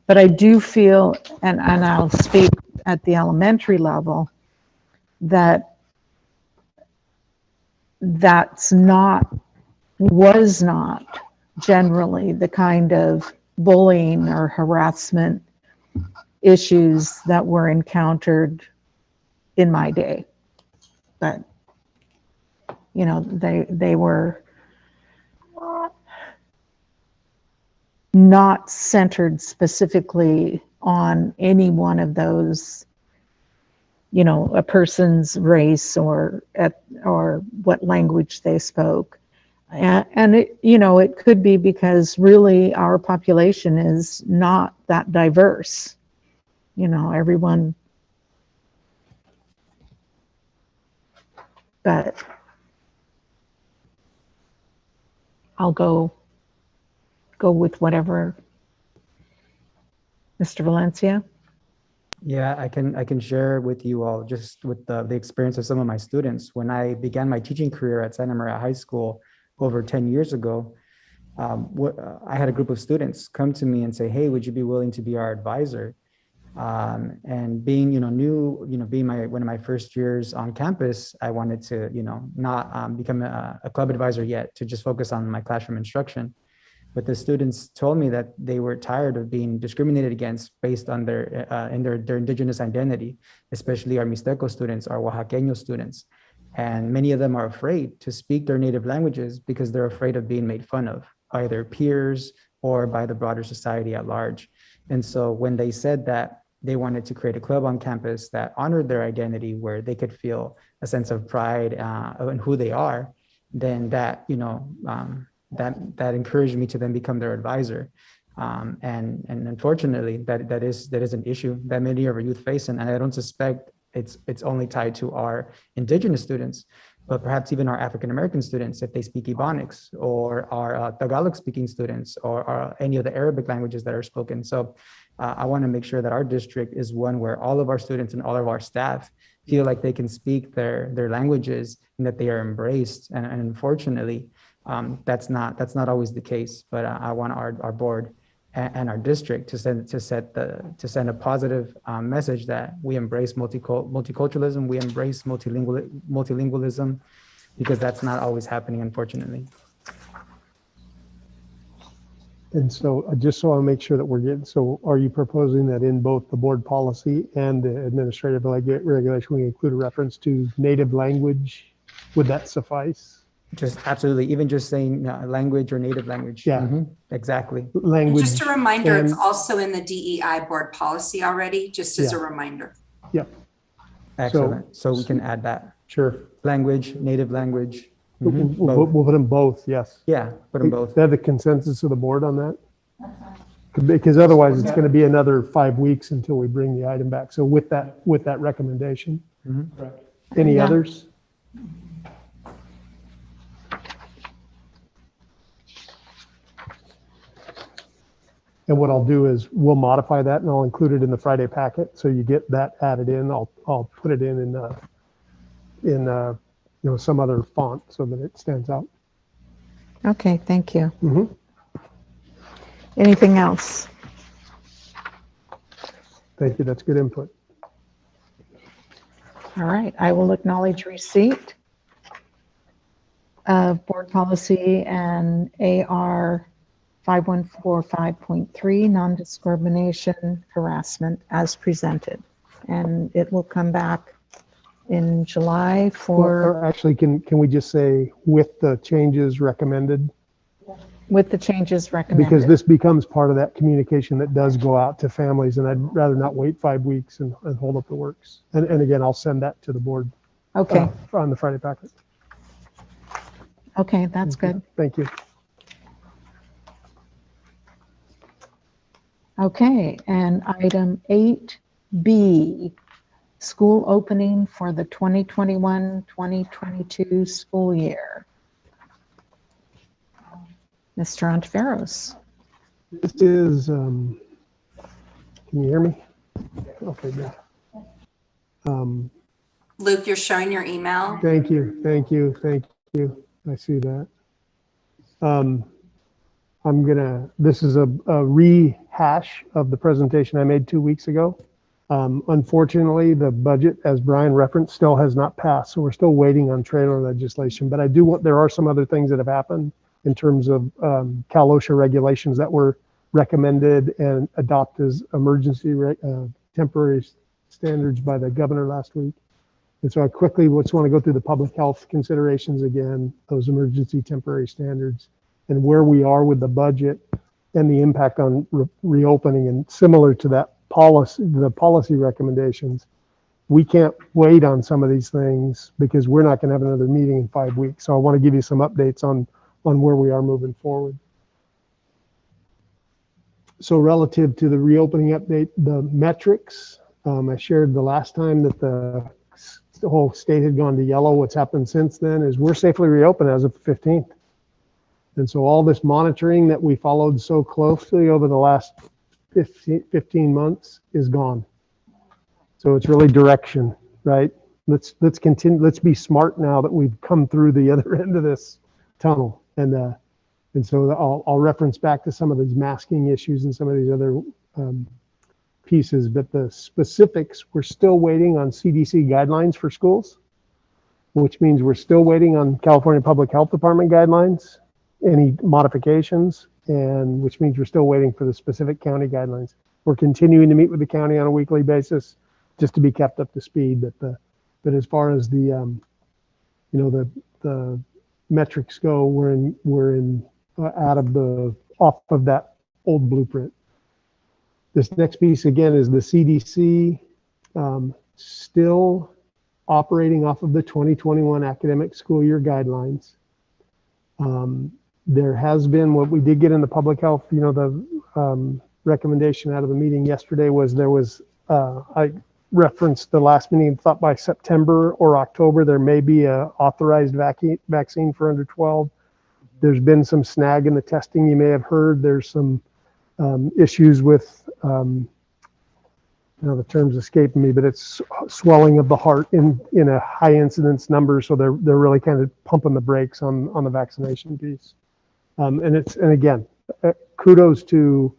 I do feel, and I'll speak at the elementary level, that was not generally the kind of bullying or harassment issues that were encountered in my day. But, you know, they were not centered specifically on any one of those, you know, a person's race or what language they spoke. And it, you know, it could be because really our population is not that diverse. You know, everyone, but I'll go with whatever. Mr. Valencia? Yeah, I can share with you all just with the experience of some of my students. When I began my teaching career at Santa Maria High School over 10 years ago, I had a group of students come to me and say, "Hey, would you be willing to be our advisor?" And being, you know, being one of my first years on campus, I wanted to, you know, not become a club advisor yet, to just focus on my classroom instruction. But the students told me that they were tired of being discriminated against based on their indigenous identity, especially our Mixteco students, our Oaxaqueño students. And many of them are afraid to speak their native languages because they're afraid of being made fun of by their peers or by the broader society at large. And so when they said that they wanted to create a club on campus that honored their identity, where they could feel a sense of pride in who they are, then that, you know, that encouraged me to then become their advisor. And unfortunately, that is an issue that many of our youth face, and I don't suspect it's only tied to our indigenous students, but perhaps even our African American students, if they speak Ebonics, or our Tagalog speaking students, or any of the Arabic languages that are spoken. So I want to make sure that our district is one where all of our students and all of our staff feel like they can speak their languages and that they are embraced. And unfortunately, that's not always the case. But I want our board and our district to send a positive message that we embrace multiculturalism, we embrace multilingualism, because that's not always happening, unfortunately. And so just so I'll make sure that we're getting, so are you proposing that in both the board policy and the administrative regulation, we include a reference to native language? Would that suffice? Just absolutely, even just saying language or native language. Yeah, exactly. Language. Just a reminder, it's also in the DEI board policy already, just as a reminder. Yep. Excellent. So we can add that. Sure. Language, native language. We'll put them both, yes. Yeah, put them both. Is that the consensus of the board on that? Because otherwise it's going to be another 5 weeks until we bring the item back. So with that recommendation. Correct. Any others? And what I'll do is we'll modify that and I'll include it in the Friday packet. So you get that added in. I'll put it in you know, some other font so that it stands out. Okay, thank you. Anything else? Thank you. That's good input. All right, I will acknowledge receipt of board policy and AR 5145.3, non-discrimination harassment as presented. And it will come back in July for, Or actually, can we just say with the changes recommended? with the changes recommended. Because this becomes part of that communication that does go out to families, and I'd rather not wait 5 weeks and hold up the works. And again, I'll send that to the board. Okay. On the Friday packet. Okay, that's good. Thank you. Okay, and item 8B, school opening for the 2021-2022 school year. Mr. Ontiveros. This is, can you hear me? Okay, good. Luke, you're showing your email. Thank you. I see that. This is a rehash of the presentation I made 2 weeks ago. Unfortunately, the budget, as Brian referenced, still has not passed. So we're still waiting on trailer legislation, but there are some other things that have happened in terms of Cal OSHA regulations that were recommended and adopted as emergency temporary standards by the governor last week. And so I quickly just want to go through the public health considerations again, those emergency temporary standards, and where we are with the budget and the impact on reopening. And similar to that policy, the policy recommendations, we can't wait on some of these things because we're not going to have another meeting in 5 weeks. So I want to give you some updates on where we are moving forward. So relative to the reopening update, the metrics, I shared the last time that the whole state had gone to yellow. What's happened since then is we're safely reopened as of the 15th. And so all this monitoring that we followed so closely over the last 15 months is gone. So it's really direction, right? Let's continue. Let's be smart now that we've come through the other end of this tunnel. And so I'll reference back to some of these masking issues and some of these other pieces, but the specifics, we're still waiting on CDC guidelines for schools, which means we're still waiting on California Public Health Department guidelines, any modifications, and which means we're still waiting for the specific county guidelines. We're continuing to meet with the county on a weekly basis just to be kept up to speed. But as far as the metrics go, we're in off of that old blueprint. This next piece again is the CDC still operating off of the 2021 academic school year guidelines. There has been what we did get in the public health, the recommendation out of the meeting yesterday was I referenced the last meeting, thought by September or October there may be a authorized vaccine for under 12. There's been some snag in the testing. You may have heard there's some issues with, the term's escaping me, but it's swelling of the heart in a high incidence number. So they're really kind of pumping the brakes on the vaccination piece. And again, kudos to,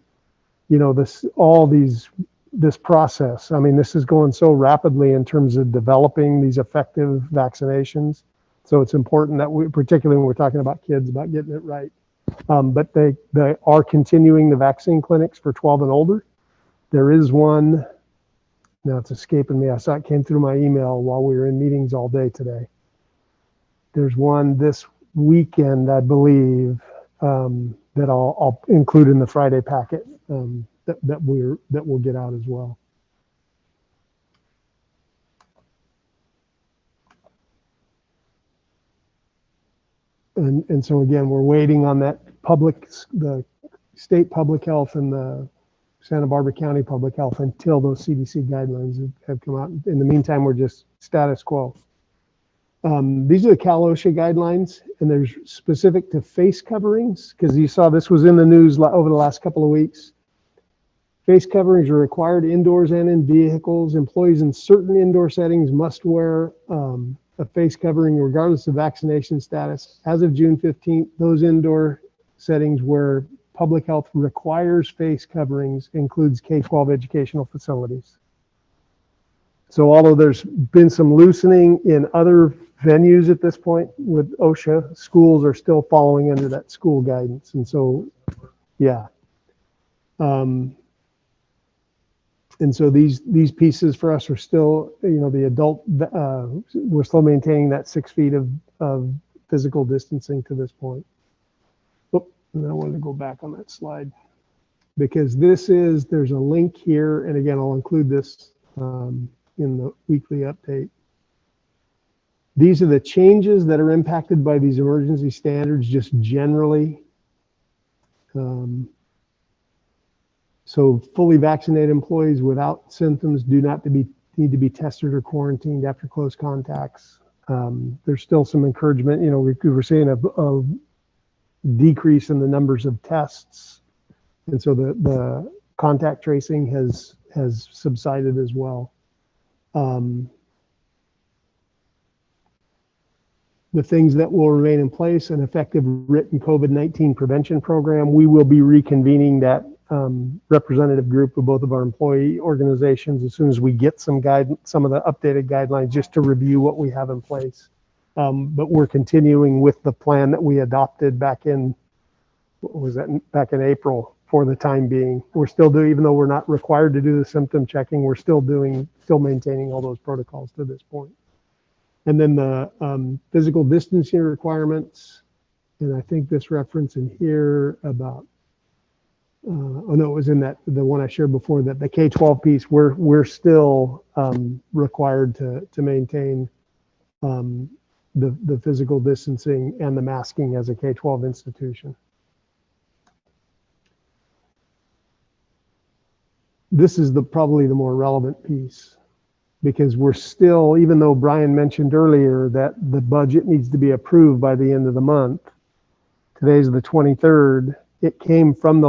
this process. I mean, this is going so rapidly in terms of developing these effective vaccinations. So it's important that particularly when we're talking about kids, about getting it right. But they are continuing the vaccine clinics for 12 and older. There is one, now it's escaping me. I saw it came through my email while we were in meetings all day today. There's one this weekend, I believe, that I'll include in the Friday packet that we'll get out as well. And so again, we're waiting on that the state public health and the Santa Barbara County public health until those CDC guidelines have come out. In the meantime, we're just status quo. These are the Cal OSHA guidelines, and they're specific to face coverings, because you saw this was in the news over the last couple of weeks. Face coverings are required indoors and in vehicles. Employees in certain indoor settings must wear a face covering regardless of vaccination status. As of June 15th, those indoor settings where public health requires face coverings includes K-12 educational facilities. So although there's been some loosening in other venues at this point with OSHA, schools are still following under that school guidance. And so Yeah. And so these pieces for us are still, the adult, we're still maintaining that 6 feet of physical distancing to this point. Oh, and I wanted to go back on that slide because there's a link here. And again, I'll include this in the weekly update. These are the changes that are impacted by these emergency standards just generally. So fully vaccinated employees without symptoms do not need to be tested or quarantined after close contacts. There's still some encouragement. We're seeing a decrease in the numbers of tests. And so the contact tracing has subsided as well. The things that will remain in place, an effective written COVID-19 prevention program. We will be reconvening that representative group of both of our employee organizations as soon as we get some of the updated guidelines just to review what we have in place. But we're continuing with the plan that we adopted back in April for the time being. We're still doing, even though we're not required to do the symptom checking, we're still maintaining all those protocols to this point. And then the physical distancing requirements, and I think this reference in here about, oh no, it was in the one I shared before, that the K-12 piece, we're still required to maintain the physical distancing and the masking as a K-12 institution. This is probably the more relevant piece, because we're still, even though Brian mentioned earlier that the budget needs to be approved by the end of the month, today's the 23rd, it came from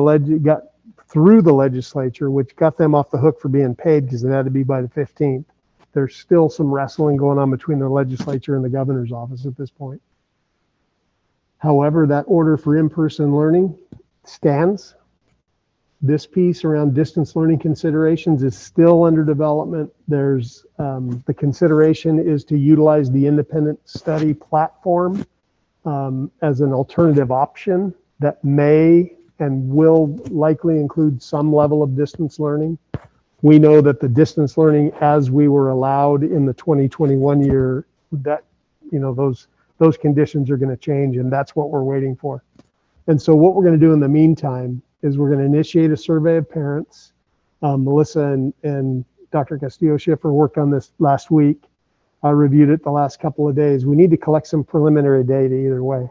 got through the legislature, which got them off the hook for being paid because it had to be by the 15th. There's still some wrestling going on between the legislature and the governor's office at this point. However, that order for in-person learning stands. This piece around distance learning considerations is still under development. There's the consideration is to utilize the independent study platform as an alternative option that may and will likely include some level of distance learning. We know that the distance learning, as we were allowed in the 2021 year, that those conditions are going to change, and that's what we're waiting for. And so what we're going to do in the meantime is we're going to initiate a survey of parents. Melissa and Dr. Castillo-Schiffer worked on this last week. I reviewed it the last couple of days. We need to collect some preliminary data either way.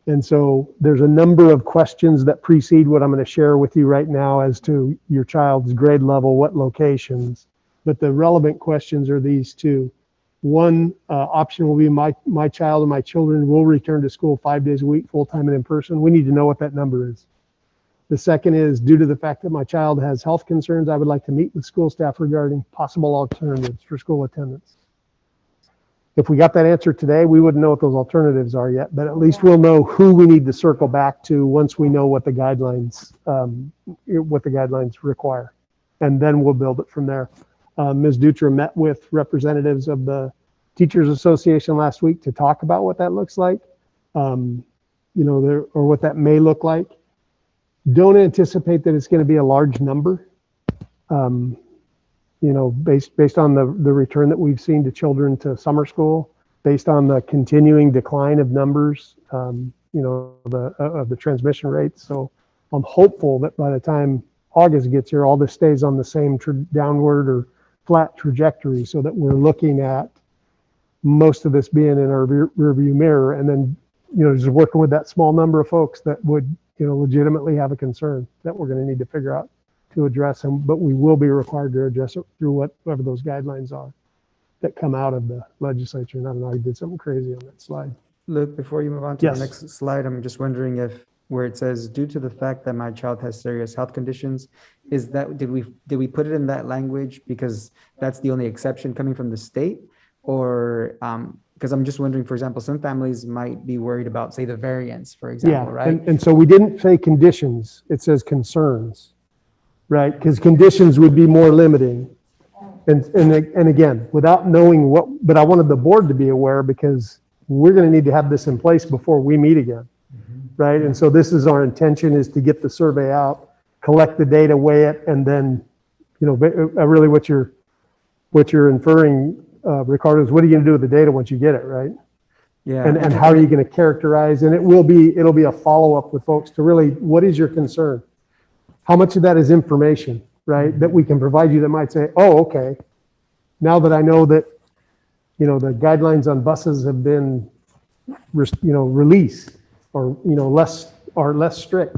And so there's a number of questions that precede what I'm going to share with you right now as to your child's grade level, what locations. But the relevant questions are these two. One option will be my child and my children will return to school 5 days a week, full-time and in person. We need to know what that number is. The second is, due to the fact that my child has health concerns, I would like to meet with school staff regarding possible alternatives for school attendance. If we got that answer today, we wouldn't know what those alternatives are yet, but at least we'll know who we need to circle back to once we know what the guidelines require, and then we'll build it from there. Ms. Dutra met with representatives of the Teachers Association last week to talk about what that looks like, or what that may look like. Don't anticipate that it's going to be a large number. Based on the return that we've seen to children to summer school, based on the continuing decline of numbers, of the transmission rates. So I'm hopeful that by the time August gets here, all this stays on the same downward or flat trajectory, so that we're looking at most of this being in our rearview mirror, and then just working with that small number of folks that would legitimately have a concern that we're going to need to figure out to address them, but we will be required to address it through whatever those guidelines are that come out of the legislature. And I don't know, I did something crazy on that slide. Luke, before you move on to the next slide, I'm just wondering if, where it says, due to the fact that my child has serious health conditions, is that, did we put it in that language because that's the only exception coming from the state? Or, because I'm just wondering, for example, some families might be worried about, say, the variants, for example, right? And so we didn't say conditions, it says concerns, right? Because conditions would be more limiting. And again, without knowing but I wanted the board to be aware, because we're going to need to have this in place before we meet again. right? And so this is our intention, is to get the survey out, collect the data, weigh it, and then, really what you're inferring, Ricardo, is what are you going to do with the data once you get it, right? Yeah. And how are you going to characterize? And it'll be a follow-up with folks to really, what is your concern? How much of that is information, right? That we can provide you that might say, oh, okay, now that I know that, the guidelines on buses have been, released or, less strict.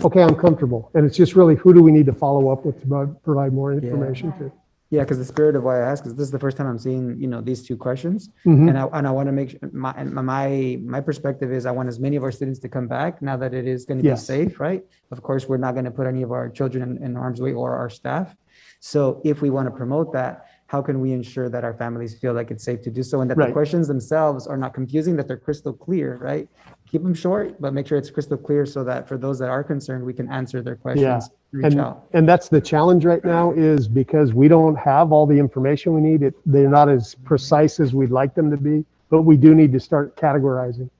Okay, I'm comfortable. And it's just really, who do we need to follow up with to provide more information to? Yeah, because the spirit of why I ask is this is the first time I'm seeing, these two questions. Mhm. And I want to make sure my perspective is I want as many of our students to come back now that it is going to be Yes. safe, right? Of course, we're not going to put any of our children in harm's way or our staff. So if we want to promote that, how can we ensure that our families feel like it's safe to do so and that the Right. questions themselves are not confusing, that they're crystal clear, right? Keep them short, but make sure it's crystal clear so that for those that are concerned, we can answer their questions, reach out. And that's the challenge right now, is because we don't have all the information we need. They're not as precise as we'd like them to be, but we do need to start categorizing.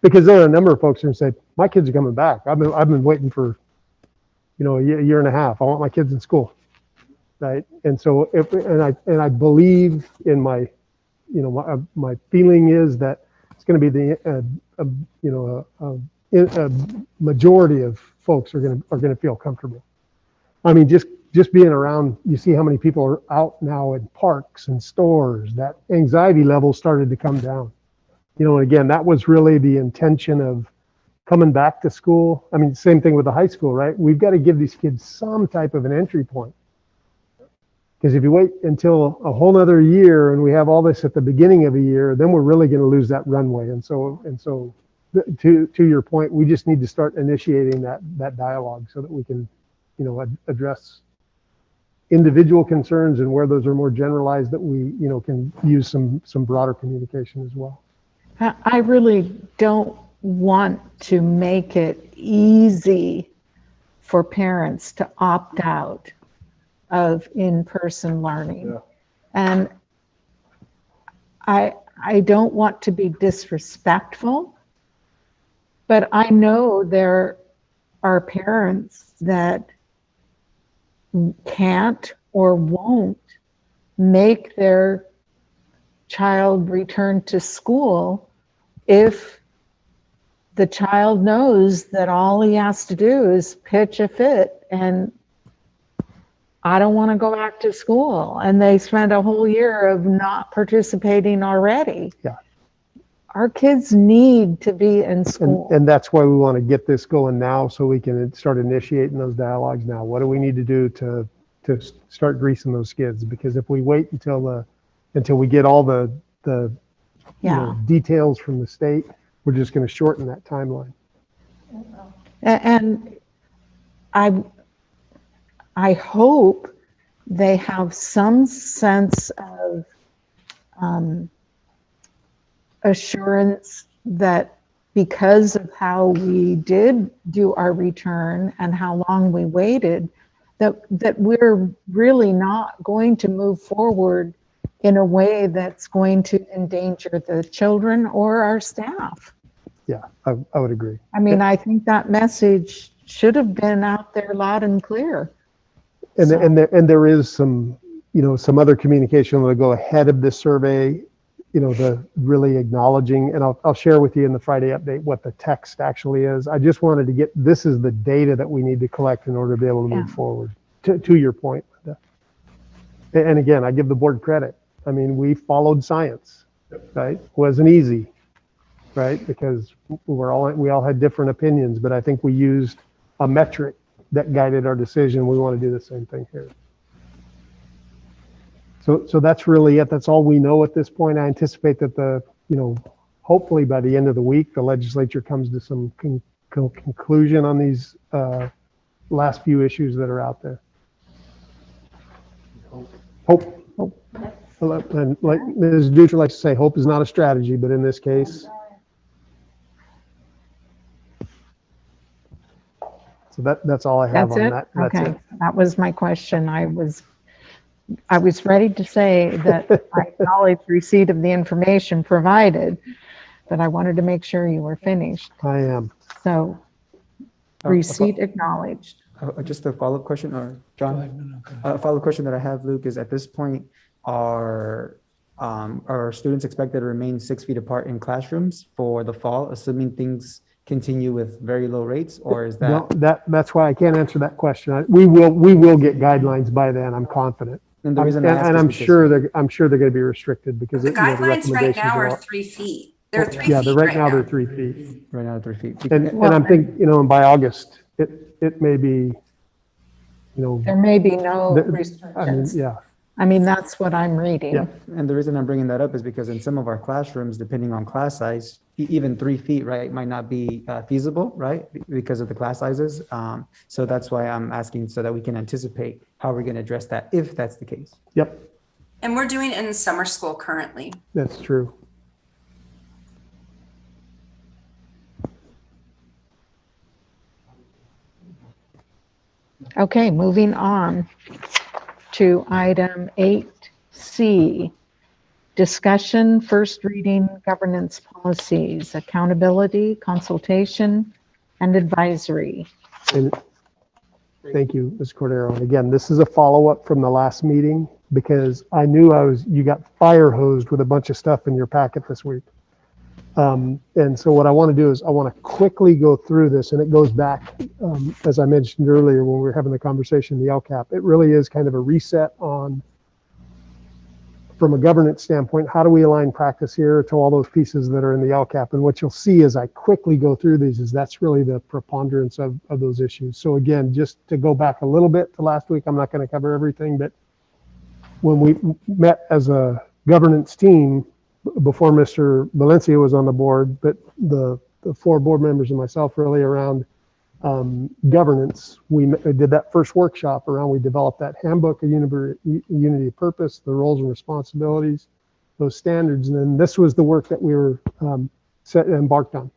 Because there are a number of folks who say, my kids are coming back. I've been waiting for, a year and a half. I want my kids in school. Right. And so I believe in my, my feeling is that it's going to be a majority of folks are going to feel comfortable. I mean, just being around, you see how many people are out now in parks and stores. That anxiety level started to come down. And again, that was really the intention of coming back to school. I mean, same thing with the high school, right? We've got to give these kids some type of an entry point. Because if you wait until a whole nother year and we have all this at the beginning of a year, then we're really going to lose that runway. And so to your point, we just need to start initiating that dialogue so that we can, address individual concerns, and where those are more generalized, that we, can use some broader communication as well. I really don't want to make it easy for parents to opt out of in-person learning. Yeah. And I don't want to be disrespectful, but I know there are parents that can't or won't make their child return to school if the child knows that all he has to do is pitch a fit and I don't want to go back to school, and they spend a whole year of not participating already. Yeah. Our kids need to be in school. And that's why we want to get this going now, so we can start initiating those dialogues now. What do we need to do to start greasing those skids? Because if we wait until we get all the details from the state, we're just going to shorten that timeline. And I hope they have some sense of assurance that because of how we did do our return and how long we waited, that we're really not going to move forward in a way that's going to endanger the children or our staff. Yeah, I would agree. I mean, I think that message should have been out there loud and clear. And there is some other communication that will go ahead of this survey, the really acknowledging, and I'll share with you in the Friday update what the text actually is. I just wanted to this is the data that we need to collect in order to be able to move forward, to your point, Linda. And again, I give the board credit. I mean, we followed science, right? It wasn't easy, right? Because we all had different opinions, but I think we used a metric that guided our decision. We want to do the same thing here. So that's really it. That's all we know at this point. I anticipate that hopefully by the end of the week, the legislature comes to some conclusion on these last few issues that are out there. Hope. And like Ms. Dutra likes to say, hope is not a strategy, but in this case. So that's all I have on that. That's okay. it. That was my question. I was ready to say that I acknowledge receipt of the information provided, but I wanted to make sure you were finished. I am. So receipt acknowledged. Just a follow-up question, or John? A follow-up question that I have, Luke, is at this point, are students expected to remain 6 feet apart in classrooms for the fall, assuming things continue with very low rates, or is that? No, that's why I can't answer that question. We will get guidelines by then, I'm confident. And the reason I ask and is I'm because- sure they're going to be restricted because The the guidelines right recommendations now are are all- 3 feet. They're 3 Yeah, feet right now they're 3 feet. Right now, 3 feet. And I'm thinking, and by August, it may be, There may be no I mean, restrictions. yeah. I mean, that's what I'm reading. Yeah. And the reason I'm bringing that up is because in some of our classrooms, depending on class size, even 3 feet, right, might not be feasible, right, because of the class sizes. So that's why I'm asking so that we can anticipate how we're going to address that if that's the case. Yep, And we're doing it in summer school currently. that's true. Okay, moving on to item 8C. Discussion, first reading governance policies, accountability, consultation, and advisory. And thank you, Ms. Cordero. And again, this is a follow-up from the last meeting because I knew you got fire hosed with a bunch of stuff in your packet this week. And so what I want to do is I want to quickly go through this, and it goes back, as I mentioned earlier when we were having the conversation, the LCAP. It really is kind of a reset on, from a governance standpoint, how do we align practice here to all those pieces that are in the LCAP? And what you'll see as I quickly go through these is that's really the preponderance of those issues. So again, just to go back a little bit to last week, I'm not going to cover everything, but when we met as a governance team, before Mr. Valencia was on the board, but the 4 board members and myself really around governance, we did that first workshop around, we developed that handbook of unity of purpose, the roles and responsibilities, those standards. And then this was the work that we were embarked on.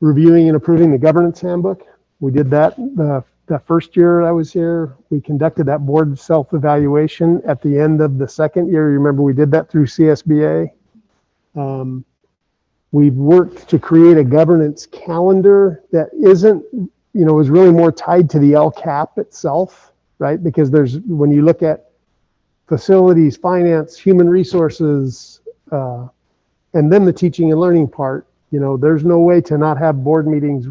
Reviewing and approving the governance handbook. We did that the first year I was here. We conducted that board self-evaluation at the end of the second year. You remember we did that through CSBA. We've worked to create a governance calendar that isn't, is really more tied to the LCAP itself, right? Because when you look at facilities, finance, human resources, and then the teaching and learning part, there's no way to not have board meetings,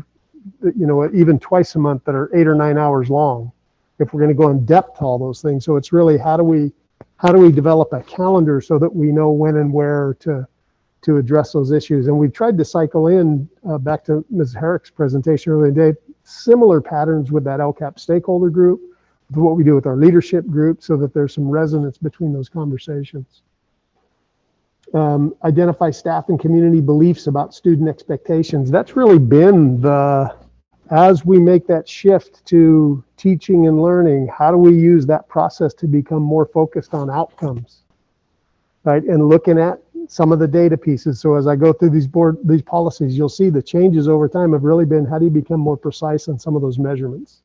even twice a month that are 8 or 9 hours long if we're going to go in depth to all those things. So it's really how do we develop a calendar so that we know when and where to address those issues. And we've tried to cycle in, back to Ms. Herrick's presentation earlier today, similar patterns with that LCAP stakeholder group, with what we do with our leadership group, so that there's some resonance between those conversations. Identify staff and community beliefs about student expectations. That's really been as we make that shift to teaching and learning, how do we use that process to become more focused on outcomes, right? And looking at some of the data pieces. So as I go through these policies, you'll see the changes over time have really been, how do you become more precise on some of those measurements?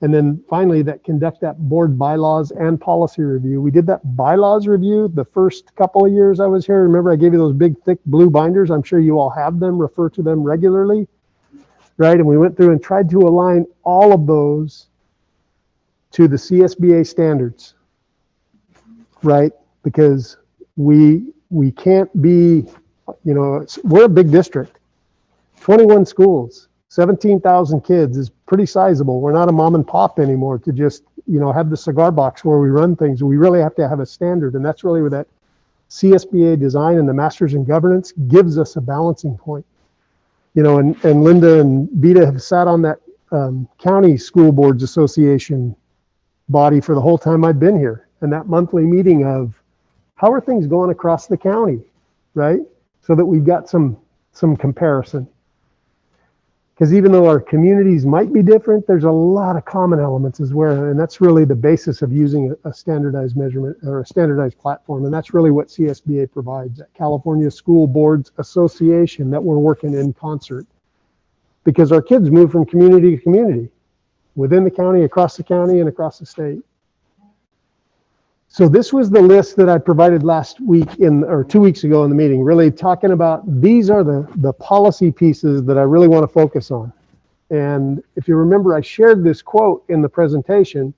And then finally, conduct that board bylaws and policy review. We did that bylaws review the first couple of years I was here. Remember, I gave you those big, thick blue binders. I'm sure you all have them, refer to them regularly, right? And we went through and tried to align all of those to the CSBA standards, right? Because we can't be, we're a big district, 21 schools. 17,000 kids is pretty sizable. We're not a mom and pop anymore to just, have the cigar box where we run things. We really have to have a standard. And that's really where that CSBA design and the Masters in Governance gives us a balancing point. And Linda and Vita have sat on that County School Boards Association body for the whole time I've been here. And that monthly meeting of how are things going across the county, right? So that we've got some comparison. Because even though our communities might be different, there's a lot of common elements as well. And that's really the basis of using a standardized measurement or a standardized platform. And that's really what CSBA provides, that California School Boards Association that we're working in concert. Because our kids move from community to community, within the county, across the county, and across the state. So this was the list that I provided last week or 2 weeks ago in the meeting, really talking about these are the policy pieces that I really want to focus on. And if you remember, I shared this quote in the presentation.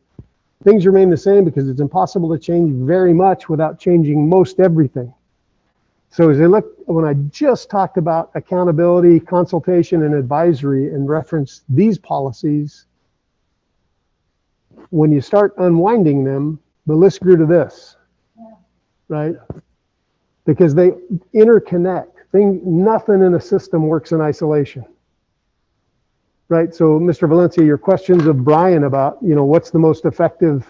Things remain the same because it's impossible to change very much without changing most everything. So as I look, when I just talked about accountability, consultation, and advisory and referenced these policies, when you start unwinding them, the list grew to this, right? Because they interconnect. Nothing in a system works in isolation, right? So Mr. Valencia, your questions of Brian about, what's the most effective,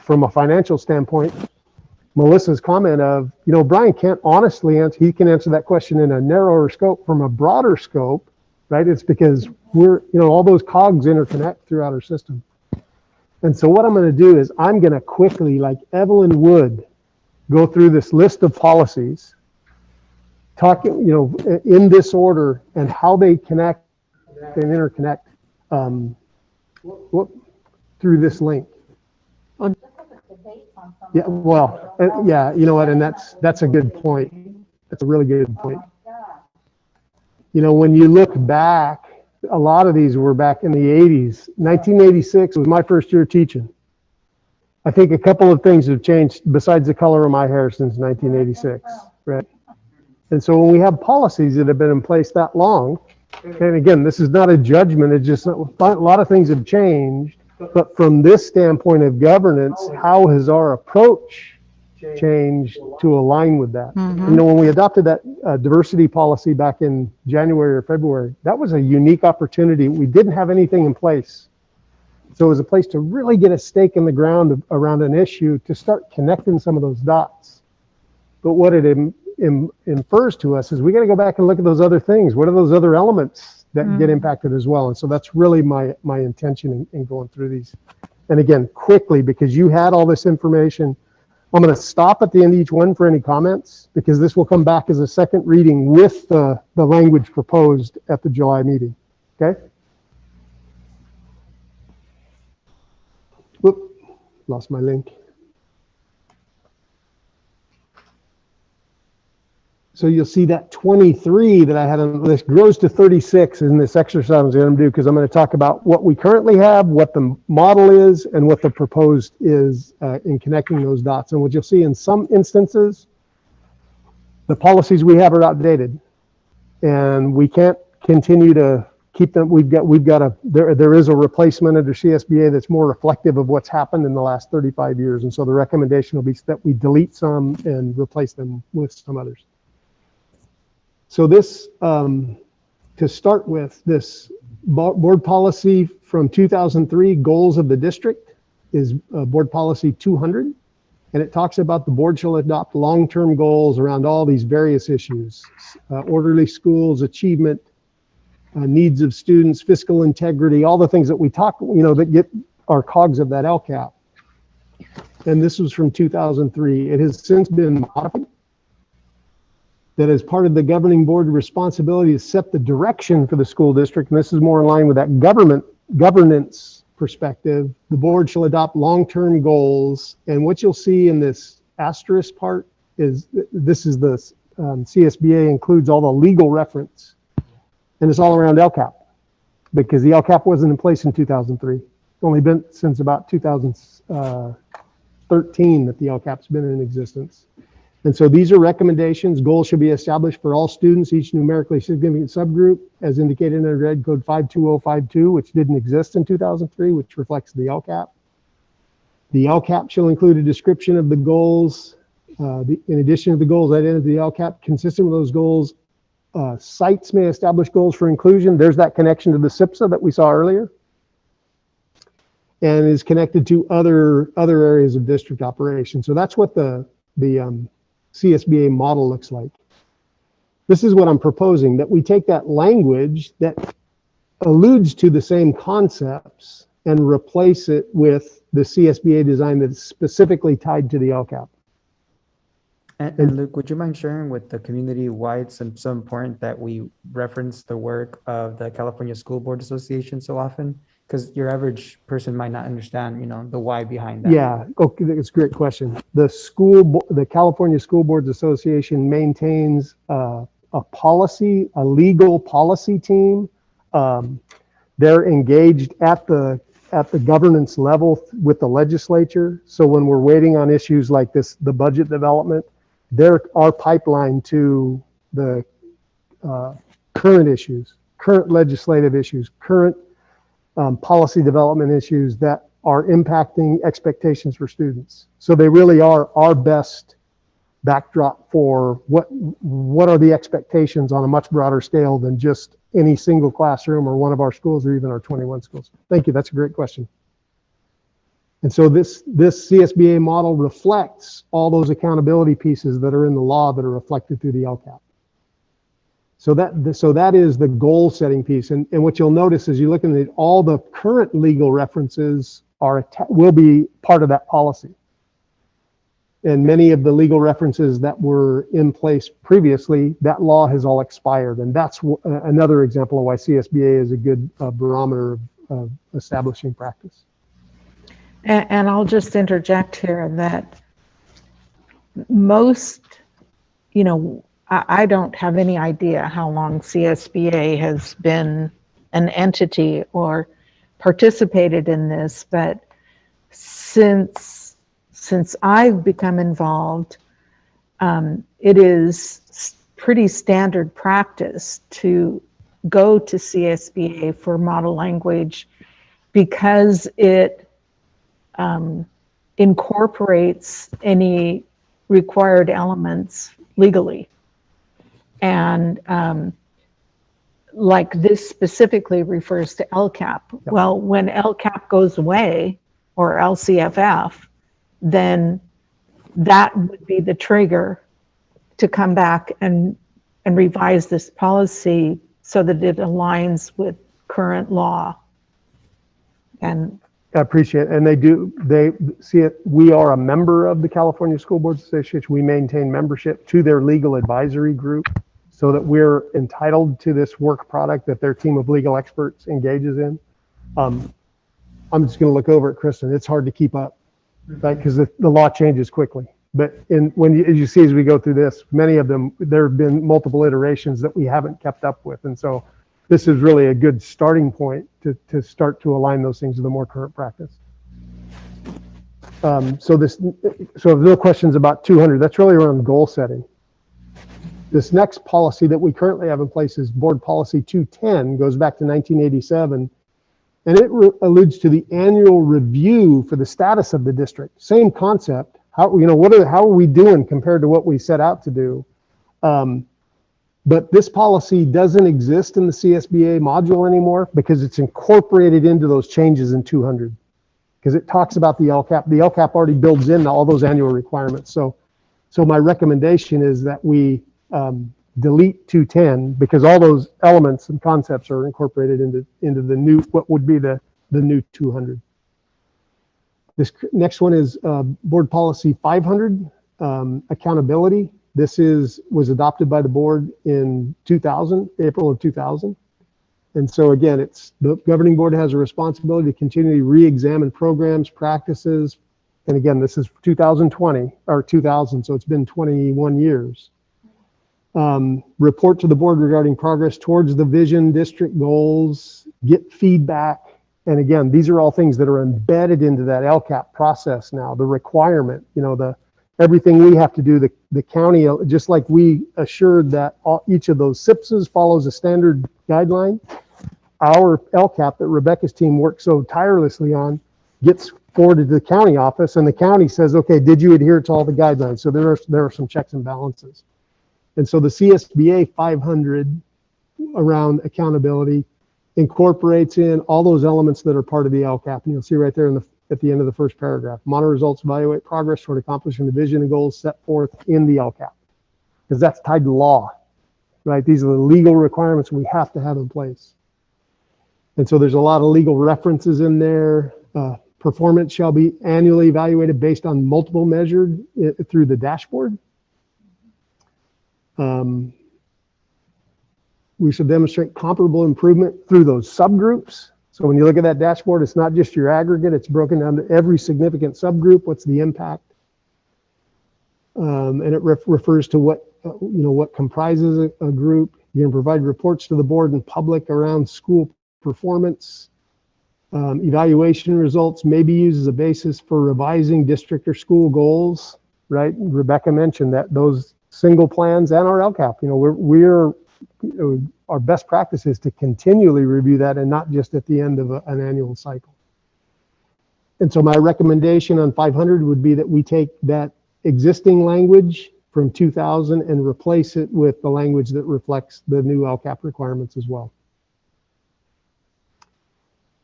from a financial standpoint, Melissa's comment of, Brian can't honestly answer, he can answer that question in a narrower scope. From a broader scope, right? It's because all those cogs interconnect throughout our system. And so what I'm going to do is I'm going to quickly, like Evelyn would, go through this list of policies, talking, in this order and how they connect and interconnect through this link. Yeah, well, yeah, you know what, and that's a good point. That's a really good point. When you look back, a lot of these were back in the 80s. 1986 was my first year teaching. I think a couple of things have changed besides the color of my hair since 1986, right? And so when we have policies that have been in place that long, and again, this is not a judgment, it's just a lot of things have changed. But from this standpoint of governance, how has our approach changed to align with that? Mm-hmm. When we adopted that diversity policy back in January or February, that was a unique opportunity. We didn't have anything in place. So it was a place to really get a stake in the ground around an issue to start connecting some of those dots. But what it infers to us is we got to go back and look at those other things. What are those other elements that get impacted as well? And so that's really my intention in going through these. And again, quickly, because you had all this information, I'm going to stop at the end of each one for any comments, because this will come back as a second reading with the language proposed at the July meeting. Okay? Whoop, lost my link. So you'll see that 23 that I had on the list grows to 36 in this exercise I'm going to do, because I'm going to talk about what we currently have, what the model is, and what the proposed is in connecting those dots. And what you'll see in some instances, the policies we have are outdated, and we can't continue to keep them. There is a replacement under CSBA that's more reflective of what's happened in the last 35 years. And so the recommendation will be that we delete some and replace them with some others. So this, to start with, this board policy from 2003, goals of the district, is board policy 200. And it talks about the board shall adopt long-term goals around all these various issues: orderly schools, achievement, needs of students, fiscal integrity, all the things that we talk, that get our cogs of that LCAP. And this was from 2003. It has since been modified. That as part of the governing board responsibility to set the direction for the school district, and this is more in line with that governance perspective, the board shall adopt long-term goals. And what you'll see in this asterisk part is this is the CSBA includes all the legal reference, and it's all around LCAP, because the LCAP wasn't in place in 2003. It's only been since about 2013 that the LCAP's been in existence. And so these are recommendations. Goals should be established for all students, each numerically significant subgroup, as indicated in Ed Code 52052, which didn't exist in 2003, which reflects the LCAP. The LCAP shall include a description of the goals. In addition to the goals identified in the LCAP, consistent with those goals, sites may establish goals for inclusion. There's that connection to the SIPSA that we saw earlier, and is connected to other areas of district operation. So that's what the CSBA model looks like. This is what I'm proposing, that we take that language that alludes to the same concepts and replace it with the CSBA design that's specifically tied to the LCAP. And Luke, would you mind sharing with the community why it's so important that we reference the work of the California School Board Association so often? Because your average person might not understand, the why behind that. Yeah, okay, that's a great question. The California School Boards Association maintains a legal policy team. They're engaged at the governance level with the legislature. So when we're waiting on issues like this, the budget development, they're our pipeline to the current issues, current legislative issues, current policy development issues that are impacting expectations for students. So they really are our best backdrop for what are the expectations on a much broader scale than just any single classroom or one of our schools or even our 21 schools. Thank you. That's a great question. And so this CSBA model reflects all those accountability pieces that are in the law that are reflected through the LCAP. So that is the goal setting piece. And what you'll notice is you look at all the current legal references will be part of that policy. And many of the legal references that were in place previously, that law has all expired. And that's another example of why CSBA is a good barometer of establishing practice. And I'll just interject here that most, I don't have any idea how long CSBA has been an entity or participated in this, but since I've become involved, it is pretty standard practice to go to CSBA for model language because it incorporates any required elements legally. And like this specifically refers to LCAP. Yep. Well, when LCAP goes away, or LCFF, then that would be the trigger to come back and revise this policy so that it aligns with current law. And I appreciate it. And they see it. We are a member of the California School Boards Association. We maintain membership to their legal advisory group so that we're entitled to this work product that their team of legal experts engages in. I'm just going to look over at Kristen. It's hard to keep up, right? Because the law changes quickly. But as you see, as we go through this, many of them, there have been multiple iterations that we haven't kept up with. And so this is really a good starting point to start to align those things with a more current practice. So no questions about 200. That's really around goal setting. This next policy that we currently have in place is Board Policy 210, goes back to 1987, and it alludes to the annual review for the status of the district. Same concept. How are we doing compared to what we set out to do? But this policy doesn't exist in the CSBA module anymore because it's incorporated into those changes in 200. Because it talks about the LCAP. The LCAP already builds in all those annual requirements. So my recommendation is that we delete 210 because all those elements and concepts are incorporated into the new, what would be the new 200. This next one is Board Policy 500, accountability. This was adopted by the board in 2000, April of 2000. And so again, the governing board has a responsibility to continually re-examine programs, practices. And again, this is 2020 or 2000, so it's been 21 years. Report to the board regarding progress towards the vision, district goals, get feedback. And again, these are all things that are embedded into that LCAP process now, the requirement, everything we have to do, the county, just like we assured that each of those SIPSs follows a standard guideline, our LCAP that Rebecca's team worked so tirelessly on gets forwarded to the county office, and the county says, okay, did you adhere to all the guidelines? So there are some checks and balances. And so the CSBA 500 around accountability incorporates in all those elements that are part of the LCAP. And you'll see right there at the end of the first paragraph, monitor results, evaluate progress toward accomplishing the vision and goals set forth in the LCAP. Because that's tied to law, right? These are the legal requirements we have to have in place. And so there's a lot of legal references in there. Performance shall be annually evaluated based on multiple measured through the dashboard. We should demonstrate comparable improvement through those subgroups. So when you look at that dashboard, it's not just your aggregate, it's broken down to every significant subgroup. What's the impact? And it refers to what, what comprises a group. You're gonna provide reports to the board and public around school performance. Evaluation results may be used as a basis for revising district or school goals, right? Rebecca mentioned that those single plans and our LCAP, our best practice is to continually review that and not just at the end of an annual cycle. And so my recommendation on 500 would be that we take that existing language from 2000 and replace it with the language that reflects the new LCAP requirements as well.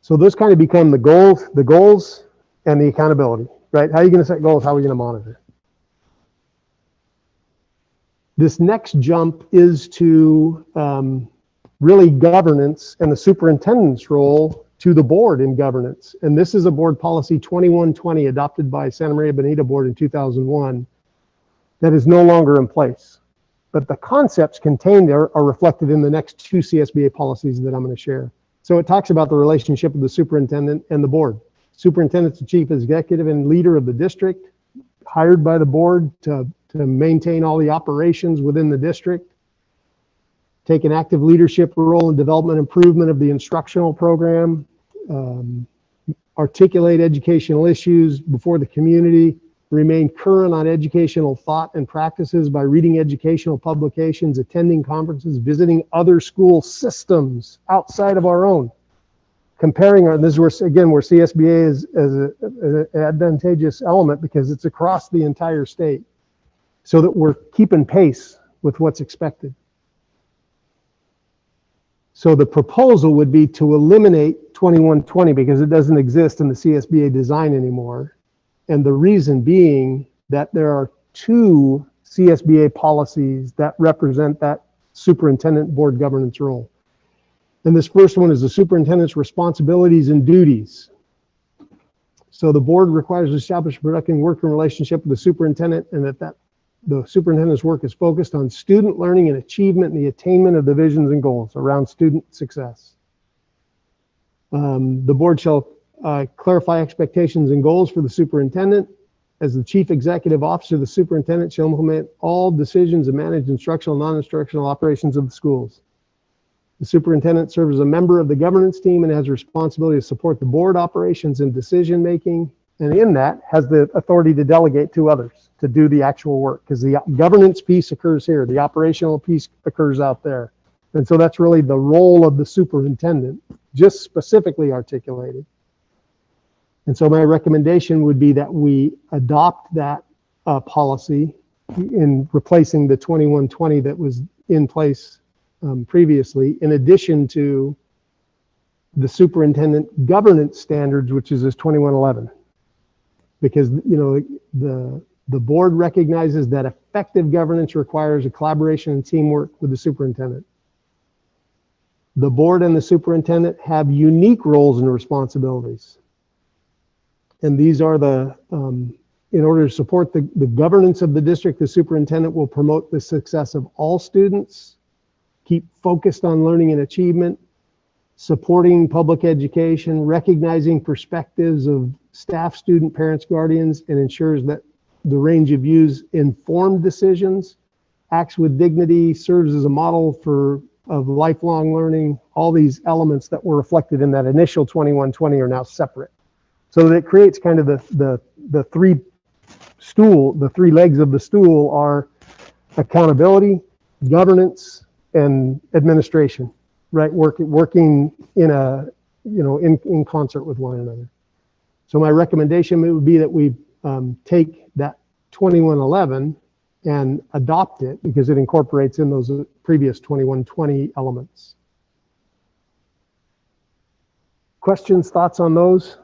So those kind of become the goals and the accountability, right? How are you going to set goals? How are we going to monitor? This next jump is to really governance and the superintendent's role to the board in governance. And this is a board policy 2120 adopted by Santa Maria Bonita Board in 2001 that is no longer in place. But the concepts contained there are reflected in the next two CSBA policies that I'm going to share. So it talks about the relationship of the superintendent and the board. Superintendent's the chief executive and leader of the district, hired by the board to maintain all the operations within the district, take an active leadership role in development improvement of the instructional program, articulate educational issues before the community, remain current on educational thought and practices by reading educational publications, attending conferences, visiting other school systems outside of our own, comparing our, this is where, again, where CSBA is an advantageous element because it's across the entire state so that we're keeping pace with what's expected. So the proposal would be to eliminate 2120 because it doesn't exist in the CSBA design anymore. And the reason being that there are two CSBA policies that represent that superintendent board governance role. And this first one is the superintendent's responsibilities and duties. So the board requires to establish a productive working relationship with the superintendent and that the superintendent's work is focused on student learning and achievement and the attainment of the visions and goals around student success. The board shall clarify expectations and goals for the superintendent. As the chief executive officer, the superintendent shall implement all decisions and manage instructional and non-instructional operations of the schools. The superintendent serves as a member of the governance team and has a responsibility to support the board operations and decision making. And in that has the authority to delegate to others to do the actual work because the governance piece occurs here. The operational piece occurs out there. And so that's really the role of the superintendent, just specifically articulated. And so my recommendation would be that we adopt that policy in replacing the 2120 that was in place previously, in addition to the superintendent governance standards, which is this 2111. Because the board recognizes that effective governance requires a collaboration and teamwork with the superintendent. The board and the superintendent have unique roles and responsibilities. And these are in order to support the governance of the district, the superintendent will promote the success of all students, keep focused on learning and achievement, supporting public education, recognizing perspectives of staff, student, parents, guardians, and ensures that the range of views informed decisions, acts with dignity, serves as a model of lifelong learning. All these elements that were reflected in that initial 2120 are now separate. So that it creates kind of the three legs of the stool are accountability, governance, and administration, right? Working in in concert with one another. So my recommendation would be that we take that 2111 and adopt it because it incorporates in those previous 2120 elements. Questions, thoughts on those?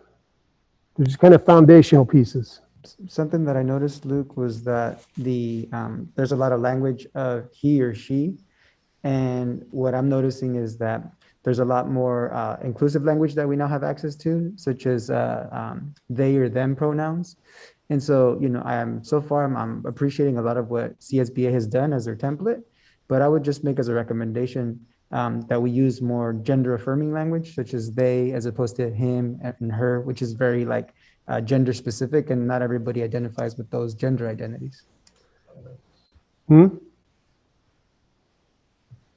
They're just kind of foundational pieces. Something that I noticed, Luke, was that there's a lot of language of he or she. And what I'm noticing is that there's a lot more inclusive language that we now have access to, such as they or them pronouns. And so, I'm appreciating a lot of what CSBA has done as their template. but I would just make as a recommendation that we use more gender affirming language, such as they, as opposed to him and her, which is very like gender specific, and not everybody identifies with those gender identities.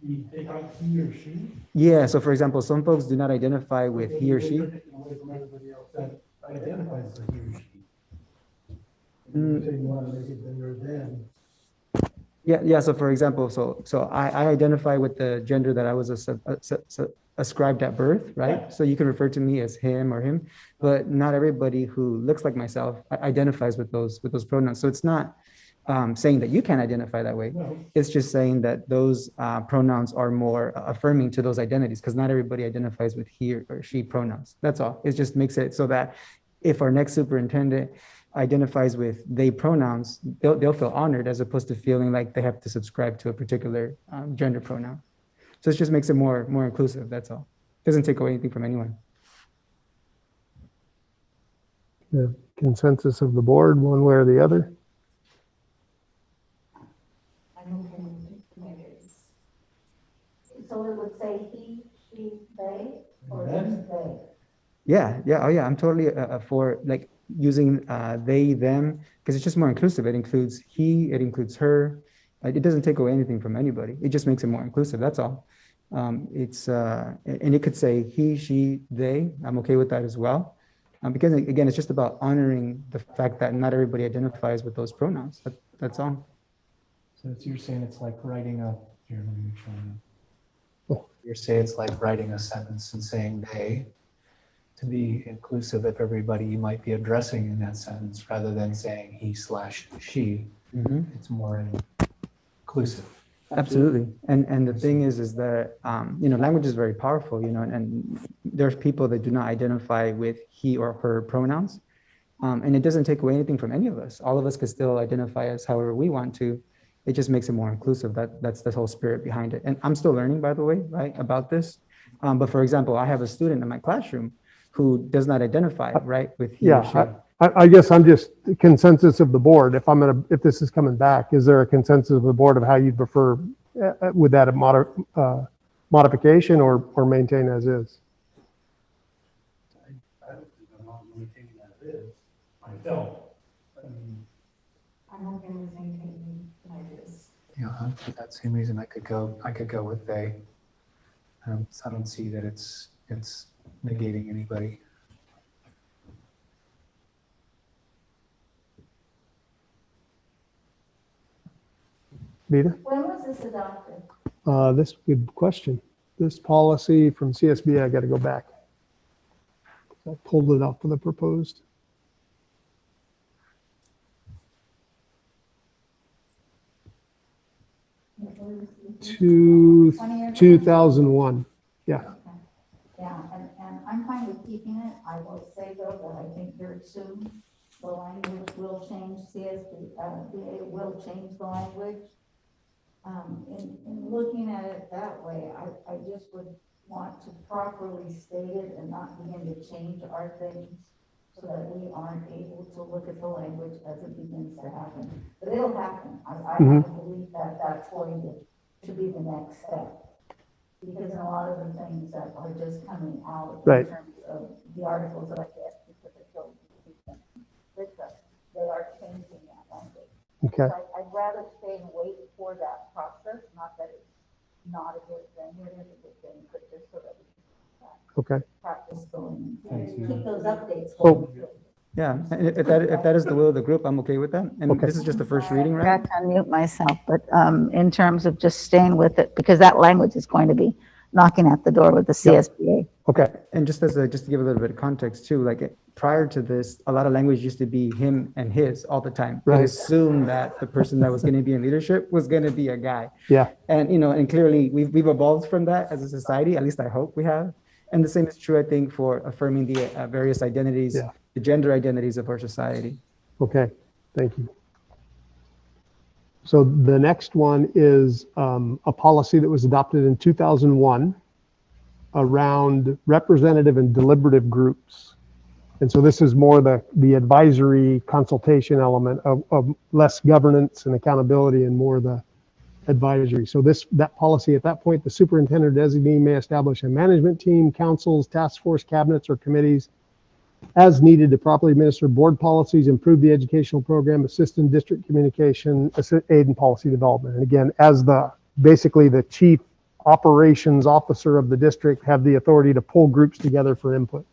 You take out he or she? Yeah, so for example, some folks do not identify with he or she. Everybody else that identifies as a he or she. Mm. So you want to make it then or them. Yeah. So for example, so I identify with the gender that I was ascribed at birth, right? So you can refer to me as him or him, but not everybody who looks like myself identifies with those pronouns. So it's not saying that you can't identify that way. No. It's just saying that those pronouns are more affirming to those identities, because not everybody identifies with he or she pronouns. That's all. It just makes it so that if our next superintendent identifies with they pronouns, they'll feel honored, as opposed to feeling like they have to subscribe to a particular gender pronoun. So it just makes it more inclusive. That's all. Doesn't take away anything from anyone. The consensus of the board, one way or the other? So it would say he, she, they, or just they? Yeah. Oh yeah. I'm totally for like using they, them, because it's just more inclusive. It includes he, it includes her. It doesn't take away anything from anybody. It just makes it more inclusive. That's all. And it could say he, she, they. I'm okay with that as well. Because again, it's just about honoring the fact that not everybody identifies with those pronouns. That's all. So you're saying it's like writing a, here, let me make sure. You're saying it's like writing a sentence and saying they, to be inclusive of everybody you might be addressing in that sentence, rather than saying he/she. Mm-hmm. It's more inclusive. Absolutely. And the thing is that, language is very powerful, and there's people that do not identify with he or her pronouns. And it doesn't take away anything from any of us. All of us can still identify as however we want to. It just makes it more inclusive. That's the whole spirit behind it. And I'm still learning, by the way, right, about this. But for example, I have a student in my classroom who does not identify, right, with he or she. I guess I'm just consensus of the board. If this is coming back, is there a consensus of the board of how you'd prefer, would that a modification or maintain as is? I don't think I'm not maintaining as is myself. I'm okay with maintaining like this. Yeah, for that same reason, I could go with they. I don't see that it's negating anybody. Vita? When was this adopted? This good question. This policy from CSBA, I got to go back. I pulled it up for the proposed. 2001. Yeah. Yeah, and I'm fine with keeping it. I will say though that I think very soon the language will change. CSBA will change the language. In looking at it that way, I just would want to properly state it and not begin to change our things so that we aren't able to look at the language as it begins to happen. But it'll happen. I believe that that's going to be the next step. Because in a lot of the things that are just coming out in terms of the articles that I get, they are changing that language. Okay. So I'd rather stay and wait for that process, not that it's not a good thing, it is a good thing, but just so that we can practice going, keep those updates going. Yeah, if that is the will of the group, I'm okay with that. And this is just the first reading, I right? got to unmute myself, but in terms of just staying with it, because that language is going to be knocking at the door with the CSBA. Okay, and just to give a little bit of context too, like prior to this, a lot of language used to be him and his all the time. Right. It assumed that the person that was going to be in leadership was going to be a guy. Yeah. And and clearly we've evolved from that as a society. At least I hope we have. And the same is true, I think, for affirming the various identities, the gender identities of our society. Okay, thank you. So the next one is a policy that was adopted in 2001 around representative and deliberative groups. And so this is more the advisory consultation element of less governance and accountability and more the advisory. So that policy at that point, the superintendent designee may establish a management team, councils, task force, cabinets, or committees as needed to properly administer board policies, improve the educational program, assist in district communication, aid in policy development. And again, as basically the chief operations officer of the district, have the authority to pull groups together for input.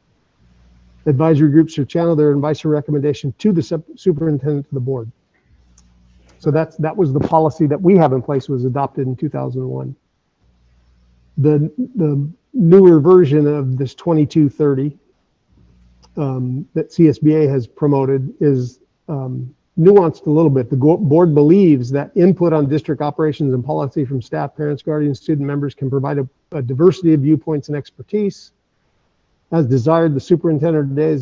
Advisory groups should channel their advice or recommendation to the superintendent to the board. So that was the policy that we have in place, was adopted in 2001. The newer version of this 2230 that CSBA has promoted is nuanced a little bit. The board believes that input on district operations and policy from staff, parents, guardians, student members can provide a diversity of viewpoints and expertise. As desired, the superintendent may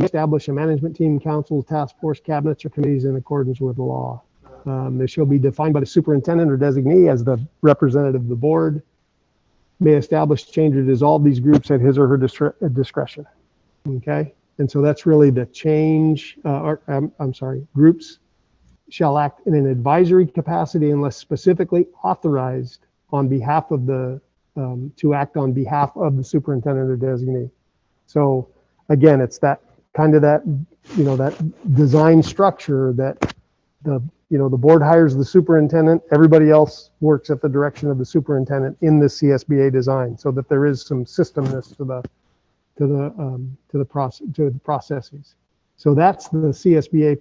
establish a management team, council, task force, cabinets, or committees in accordance with the law. They shall be defined by the superintendent or designee as the representative of the board. May establish, change, or dissolve these groups at his or her discretion. Okay, and so that's really the change. Groups shall act in an advisory capacity unless specifically authorized on behalf of to act on behalf of the superintendent or designee. So again, it's that kind of that design structure that the board hires the superintendent, everybody else works at the direction of the superintendent in the CSBA design, so that there is some systemness to the processes. So that's the CSBA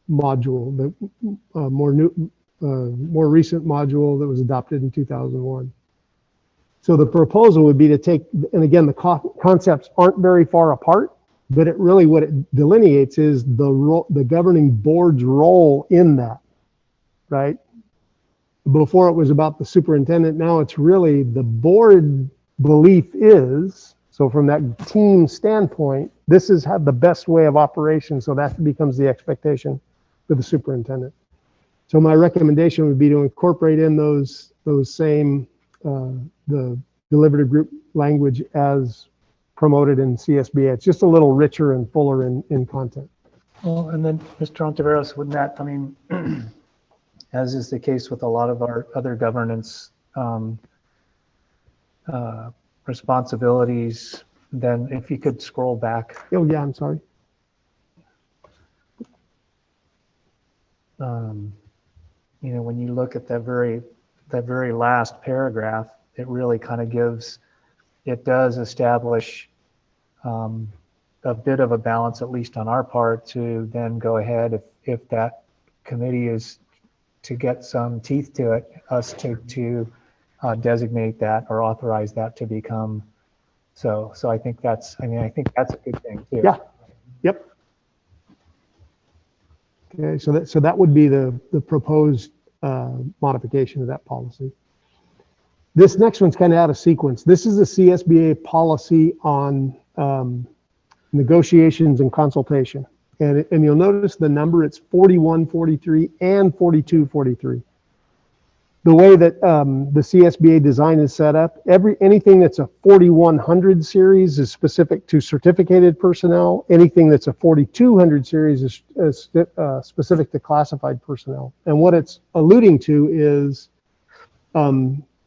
module, the more recent module that was adopted in 2001. So the proposal would be to take, and again, the concepts aren't very far apart, but what it delineates is the governing board's role in that, right? Before it was about the superintendent, now it's really the board belief is, so from that team standpoint, this is the best way of operation, so that becomes the expectation for the superintendent. So my recommendation would be to incorporate in those same the deliberative group language as promoted in CSBA. It's just a little richer and fuller in content. Well, and then Mr. Ontiveros, wouldn't that, I mean, as is the case with a lot of our other governance responsibilities, then if you could scroll back. Oh yeah, I'm sorry. When you look at that very last paragraph, it really kind of does establish a bit of a balance, at least on our part, to then go ahead if that committee is to get some teeth to it, us to designate that or authorize that to become so. I think that's a good thing too. Yeah. Yep. Okay, so that would be the proposed modification of that policy. This next one's kind of out of sequence. This is the CSBA policy on negotiations and consultation. And you'll notice the number, it's 4143 and 4243. The way that the CSBA design is set up, anything that's a 4100 series is specific to certificated personnel. Anything that's a 4200 series is specific to classified personnel. And what it's alluding to is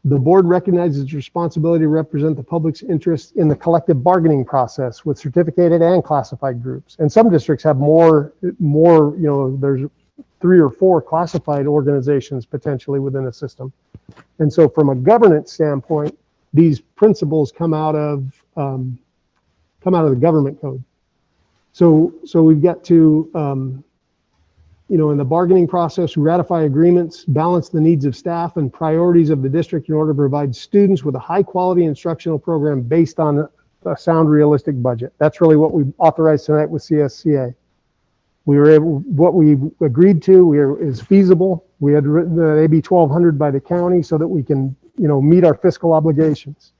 the board recognizes its responsibility to represent the public's interest in the collective bargaining process with certificated and classified groups. And some districts have more, there's 3 or 4 classified organizations potentially within a system. And so from a governance standpoint, these principles come out of the government code. So we've got to, in the bargaining process, ratify agreements, balance the needs of staff and priorities of the district in order to provide students with a high quality instructional program based on a sound, realistic budget. That's really what we authorized tonight with CSCA. What we agreed to is feasible. We had written the AB 1200 by the county so that we can, meet our fiscal obligations.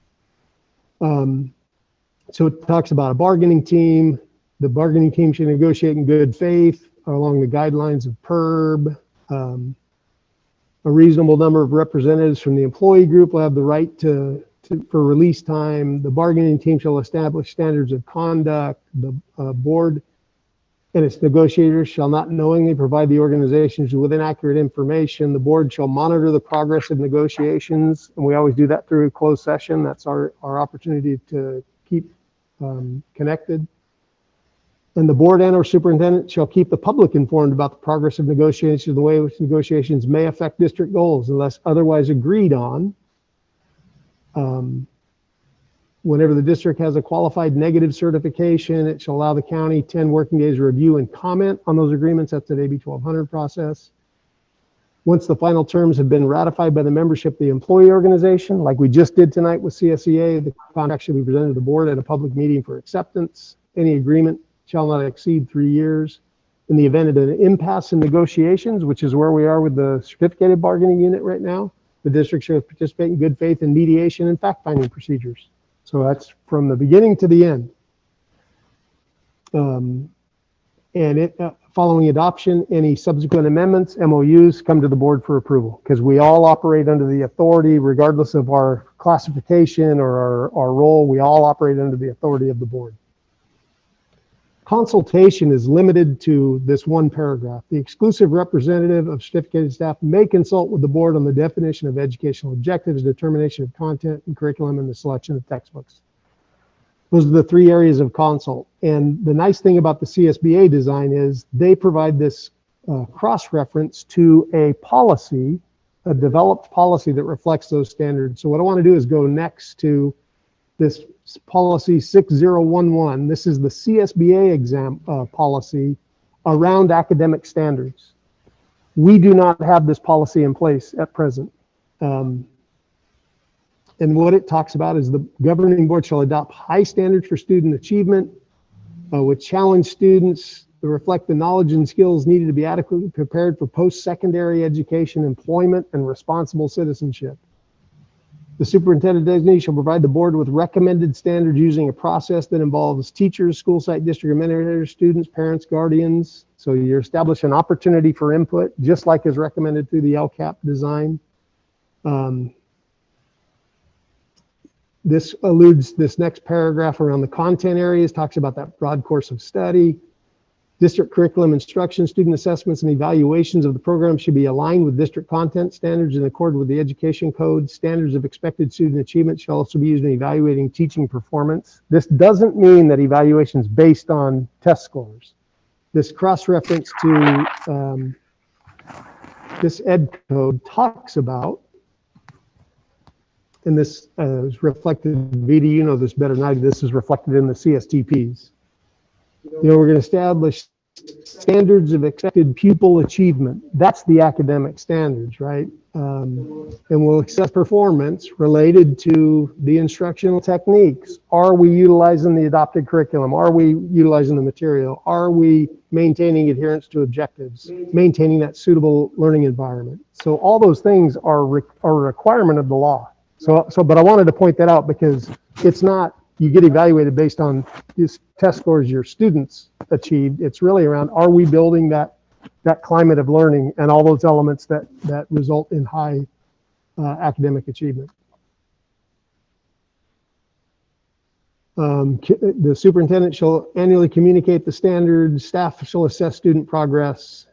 So it talks about a bargaining team. The bargaining team should negotiate in good faith along the guidelines of PERB. A reasonable number of representatives from the employee group will have the right for release time. The bargaining team shall establish standards of conduct. The board and its negotiators shall not knowingly provide the organizations with inaccurate information. The board shall monitor the progress of negotiations, and we always do that through a closed session. That's our opportunity to keep connected. And the board and or superintendent shall keep the public informed about the progress of negotiations, the way in which negotiations may affect district goals unless otherwise agreed on. Whenever the district has a qualified negative certification, it shall allow the county 10 working days to review and comment on those agreements. That's an AB 1200 process. Once the final terms have been ratified by the membership of the employee organization, like we just did tonight with CSEA, the contract should be presented to the board at a public meeting for acceptance. Any agreement shall not exceed 3 years. In the event of an impasse in negotiations, which is where we are with the certificated bargaining unit right now, the district should participate in good faith in mediation and fact-finding procedures. So that's from the beginning to the end. Following adoption, any subsequent amendments, MOUs, come to the board for approval, because we all operate under the authority, regardless of our classification or our role, we all operate under the authority of the board. Consultation is limited to this one paragraph. The exclusive representative of certificated staff may consult with the board on the definition of educational objectives, determination of content and curriculum, and the selection of textbooks. Those are the 3 areas of consult. And the nice thing about the CSBA design is they provide this cross-reference to a policy, a developed policy that reflects those standards. So what I want to do is go next to this policy 6011. This is the CSBA exam policy around academic standards. We do not have this policy in place at present. And what it talks about is the governing board shall adopt high standards for student achievement, which challenge students to reflect the knowledge and skills needed to be adequately prepared for post-secondary education, employment, and responsible citizenship. The superintendent designee shall provide the board with recommended standards using a process that involves teachers, school site district administrators, students, parents, guardians. So you establish an opportunity for input, just like is recommended through the LCAP design. This alludes, this next paragraph around the content areas, talks about that broad course of study. District curriculum instruction, student assessments, and evaluations of the program should be aligned with district content standards in accord with the education code. Standards of expected student achievement shall also be used in evaluating teaching performance. This doesn't mean that evaluation is based on test scores. This cross-reference to this ed code talks about, and this is reflected, Vita, you know this better than I do, this is reflected in the CSTPs. You know, we're going to establish standards of expected pupil achievement. That's the academic standards, right? And we'll assess performance related to the instructional techniques. Are we utilizing the adopted curriculum? Are we utilizing the material? Are we maintaining adherence to objectives? Maintaining that suitable learning environment? So all those things are a requirement of the law. But I wanted to point that out because it's not, you get evaluated based on these test scores your students achieved. It's really around, are we building that climate of learning and all those elements that result in high academic achievement. The superintendent shall annually communicate the standards, staff shall assess student progress,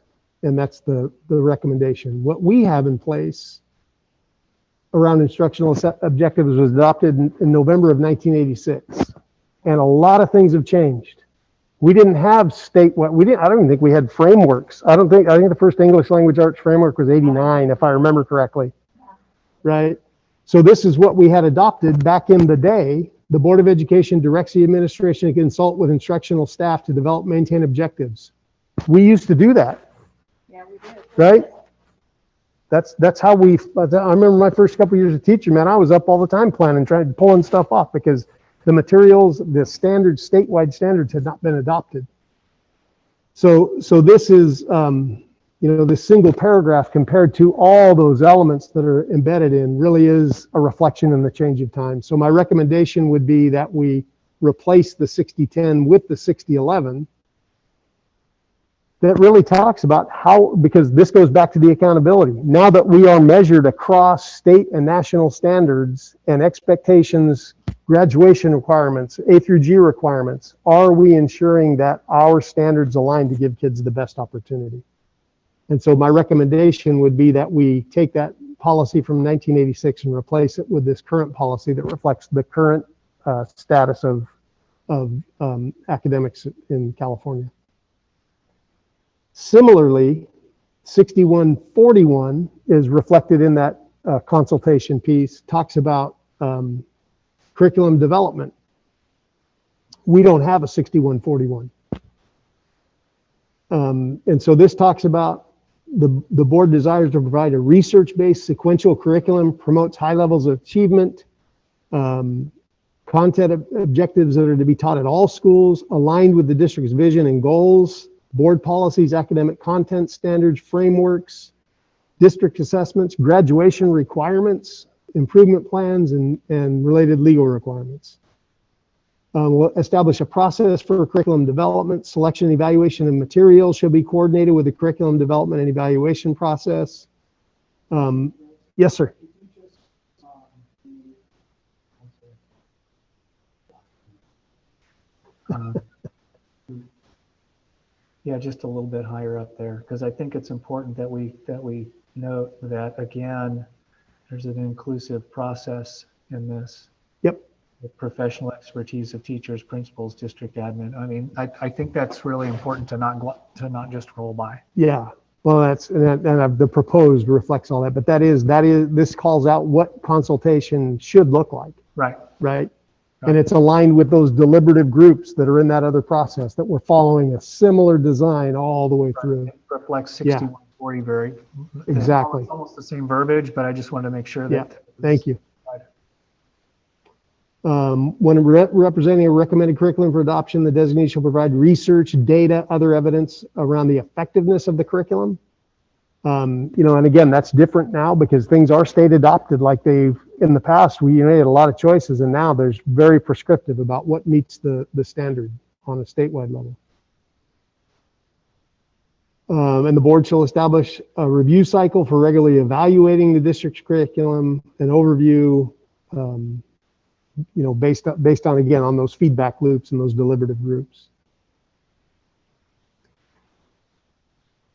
and that's the recommendation. What we have in place around instructional objectives was adopted in November of 1986. And a lot of things have changed. We didn't have I don't even think we had frameworks. I think the first English language arts framework was 89, if I remember correctly, right? So this is what we had adopted back in the day. The Board of Education directs the administration to consult with instructional staff to develop, maintain objectives. We used to do that. Yeah, we did. Right? That's how I remember my first couple of years of teaching, man, I was up all the time planning, pulling stuff off because the materials, the standards, statewide standards had not been adopted. So this is, this single paragraph compared to all those elements that are embedded in really is a reflection in the change of time. So my recommendation would be that we replace the 6010 with the 6011. That really talks about how, because this goes back to the accountability. Now that we are measured across state and national standards and expectations graduation requirements, A through G requirements. Are we ensuring that our standards align to give kids the best opportunity? And so my recommendation would be that we take that policy from 1986 and replace it with this current policy that reflects the current status of academics in California. Similarly, 6141 is reflected in that consultation piece, talks about curriculum development. We don't have a 6141. And so this talks about the board desires to provide a research-based sequential curriculum, promotes high levels of achievement, content objectives that are to be taught at all schools, aligned with the district's vision and goals, board policies, academic content standards, frameworks, district assessments, graduation requirements, improvement plans, and related legal requirements. We'll establish a process for curriculum development. Selection and evaluation of materials shall be coordinated with the curriculum development and evaluation process. Yes, sir. Yeah, just a little bit higher up there, because I think it's important that we note that, again, there's an inclusive process in this. Yep. The professional expertise of teachers, principals, district admin. I mean, I think that's really important to not just roll by. Yeah. Well, the proposed reflects all that, but this calls out what consultation should look like. Right. Right. And it's aligned with those deliberative groups that are in that other process that we're following a similar design all the way through. It reflects 6140 very exactly. It's almost the same verbiage, but I just wanted to make sure that. Yeah. Thank you. When representing a recommended curriculum for adoption, the designee shall provide research, data, other evidence around the effectiveness of the curriculum. And again, that's different now because things are state adopted like they've in the past. We made a lot of choices, and now there's very prescriptive about what meets the standard on a statewide level. And the board shall establish a review cycle for regularly evaluating the district's curriculum, an overview, based on, again, on those feedback loops and those deliberative groups.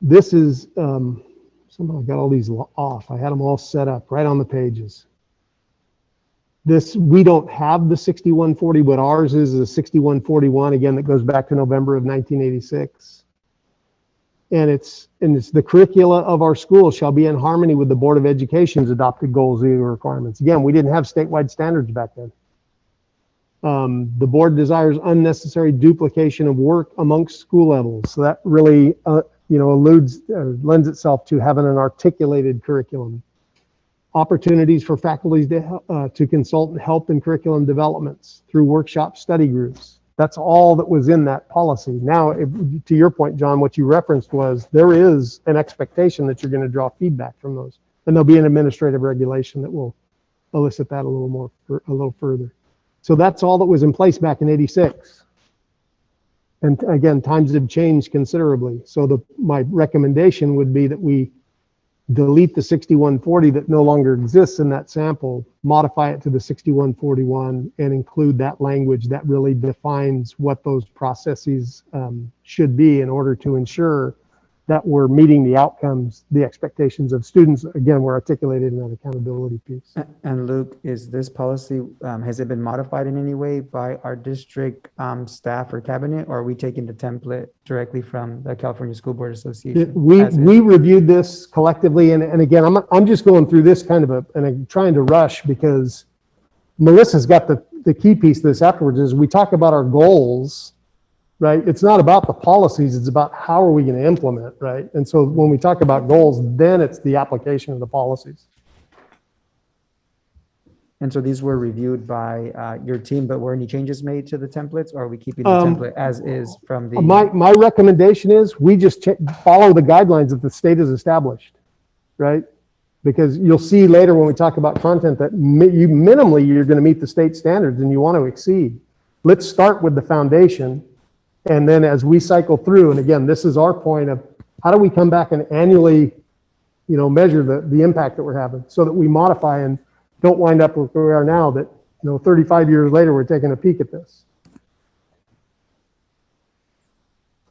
This is, somehow I got all these off. I had them all set up right on the pages. We don't have the 6140, but ours is a 6141, again, that goes back to November of 1986. And it's the curricula of our school shall be in harmony with the Board of Education's adopted goals and requirements. Again, we didn't have statewide standards back then. The board desires unnecessary duplication of work amongst school levels. So that really, lends itself to having an articulated curriculum. Opportunities for faculty to consult and help in curriculum developments through workshops, study groups. That's all that was in that policy. Now, to your point, John, what you referenced was there is an expectation that you're going to draw feedback from those, and there'll be an administrative regulation that will elicit that a little further. So that's all that was in place back in '86. And again, times have changed considerably. So my recommendation would be that we delete the 6140 that no longer exists in that sample, modify it to the 6141, and include that language that really defines what those processes should be in order to ensure that we're meeting the outcomes, the expectations of students. Again, we're articulated in that accountability piece. And Luke, is this policy, has it been modified in any way by our district staff or cabinet, or are we taking the template directly from the California School Board Association? We reviewed this collectively, and again, I'm just going through this kind of and I'm trying to rush because Melissa's got the key piece of this afterwards is we talk about our goals. Right? It's not about the policies, it's about how are we going to implement, right? And so when we talk about goals, then it's the application of the policies. And so these were reviewed by your team, but were any changes made to the templates, or are we keeping the template as is from the... My recommendation is we just follow the guidelines that the state has established, right? Because you'll see later when we talk about content that minimally you're going to meet the state standards and you want to exceed. Let's start with the foundation. And then as we cycle through, and again, this is our point of how do we come back and annually, measure the impact that we're having so that we modify and don't wind up where we are now that, 35 years later, we're taking a peek at this.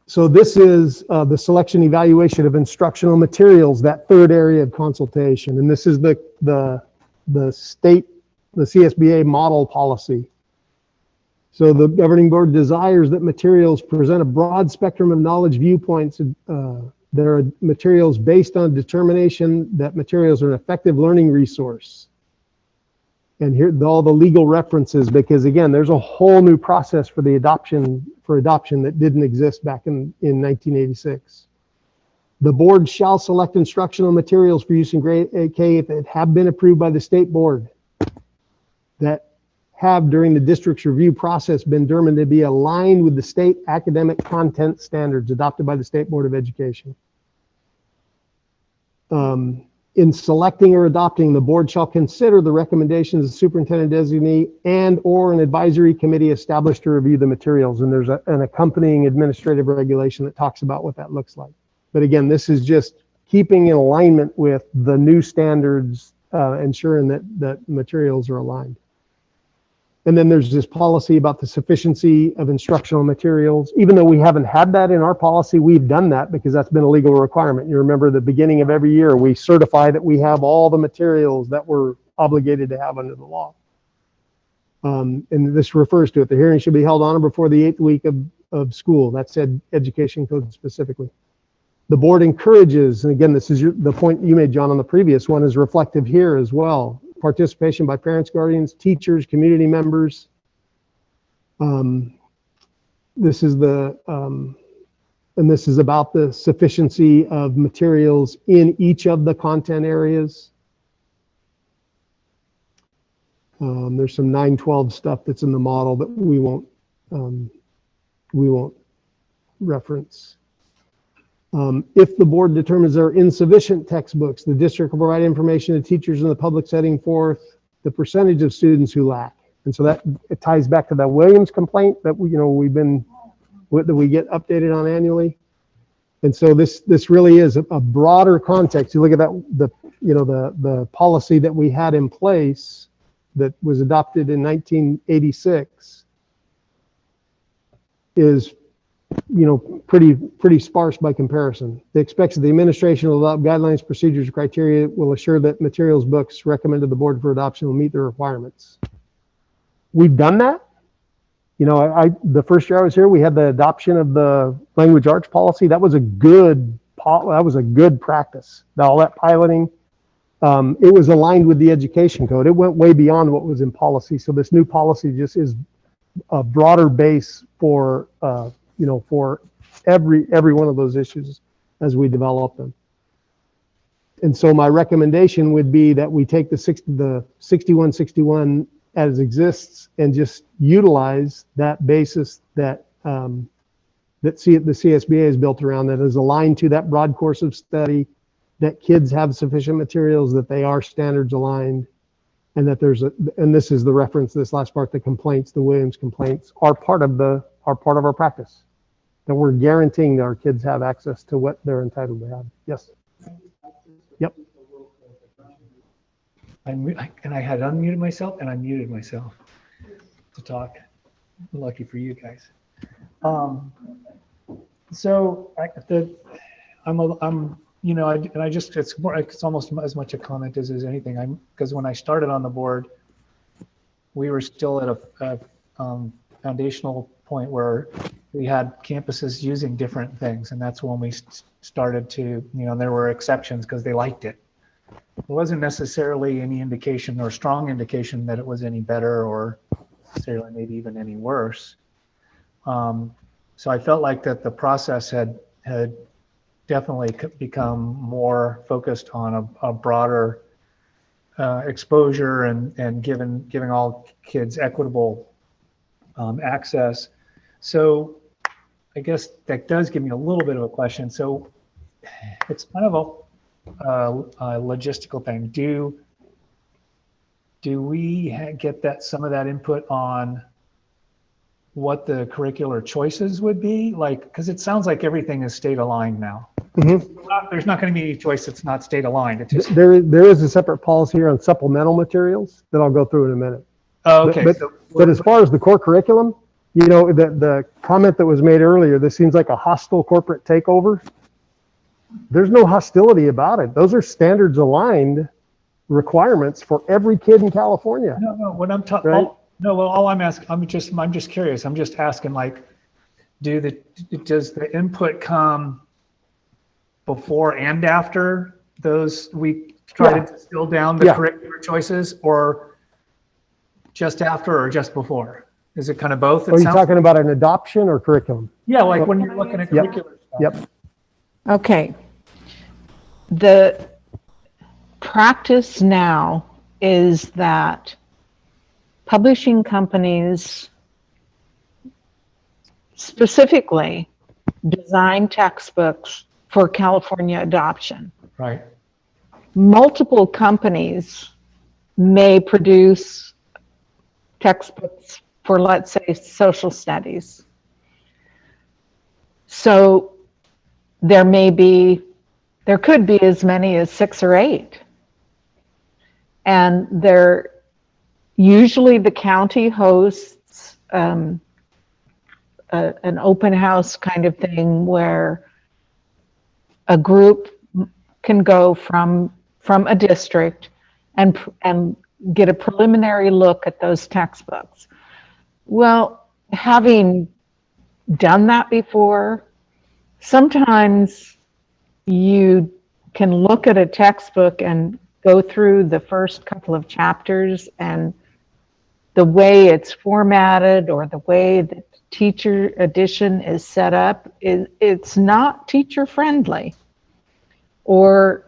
So this is the selection evaluation of instructional materials, that third area of consultation. And this is the state, the CSBA model policy. So the governing board desires that materials present a broad spectrum of knowledge viewpoints. There are materials based on determination that materials are an effective learning resource. And here all the legal references, because again, there's a whole new process for the adoption that didn't exist back in 1986. The board shall select instructional materials for use in grade K if it have been approved by the state board that have during the district's review process been determined to be aligned with the state academic content standards adopted by the State Board of Education. In selecting or adopting, the board shall consider the recommendations of the superintendent designee and or an advisory committee established to review the materials. And there's an accompanying administrative regulation that talks about what that looks like. But again, this is just keeping in alignment with the new standards, ensuring that materials are aligned. And then there's this policy about the sufficiency of instructional materials. Even though we haven't had that in our policy, we've done that because that's been a legal requirement. You remember the beginning of every year, we certify that we have all the materials that we're obligated to have under the law. And this refers to it. The hearing should be held on or before the 8th week of school. That said education code specifically. The board encourages, and again, this is the point you made, John, on the previous one is reflective here as well. Participation by parents, guardians, teachers, community members. This is and this is about the sufficiency of materials in each of the content areas. There's some 912 stuff that's in the model that we won't reference. If the board determines there are insufficient textbooks, the district will provide information to teachers in the public setting for the percentage of students who lack. And so that it ties back to that Williams complaint that we get updated on annually. And so this really is a broader context. You look at that the policy that we had in place that was adopted in 1986 is pretty sparse by comparison. It expects that the administration will adopt guidelines, procedures, criteria will assure that materials, books recommended to the board for adoption will meet the requirements. We've done that. The first year I was here, we had the adoption of the language arts policy. That was a good practice. All that piloting, it was aligned with the education code. It went way beyond what was in policy. So this new policy just is a broader base for for every one of those issues as we develop them. And so my recommendation would be that we take the 6161 as exists and just utilize that basis that the CSBA is built around, that is aligned to that broad course of study, that kids have sufficient materials, that they are standards aligned, and that and this is the reference, this last part, the complaints, the Williams complaints are part of our practice, that we're guaranteeing that our kids have access to what they're entitled to have. Yes. Yep. And I had unmuted myself and I muted myself to talk. Lucky for you guys. So it's almost as much a comment as anything. Because when I started on the board, we were still at a foundational point where we had campuses using different things, and that's when we started to, there were exceptions because they liked it. There wasn't necessarily any indication or strong indication that it was any better or necessarily maybe even any worse. So I felt like that the process had definitely become more focused on a broader exposure and giving all kids equitable access. So I guess that does give me a little bit of a question. So it's kind of a logistical thing. Do we get some of that input on what the curricular choices would be? Because it sounds like everything is state aligned now. Mm-hmm. There's not going to be any choice that's not state aligned. It's just... There is a separate policy here on supplemental materials that I'll go through in a minute. Oh, okay. But as far as the core curriculum, you know, the comment that was made earlier, this seems like a hostile corporate takeover. There's no hostility about it. Those are standards aligned requirements for every kid in California. No, when I'm talking, right? no, well, all I'm asking, I'm just curious. I'm just asking, like, does the input come before and after those we try to distill down the curricular choices, or just after or just before? Is it kind of both? Are you talking about an adoption or curriculum? Yeah, like when you're looking at curricular stuff. Yep. Okay. The practice now is that publishing companies specifically design textbooks for California adoption. Right. Multiple companies may produce textbooks for, let's say, social studies. So there could be as many as 6 or 8. And usually the county hosts an open house kind of thing where a group can go from a district and get a preliminary look at those textbooks. Well, having done that before, sometimes you can look at a textbook and go through the first couple of chapters, and the way it's formatted or the way that teacher edition is set up, it's not teacher friendly. Or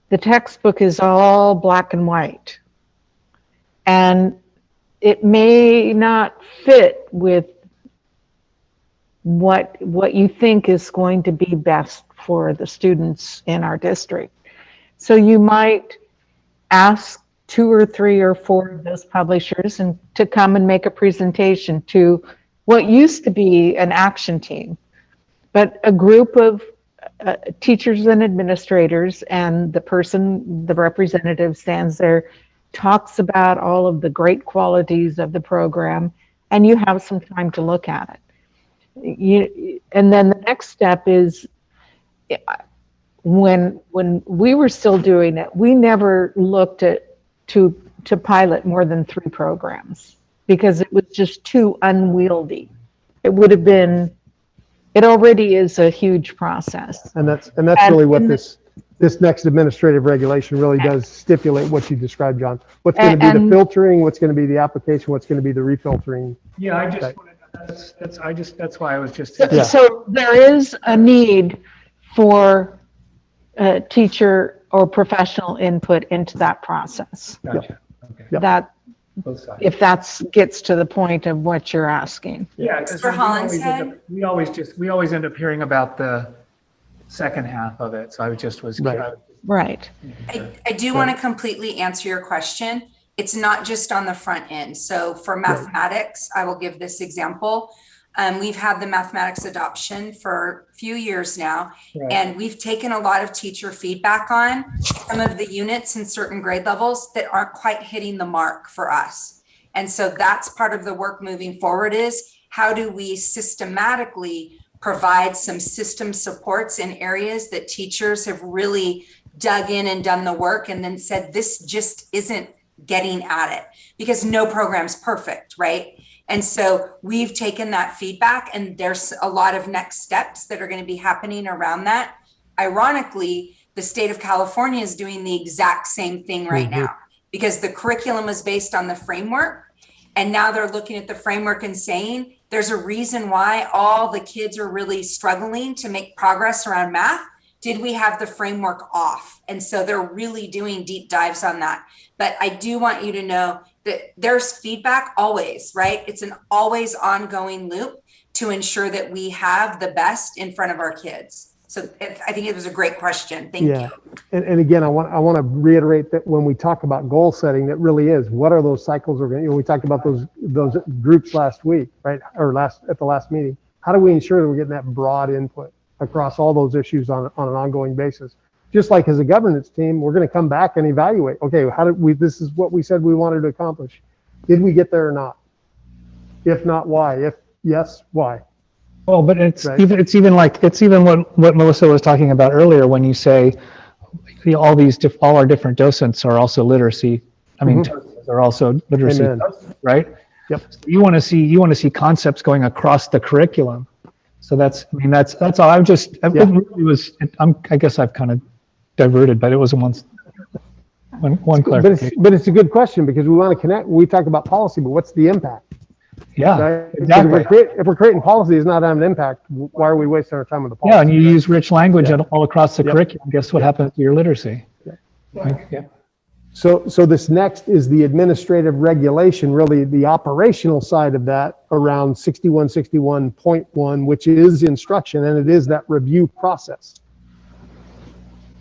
the textbook is all black and white, and it may not fit with what you think is going to be best for the students in our district. So you might ask 2 or 3 or 4 of those publishers and to come and make a presentation to what used to be an action team, but a group of teachers and administrators, and the representative stands there, talks about all of the great qualities of the program, and you have some time to look at it. And then the next step is, when we were still doing it, we never looked to pilot more than 3 programs because it was just too unwieldy. It already is a huge process. And that's really what this next administrative regulation really does stipulate what you described, John. What's going to be the filtering, what's going to be the application, what's going to be the refiltering. Yeah, that's why I was just. So there is a need for teacher or professional input into that process. Gotcha. Okay. That, if that gets to the point of what you're asking. Yeah, because we always end up hearing about the second half of it. So I was right. I do want to completely answer your question. It's not just on the front end. So for mathematics, I will give this example. We've had the mathematics adoption for a few years now, and we've taken a lot of teacher feedback on some of the units in certain grade levels that aren't quite hitting the mark for us. And so that's part of the work moving forward, is how do we systematically provide some system supports in areas that teachers have really dug in and done the work and then said, this just isn't getting at it, because no program's perfect, right? And so we've taken that feedback, and there's a lot of next steps that are going to be happening around that. Ironically, the state of California is doing the exact same thing right now, because the curriculum is based on the framework. And now they're looking at the framework and saying, there's a reason why all the kids are really struggling to make progress around math. Did we have the framework off? And so they're really doing deep dives on that. But I do want you to know that there's feedback always, right? It's an always ongoing loop to ensure that we have the best in front of our kids. So I think it was a great question. Thank you. And again, I want to reiterate that when we talk about goal setting, that really is, what are those cycles we're going to, we talked about those groups last week, right? Or at the last meeting. How do we ensure that we're getting that broad input across all those issues on an ongoing basis? just like as a governance team, we're going to come back and evaluate. Okay, how did we? This is what we said we wanted to accomplish. Did we get there or not? If not, why? If yes, why? Well, but it's Right. even what Melissa was talking about earlier when you say all our different docents are also literacy. I mean, they're also literacy, Amen. right? Yep. So you want to see concepts going across the curriculum. So that's all. I guess I've kind of diverted, but it was one clarification. But it's a good question because we want to connect. We talk about policy, but what's the impact? Yeah, right? exactly. If we're creating policy, it's not having an impact. Why are we wasting our time with the policy? Yeah, and you use rich language all across the curriculum. Guess what happens to your literacy? Yeah. So this next is the administrative regulation, really the operational side of that around 6161.1, which is instruction, and it is that review process.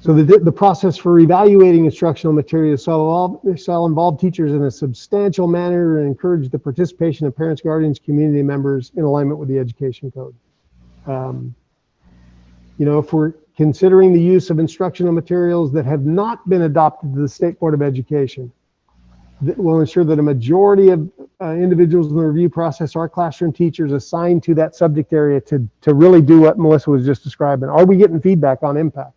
So the process for evaluating instructional materials shall involve teachers in a substantial manner and encourage the participation of parents, guardians, community members in alignment with the education code. If we're considering the use of instructional materials that have not been adopted to the State Board of Education, that will ensure that a majority of individuals in the review process are classroom teachers assigned to that subject area to really do what Melissa was just describing. Are we getting feedback on impact?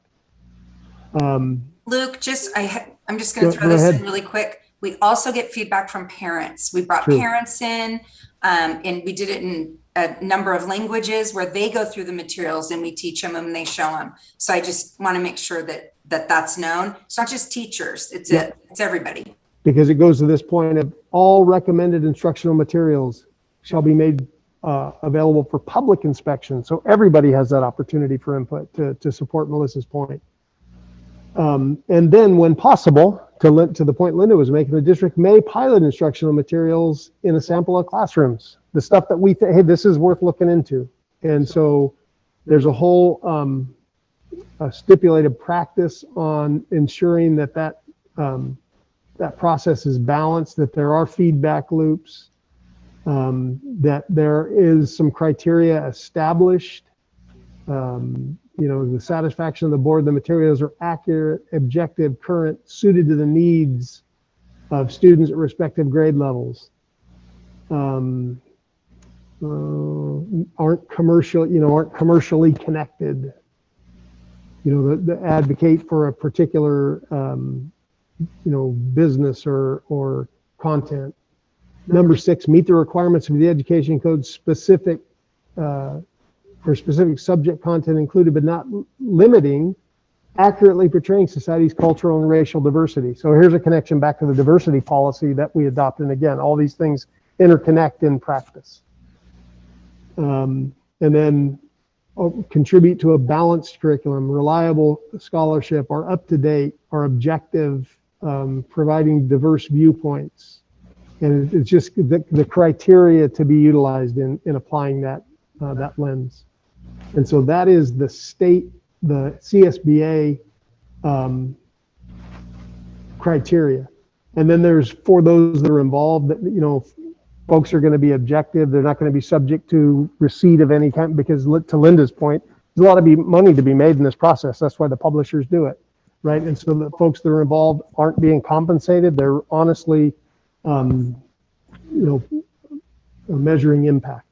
Luke, I'm just going to throw this in really quick. We also get feedback from parents. We brought parents in, and we did it in a number of languages where they go through the materials and we teach them and they show them. So I just want to make sure that that's known. It's not just teachers, it's everybody. Because it goes to this point of all recommended instructional materials shall be made available for public inspection. So everybody has that opportunity for input to support Melissa's point. And then when possible, to the point Linda was making, the district may pilot instructional materials in a sample of classrooms, the stuff that we think, hey, this is worth looking into. And so there's a whole stipulated practice on ensuring that process is balanced, that there are feedback loops, that there is some criteria established. The satisfaction of the board, the materials are accurate, objective, current, suited to the needs of students at respective grade levels. Aren't commercially connected. The advocate for a particular, business or content. Number 6, meet the requirements of the education code specific for specific subject content included, but not limiting, accurately portraying society's cultural and racial diversity. So here's a connection back to the diversity policy that we adopted. And again, all these things interconnect in practice. And then contribute to a balanced curriculum, reliable scholarship, are up to date, are objective, providing diverse viewpoints. And it's just the criteria to be utilized in applying that lens. And so that is the CSBA criteria. And then there's, for those that are involved, that folks are going to be objective. They're not going to be subject to receipt of any kind, because to Linda's point, there's a lot of money to be made in this process. That's why the publishers do it, right? And so the folks that are involved aren't being compensated. They're honestly, measuring impact.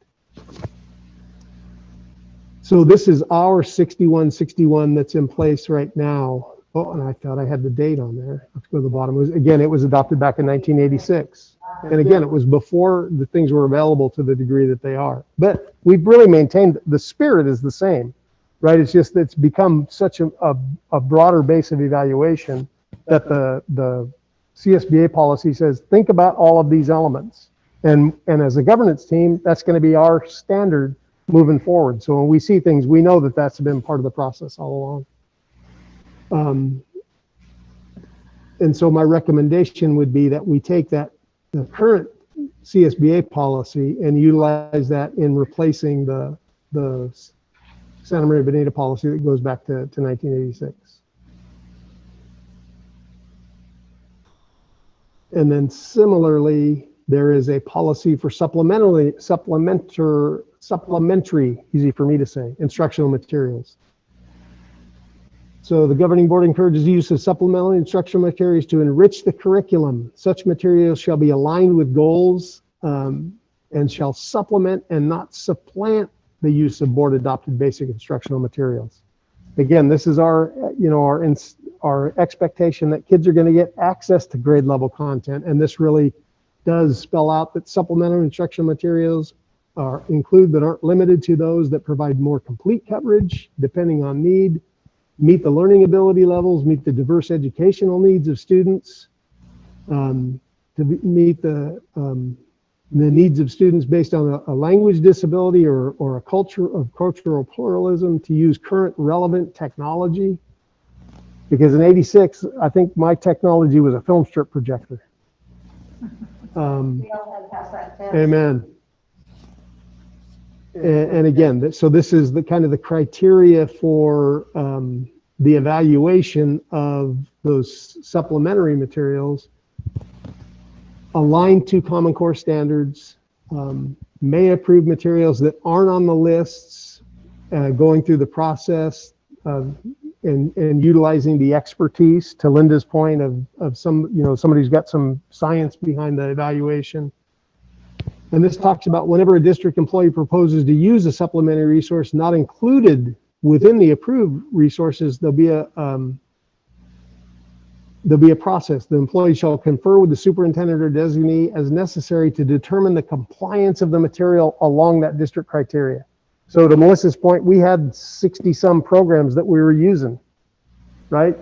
So this is our 6161 that's in place right now. Oh, and I thought I had the date on there. Let's go to the bottom. It was adopted back in 1986. And again, it was before the things were available to the degree that they are. But we've really maintained, the spirit is the same, right? It's just that it's become such a broader base of evaluation that the CSBA policy says, think about all of these elements. And as a governance team, that's going to be our standard moving forward. So when we see things, we know that that's been part of the process all along. And so my recommendation would be that we take the current CSBA policy and utilize that in replacing the Santa Maria Bonita policy that goes back to 1986. And then similarly, there is a policy for supplementary, easy for me to say, instructional materials. So the governing board encourages the use of supplemental instructional materials to enrich the curriculum. Such materials shall be aligned with goals and shall supplement and not supplant the use of board adopted basic instructional materials. Again, this is our, our expectation that kids are going to get access to grade level content. And this really does spell out that supplemental instructional materials include but aren't limited to those that provide more complete coverage depending on need, meet the learning ability levels, meet the diverse educational needs of students, to meet the needs of students based on a language disability or a culture of cultural pluralism, to use current relevant technology. Because in '86, I think my technology was a film strip projector. We all had to pass that test. Amen. And again, so this is the kind of the criteria for the evaluation of those supplementary materials. Aligned to Common Core standards, may approve materials that aren't on the lists, going through the process and utilizing the expertise, to Linda's point of somebody who's got some science behind the evaluation. And this talks about whenever a district employee proposes to use a supplementary resource not included within the approved resources, there'll be a process. The employee shall confer with the superintendent or designee as necessary to determine the compliance of the material along that district criteria. So to Melissa's point, we had 60 some programs that we were using, right?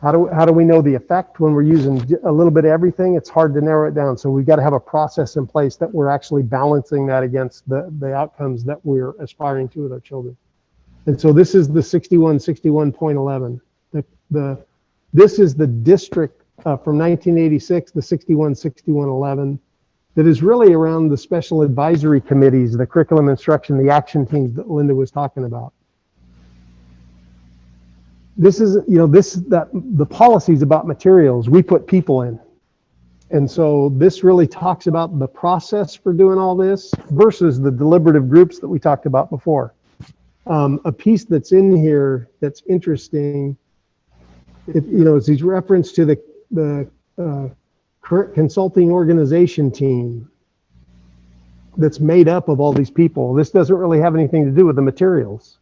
How do we know the effect when we're using a little bit of everything? It's hard to narrow it down. So we've got to have a process in place that we're actually balancing that against the outcomes that we're aspiring to with our children. And so this is the 6161.11. This is the district from 1986, the 616111, that is really around the special advisory committees, the curriculum instruction, the action teams that Linda was talking about. This is, the policies about materials, we put people in. And so this really talks about the process for doing all this versus the deliberative groups that we talked about before. A piece that's in here that's interesting, it's these reference to the current consulting organization team that's made up of all these people. This doesn't really have anything to do with the materials,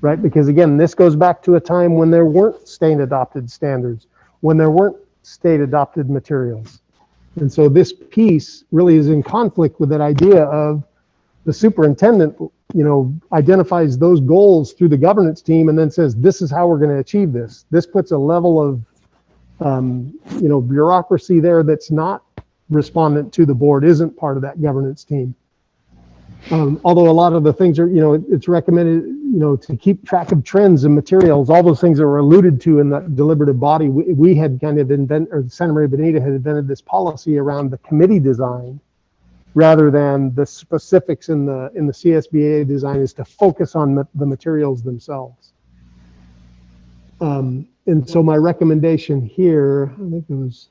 right? Because again, this goes back to a time when there weren't state adopted standards, when there weren't state adopted materials. And so this piece really is in conflict with that idea of the superintendent, identifies those goals through the governance team and then says, this is how we're going to achieve this. This puts a level of, bureaucracy there that's not respondent to the board, isn't part of that governance team. Although a lot of the things are, it's recommended, to keep track of trends and materials, all those things that were alluded to in the deliberative body. We had kind of Santa Maria Bonita had invented this policy around the committee design rather than the specifics in the CSBA design, is to focus on the materials themselves. And so my recommendation here, I think it was,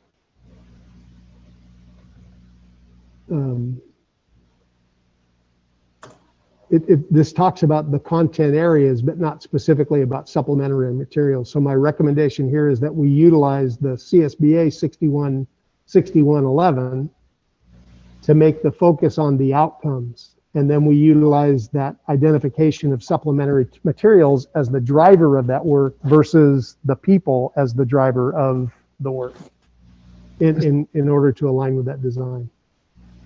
this talks about the content areas, but not specifically about supplementary materials. So my recommendation here is that we utilize the CSBA 6111 to make the focus on the outcomes. And then we utilize that identification of supplementary materials as the driver of that work versus the people as the driver of the work in order to align with that design.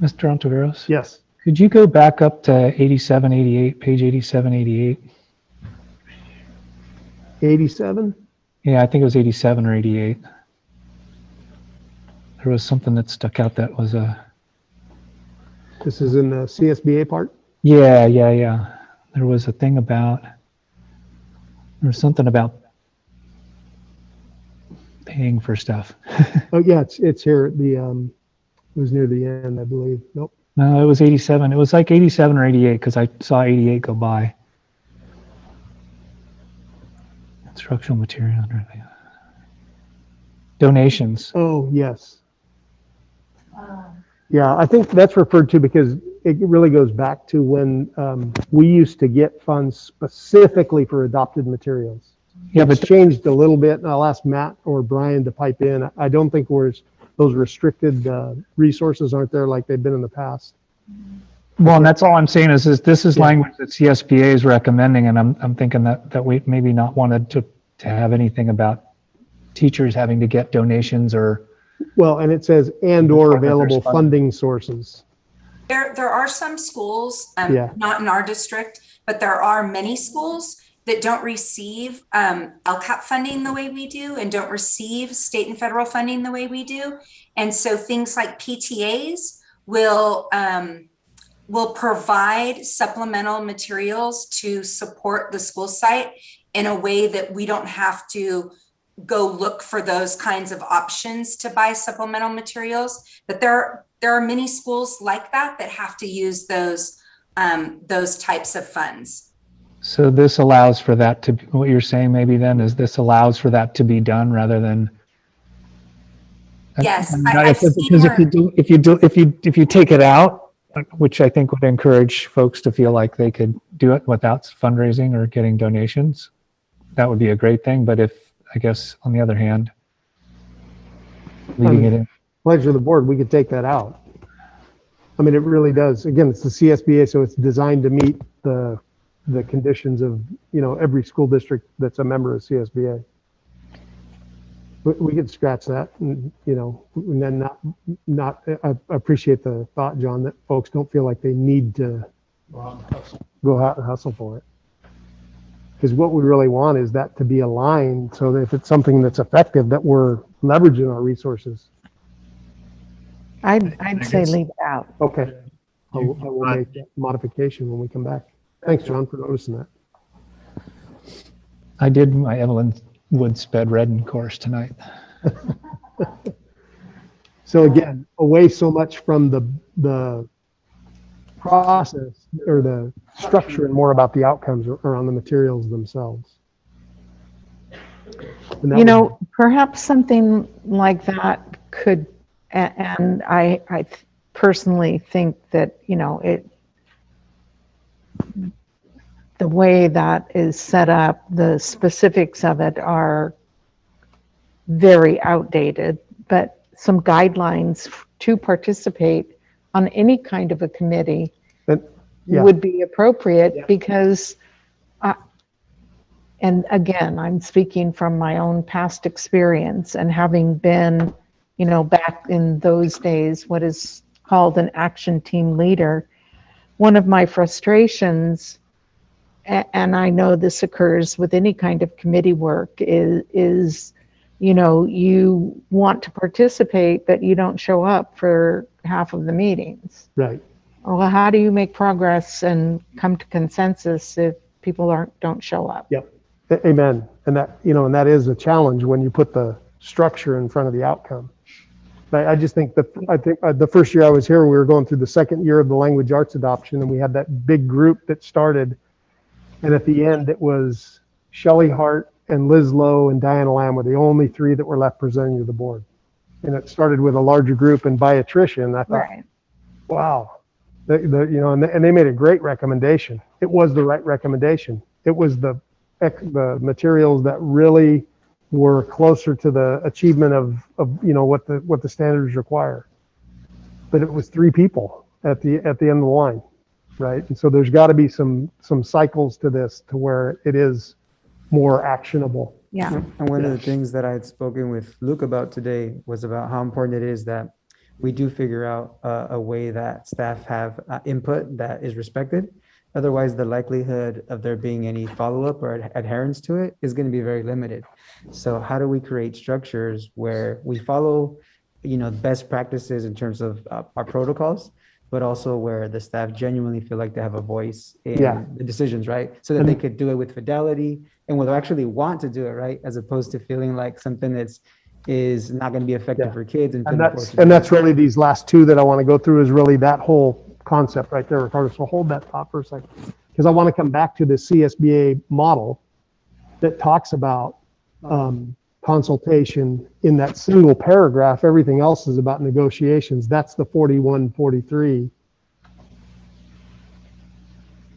Mr. Ontiveros? Yes. Could you go back up to 8788, page 8788? 87? Yeah, I think it was 87 or 88. There was something that stuck out that was a... This is in the CSBA part? Yeah. There was a thing about, there was something about paying for stuff. Oh yeah, it's here. It was near the end, I believe. Nope. No, it was 87. It was like 87 or 88 because I saw 88 go by. Instructional material. Donations. Oh, yes. Yeah, I think that's referred to because it really goes back to when we used to get funds specifically for adopted materials. Yeah, It's but changed a little bit, and I'll ask Matt or Brian to pipe in. I don't think those restricted resources aren't there like they've been in the past. well, and that's all I'm saying is this is Yeah. language that CSBA is recommending, and I'm thinking that we maybe not wanted to have anything about teachers having to get donations or. Well, and it says and/or available funding sources. There are some schools, Yeah. not in our district, but there are many schools that don't receive LCAP funding the way we do and don't receive state and federal funding the way we do. And so things like PTAs will provide supplemental materials to support the school site in a way that we don't have to go look for those kinds of options to buy supplemental materials. But there are many schools like that have to use those types of funds. So this allows for that to, what you're saying maybe then is this allows for that to be done rather than. Yes, Because if you take it out, which I think would encourage folks to feel like they could do it without fundraising or getting donations, that would be a great thing. But if, I guess, on the other hand, leaving it in. Pleasure of the board, we could take that out. I mean, it really does. Again, it's the CSBA, so it's designed to meet the conditions of, every school district that's a member of CSBA. We could scratch that and, and then I appreciate the thought, John, that folks don't feel like they need to go out and hustle for it. Because what we really want is that to be aligned so that if it's something that's effective, that we're leveraging our resources. I'd say leave it out. Okay. I will make that modification when we come back. Thanks, John, for noticing that. I did my Evelyn Wood Sped Redden course tonight. So again, away so much from the process or the structure and more about the outcomes around the materials themselves. Perhaps something like that could, and I personally think that, the way that is set up, the specifics of it are very outdated, but some guidelines to participate on any kind of a committee would be appropriate because, and again, I'm speaking from my own past experience and having been, back in those days, what is called an action team leader. One of my frustrations, and I know this occurs with any kind of committee work, is you want to participate, but you don't show up for half of the meetings. Right. Well, how do you make progress and come to consensus if people don't show up? Yep. Amen. And that, and that is a challenge when you put the structure in front of the outcome. But I just think the first year I was here, we were going through the second year of the language arts adoption, and we had that big group that started. And at the end, it was Shelley Hart and Liz Lowe and Diana Lamb were the only three that were left presenting to the board. And it started with a larger group, and by attrition, I thought, wow, and they made a great recommendation. It was the right recommendation. It was the materials that really were closer to the achievement of what the standards require. But it was three people at the end of the line. Right. And so there's got to be some cycles to this to where it is more actionable. Yeah. And one of the things that I had spoken with Luke about today was about how important it is that we do figure out a way that staff have input that is respected. Otherwise, the likelihood of there being any follow-up or adherence to it is going to be very limited. So how do we create structures where we follow, best practices in terms of our protocols, but also where the staff genuinely feel like they have a voice in the decisions, right? So that they could do it with fidelity and will actually want to do it, right? As opposed to feeling like something is not going to be effective for kids. And that's really these last two that I want to go through is really that whole concept right there, Ricardo. So hold that thought for a second, because I want to come back to the CSBA model that talks about consultation in that single paragraph. Everything else is about negotiations. That's the 4143.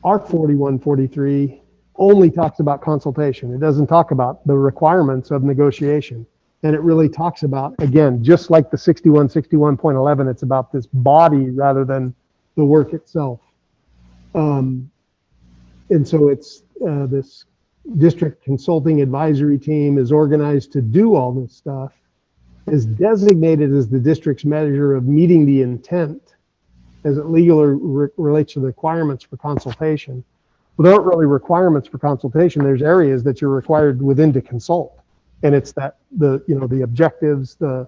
Our 4143 only talks about consultation. It doesn't talk about the requirements of negotiation. And it really talks about, again, just like the 6161.11, it's about this body rather than the work itself. And so it's this district consulting advisory team is organized to do all this stuff, is designated as the district's measure of meeting the intent as it legally relates to the requirements for consultation. Without really requirements for consultation, there's areas that you're required within to consult. And it's that the objectives, and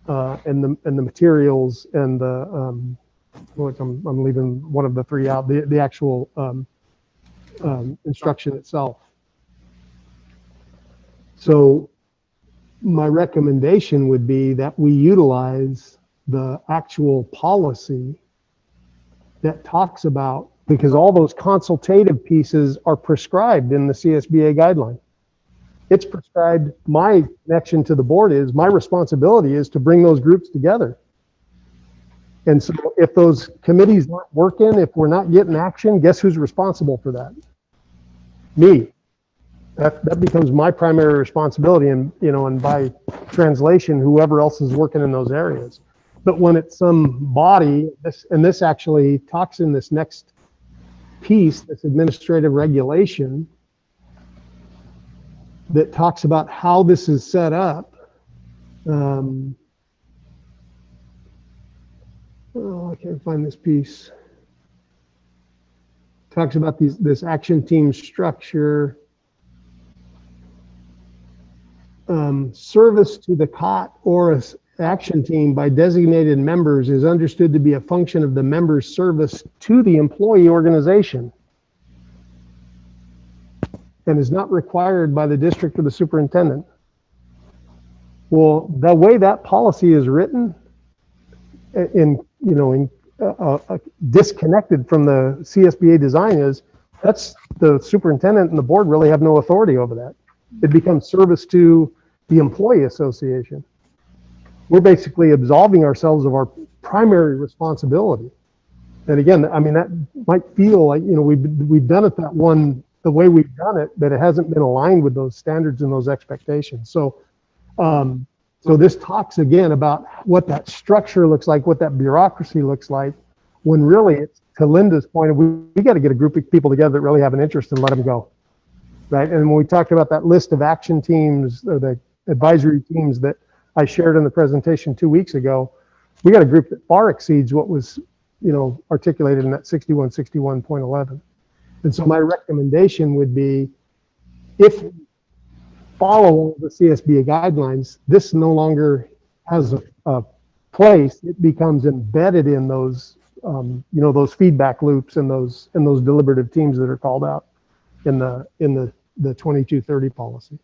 the materials and the I'm leaving one of the three out, the actual instruction itself. So my recommendation would be that we utilize the actual policy that talks about, because all those consultative pieces are prescribed in the CSBA guideline. It's prescribed. My connection to the board is, my responsibility is to bring those groups together. And so if those committees aren't working, if we're not getting action, guess who's responsible for that? Me. That becomes my primary responsibility, and and by translation, whoever else is working in those areas. But when it's some body, this actually talks in this next piece, this administrative regulation, that talks about how this is set up. Oh, I can't find this piece. Talks about this action team structure. Service to the COT or action team by designated members is understood to be a function of the members' service to the employee organization and is not required by the district or the superintendent. Well, the way that policy is written, disconnected from the CSBA design, is that's the superintendent and the board really have no authority over that. It becomes service to the employee association. We're basically absolving ourselves of our primary responsibility. And again, I mean, that might feel like, we've done it the way we've done it, but it hasn't been aligned with those standards and those expectations. So, so this talks again about what that structure looks like, what that bureaucracy looks like, when really it's, to Linda's point, we got to get a group of people together that really have an interest and let them go. Right. And when we talked about that list of action teams or the advisory teams that I shared in the presentation 2 weeks ago, we got a group that far exceeds what was, articulated in that 6161.11. And so my recommendation would be, if we follow the CSBA guidelines, this no longer has a place. It becomes embedded in those, those feedback loops and those deliberative teams that are called out in the 2230 policy.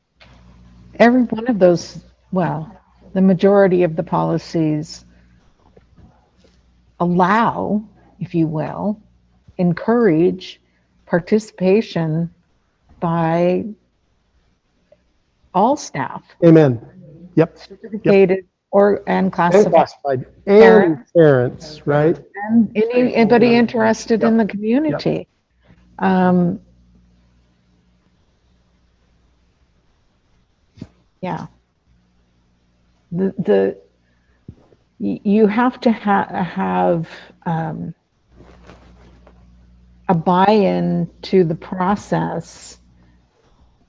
Every one of those, well, the majority of the policies allow, if you will, encourage participation by all staff. Amen. Yep. Certificated and classified. And parents, right? And anybody interested in the community. Yeah. You have to have a buy-in to the process,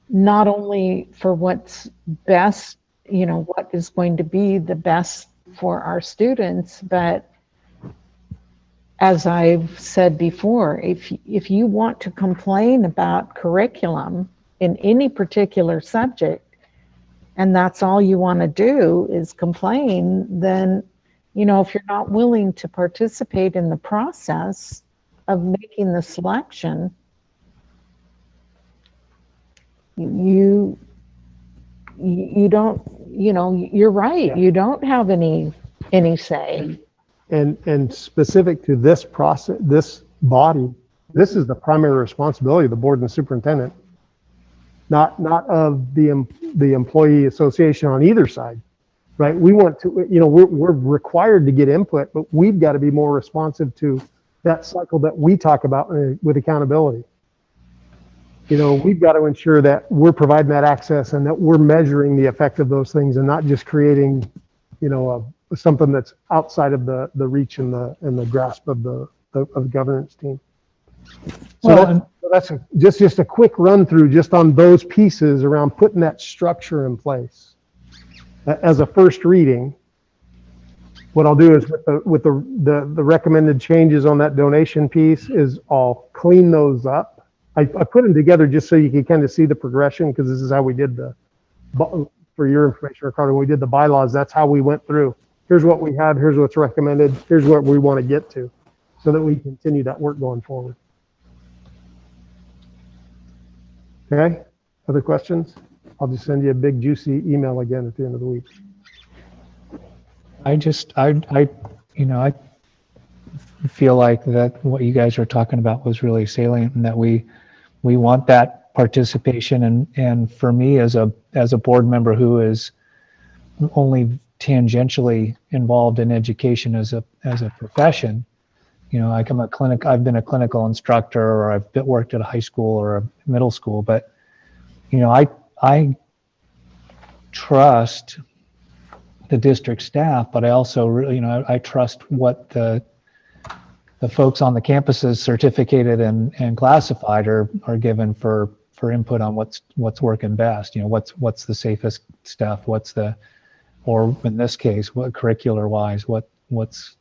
not only for what's best, what is going to be the best for our students, but as I've said before, if you want to complain about curriculum in any particular subject, and that's all you want to do is complain, then, if you're not willing to participate in the process of making the selection, you don't, you're right. You don't have any say. And specific to this process, this body, this is the primary responsibility of the board and the superintendent, not of the employee association on either side, right? We want to, we're required to get input, but we've got to be more responsive to that cycle that we talk about with accountability. we've got to ensure that we're providing that access and that we're measuring the effect of those things and not just creating, something that's outside of the reach and the grasp of the governance team. So that's just a quick run through just on those pieces around putting that structure in place. As a first reading, what I'll do is with the recommended changes on that donation piece is I'll clean those up. I put them together just so you can kind of see the progression, because this is how we did for your information, Ricardo, when we did the bylaws, that's how we went through. Here's what we have, here's what's recommended, here's what we want to get to, so that we continue that work going forward. Okay, other questions? I'll just send you a big juicy email again at the end of the week. I feel like that what you guys are talking about was really salient, and that we want that participation. And for me, as a board member who is only tangentially involved in education as a profession, I've been a clinical instructor, or I've worked at a high school or a middle school, but I trust the district staff, but I also really, I trust what the folks on the campuses certificated and classified are given for input on what's working best. What's the safest stuff? Or in this case, what curricular wise, what's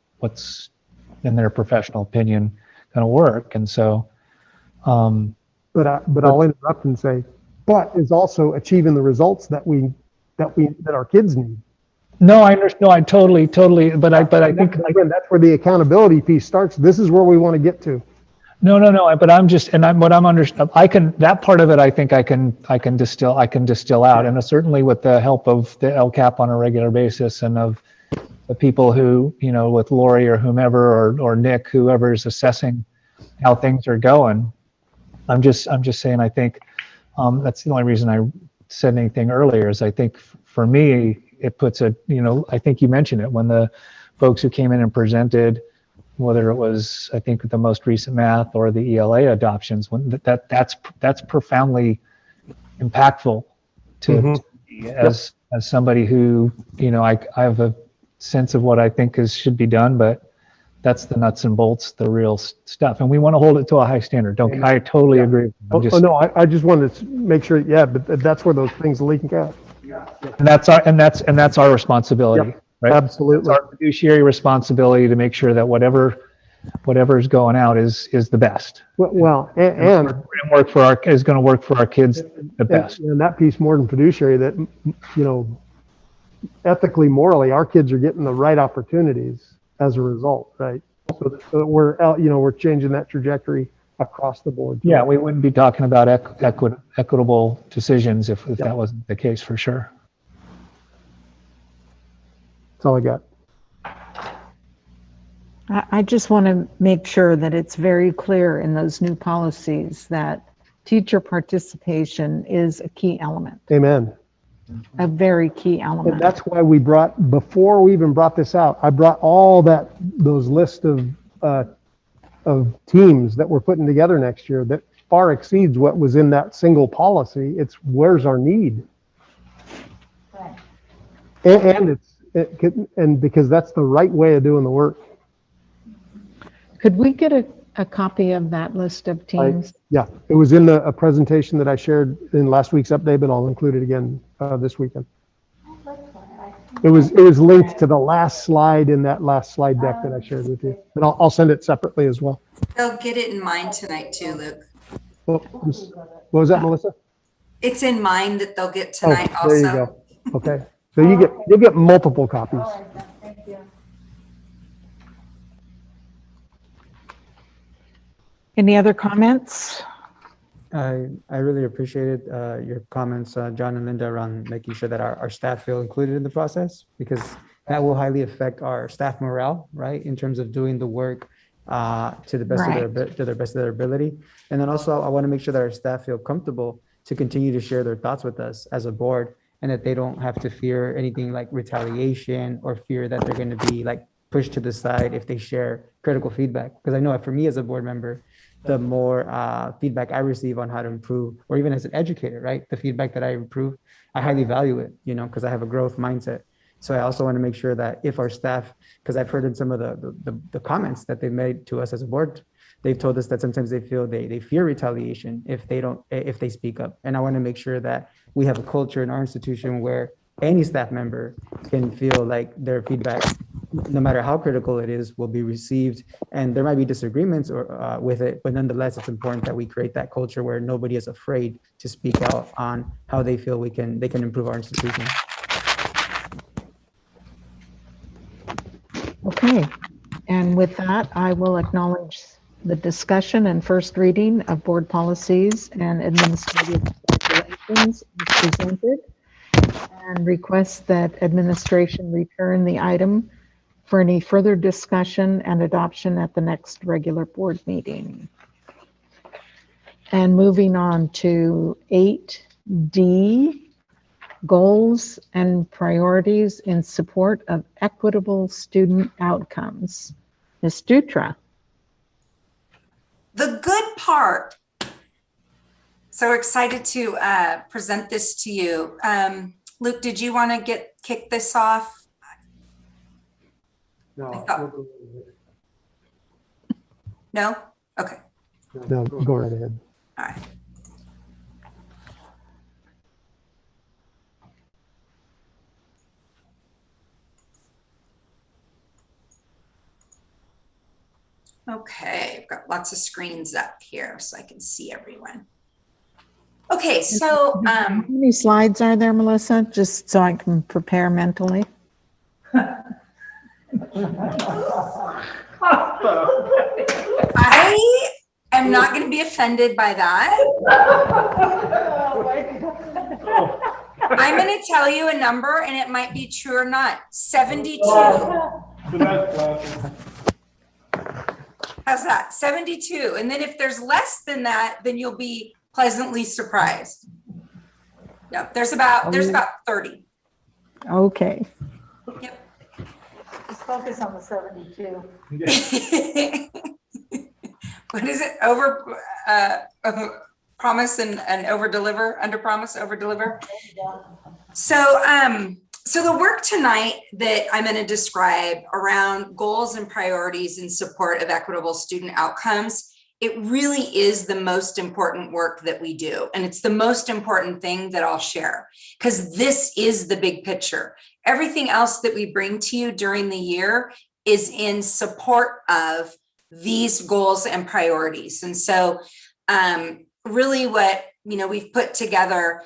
in their professional opinion going to work. And so, but I'll interrupt and say, but is also achieving the results that our kids need. No, I understand. No, I totally. But I think again, that's where the accountability piece starts. This is where we want to get to. No. But that part of it, I think I can distill out, and certainly with the help of the LCAP on a regular basis, and of the people who, with Lori or whomever, or Nick, whoever's assessing how things are going. I'm just saying, I think that's the only reason I said anything earlier, is I think for me, it puts I think you mentioned it, when the folks who came in and presented, whether it was, I think, the most recent math or the ELA adoptions, when that's profoundly impactful to me as somebody who, I have a sense of what I think should be done, but that's the nuts and bolts, the real stuff, and we want to hold it to a high standard. I totally agree. I just wanted to make sure. Yeah, but that's where those things leak out. And that's our responsibility, yep, right? Absolutely. It's our fiduciary responsibility to make sure that whatever is going out is the best. Well, and is going to work for our kids the best. And that piece, more than fiduciary, that ethically, morally, our kids are getting the right opportunities as a result, right? So we're changing that trajectory across the board. Yeah, we wouldn't be talking about equitable decisions if that wasn't the case, for sure. That's all I got. I just want to make sure that it's very clear in those new policies that teacher participation is a key element. Amen. A very key element. And that's why before we even brought this out, I brought all those list of teams that we're putting together next year that far exceeds what was in that single policy. It's where's our need, and because that's the right way of doing the work. Could we get a copy of that list of teams? Yeah, it was in a presentation that I shared in last week's update, but I'll include it again this weekend. It was linked to the last slide in that last slide deck that I shared with you, and I'll send it separately as well. They'll get it in mine tonight too, Luke. What was that, Melissa? It's in mine that they'll get tonight there also. You go. Okay, so you'll get multiple copies. Thank you. Any other comments? I really appreciated your comments, John and Linda, around making sure that our staff feel included in the process, because that will highly affect our staff morale, right, in terms of doing the work to the best of their ability. And then also, I want to make sure that our staff feel comfortable to continue to share their thoughts with us as a board, and that they don't have to fear anything like retaliation or fear that they're going to be like pushed to the side if they share critical feedback. Because I know for me as a board member, the more feedback I receive on how to improve, or even as an educator, right? The feedback that I improve, I highly value it, because I have a growth mindset. So I also want to make sure that if our staff, because I've heard in some of the comments that they've made to us as a board, they've told us that sometimes they feel they fear retaliation if they speak up. And I want to make sure that we have a culture in our institution where any staff member can feel like their feedback, no matter how critical it is, will be received. And there might be disagreements with it, but nonetheless, it's important that we create that culture where nobody is afraid to speak out on how they feel they can improve our institution. Okay, and with that, I will acknowledge the discussion and first reading of board policies and administrative regulations is presented, and request that administration return the item for any further discussion and adoption at the next regular board meeting. And moving on to 8D, goals and priorities in support of equitable student outcomes. Ms. Dutra. The good part. So excited to present this to you. Luke, did you want to kick this off? No. No? Okay. No, go right ahead. All right. Okay, I've got lots of screens up here so I can see everyone. Okay, so how many slides are there, Melissa? Just so I can prepare mentally. I am not going to be offended by that. I'm going to tell you a number and it might be true or not. 72. How's that? 72. And then if there's less than that, then you'll be pleasantly surprised. Yep, there's about 30. Okay. Yep. Just focus on the 72. What is it? Promise and over deliver, under promise, over deliver. So the work tonight that I'm going to describe around goals and priorities in support of equitable student outcomes, it really is the most important work that we do. And it's the most important thing that I'll share because this is the big picture. Everything else that we bring to you during the year is in support of these goals and priorities. And so really what we've put together,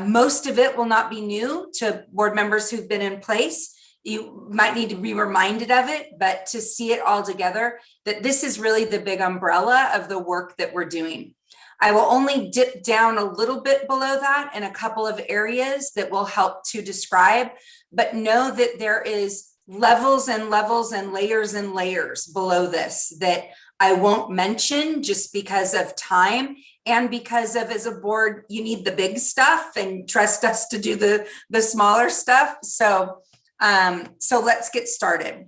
most of it will not be new to board members who've been in place. You might need to be reminded of it, but to see it all together, that this is really the big umbrella of the work that we're doing. I will only dip down a little bit below that in a couple of areas that will help to describe, but know that there is levels and levels and layers below this that I won't mention just because of time and because of, as a board, you need the big stuff and trust us to do the smaller stuff. So let's get started.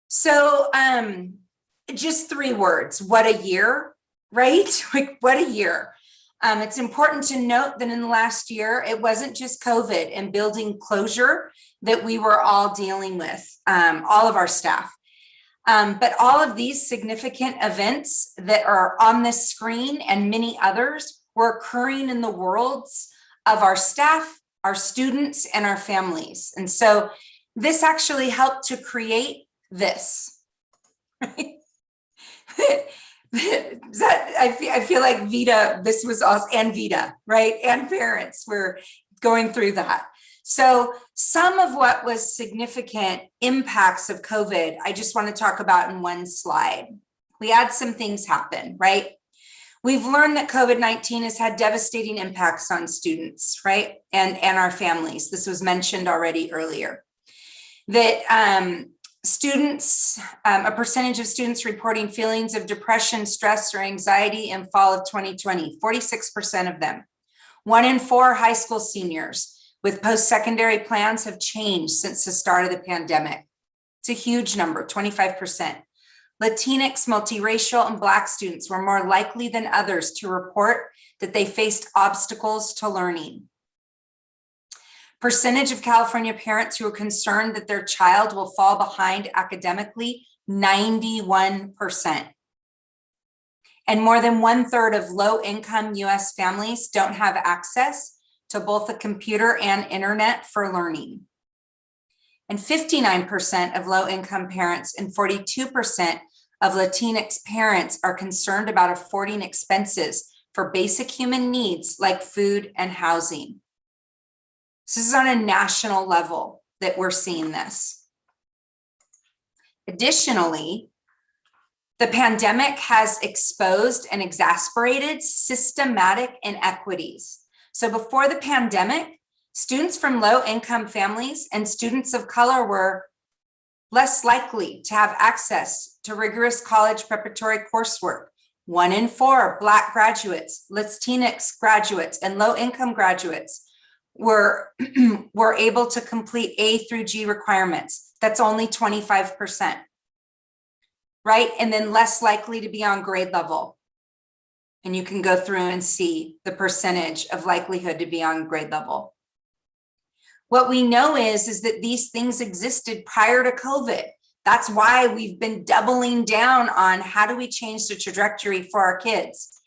So just 3 words, what a year, right? Like what a year. It's important to note that in the last year, it wasn't just COVID and building closure that we were all dealing with, all of our staff. But all of these significant events that are on this screen and many others were occurring in the worlds of our staff, our students, and our families. And so this actually helped to create this. Right? I feel like Vita, this was us and Vita, right? And parents were going through that. So some of what was significant impacts of COVID, I just want to talk about in one slide. We had some things happen, right? We've learned that COVID-19 has had devastating impacts on students, right? And our families. This was mentioned already earlier. That students, a percentage of students reporting feelings of depression, stress, or anxiety in fall of 2020, 46% of them. 1 in 4 high school seniors with post-secondary plans have changed since the start of the pandemic. It's a huge number, 25%. Latinx, multiracial, and Black students were more likely than others to report that they faced obstacles to learning. Percentage of California parents who are concerned that their child will fall behind academically, 91%. And more than 1/3 of low-income US families don't have access to both a computer and internet for learning. And 59% of low-income parents and 42% of Latinx parents are concerned about affording expenses for basic human needs like food and housing. This is on a national level that we're seeing this. Additionally, the pandemic has exposed and exacerbated systematic inequities. So before the pandemic, students from low-income families and students of color were less likely to have access to rigorous college preparatory coursework. 1 in 4 Black graduates, Latinx graduates, and low-income graduates were able to complete A through G requirements. That's only 25%, right? And then less likely to be on grade level. And you can go through and see the percentage of likelihood to be on grade level. What we know is that these things existed prior to COVID. That's why we've been doubling down on how do we change the trajectory for our kids.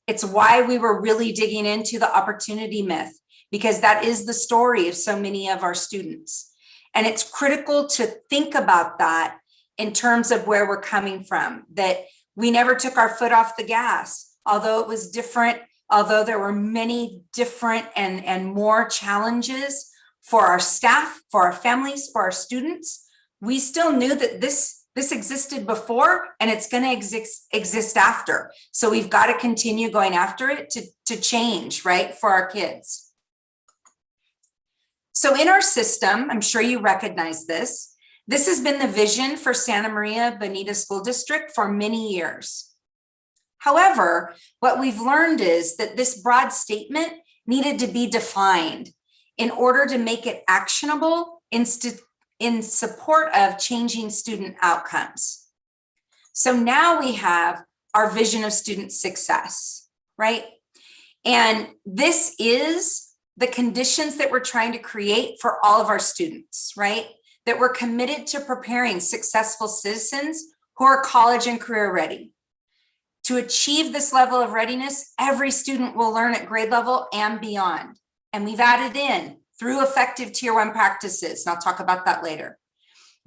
It's why we were really digging into the opportunity myth, because that is the story of so many of our students. And it's critical to think about that in terms of where we're coming from, that we never took our foot off the gas, although it was different, although there were many different and more challenges for our staff, for our families, for our students. We still knew that this existed before and it's going to exist after. So we've got to continue going after it to change, right, for our kids. So in our system, I'm sure you recognize this. This has been the vision for Santa Maria Bonita School District for many years. However, what we've learned is that this broad statement needed to be defined in order to make it actionable in support of changing student outcomes. So now we have our vision of student success, right? And this is the conditions that we're trying to create for all of our students, right? That we're committed to preparing successful citizens who are college and career ready. To achieve this level of readiness, every student will learn at grade level and beyond. And we've added in through effective Tier 1 practices, and I'll talk about that later.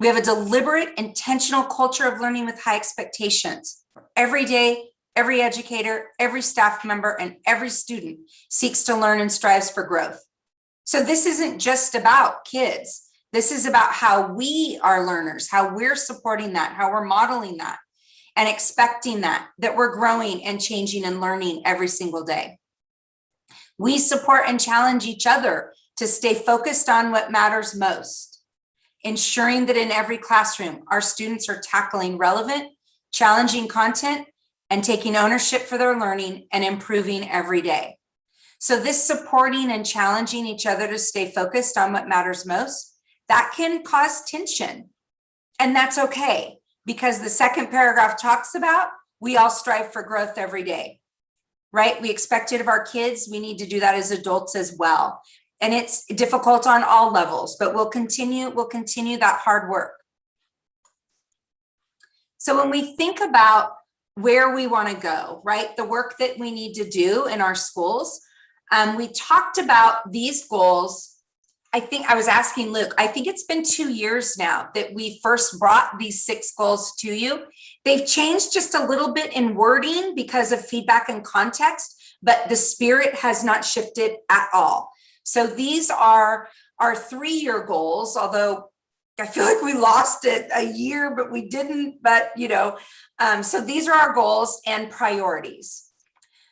We have a deliberate, intentional culture of learning with high expectations. Every day, every educator, every staff member, and every student seeks to learn and strives for growth. So this isn't just about kids. This is about how we are learners, how we're supporting that, how we're modeling that, and expecting that we're growing and changing and learning every single day. We support and challenge each other to stay focused on what matters most, ensuring that in every classroom, our students are tackling relevant, challenging content and taking ownership for their learning and improving every day. So this supporting and challenging each other to stay focused on what matters most, that can cause tension. And that's okay, because the second paragraph talks about we all strive for growth every day, right? We expect it of our kids. We need to do that as adults as well. And it's difficult on all levels, but we'll continue that hard work. So when we think about where we want to go, right? The work that we need to do in our schools, we talked about these goals. I think I was asking Luke, I think it's been 2 years now that we first brought these 6 goals to you. They've changed just a little bit in wording because of feedback and context, but the spirit has not shifted at all. So these are our 3-year goals, although I feel like we lost it a year, but we didn't, but so these are our goals and priorities.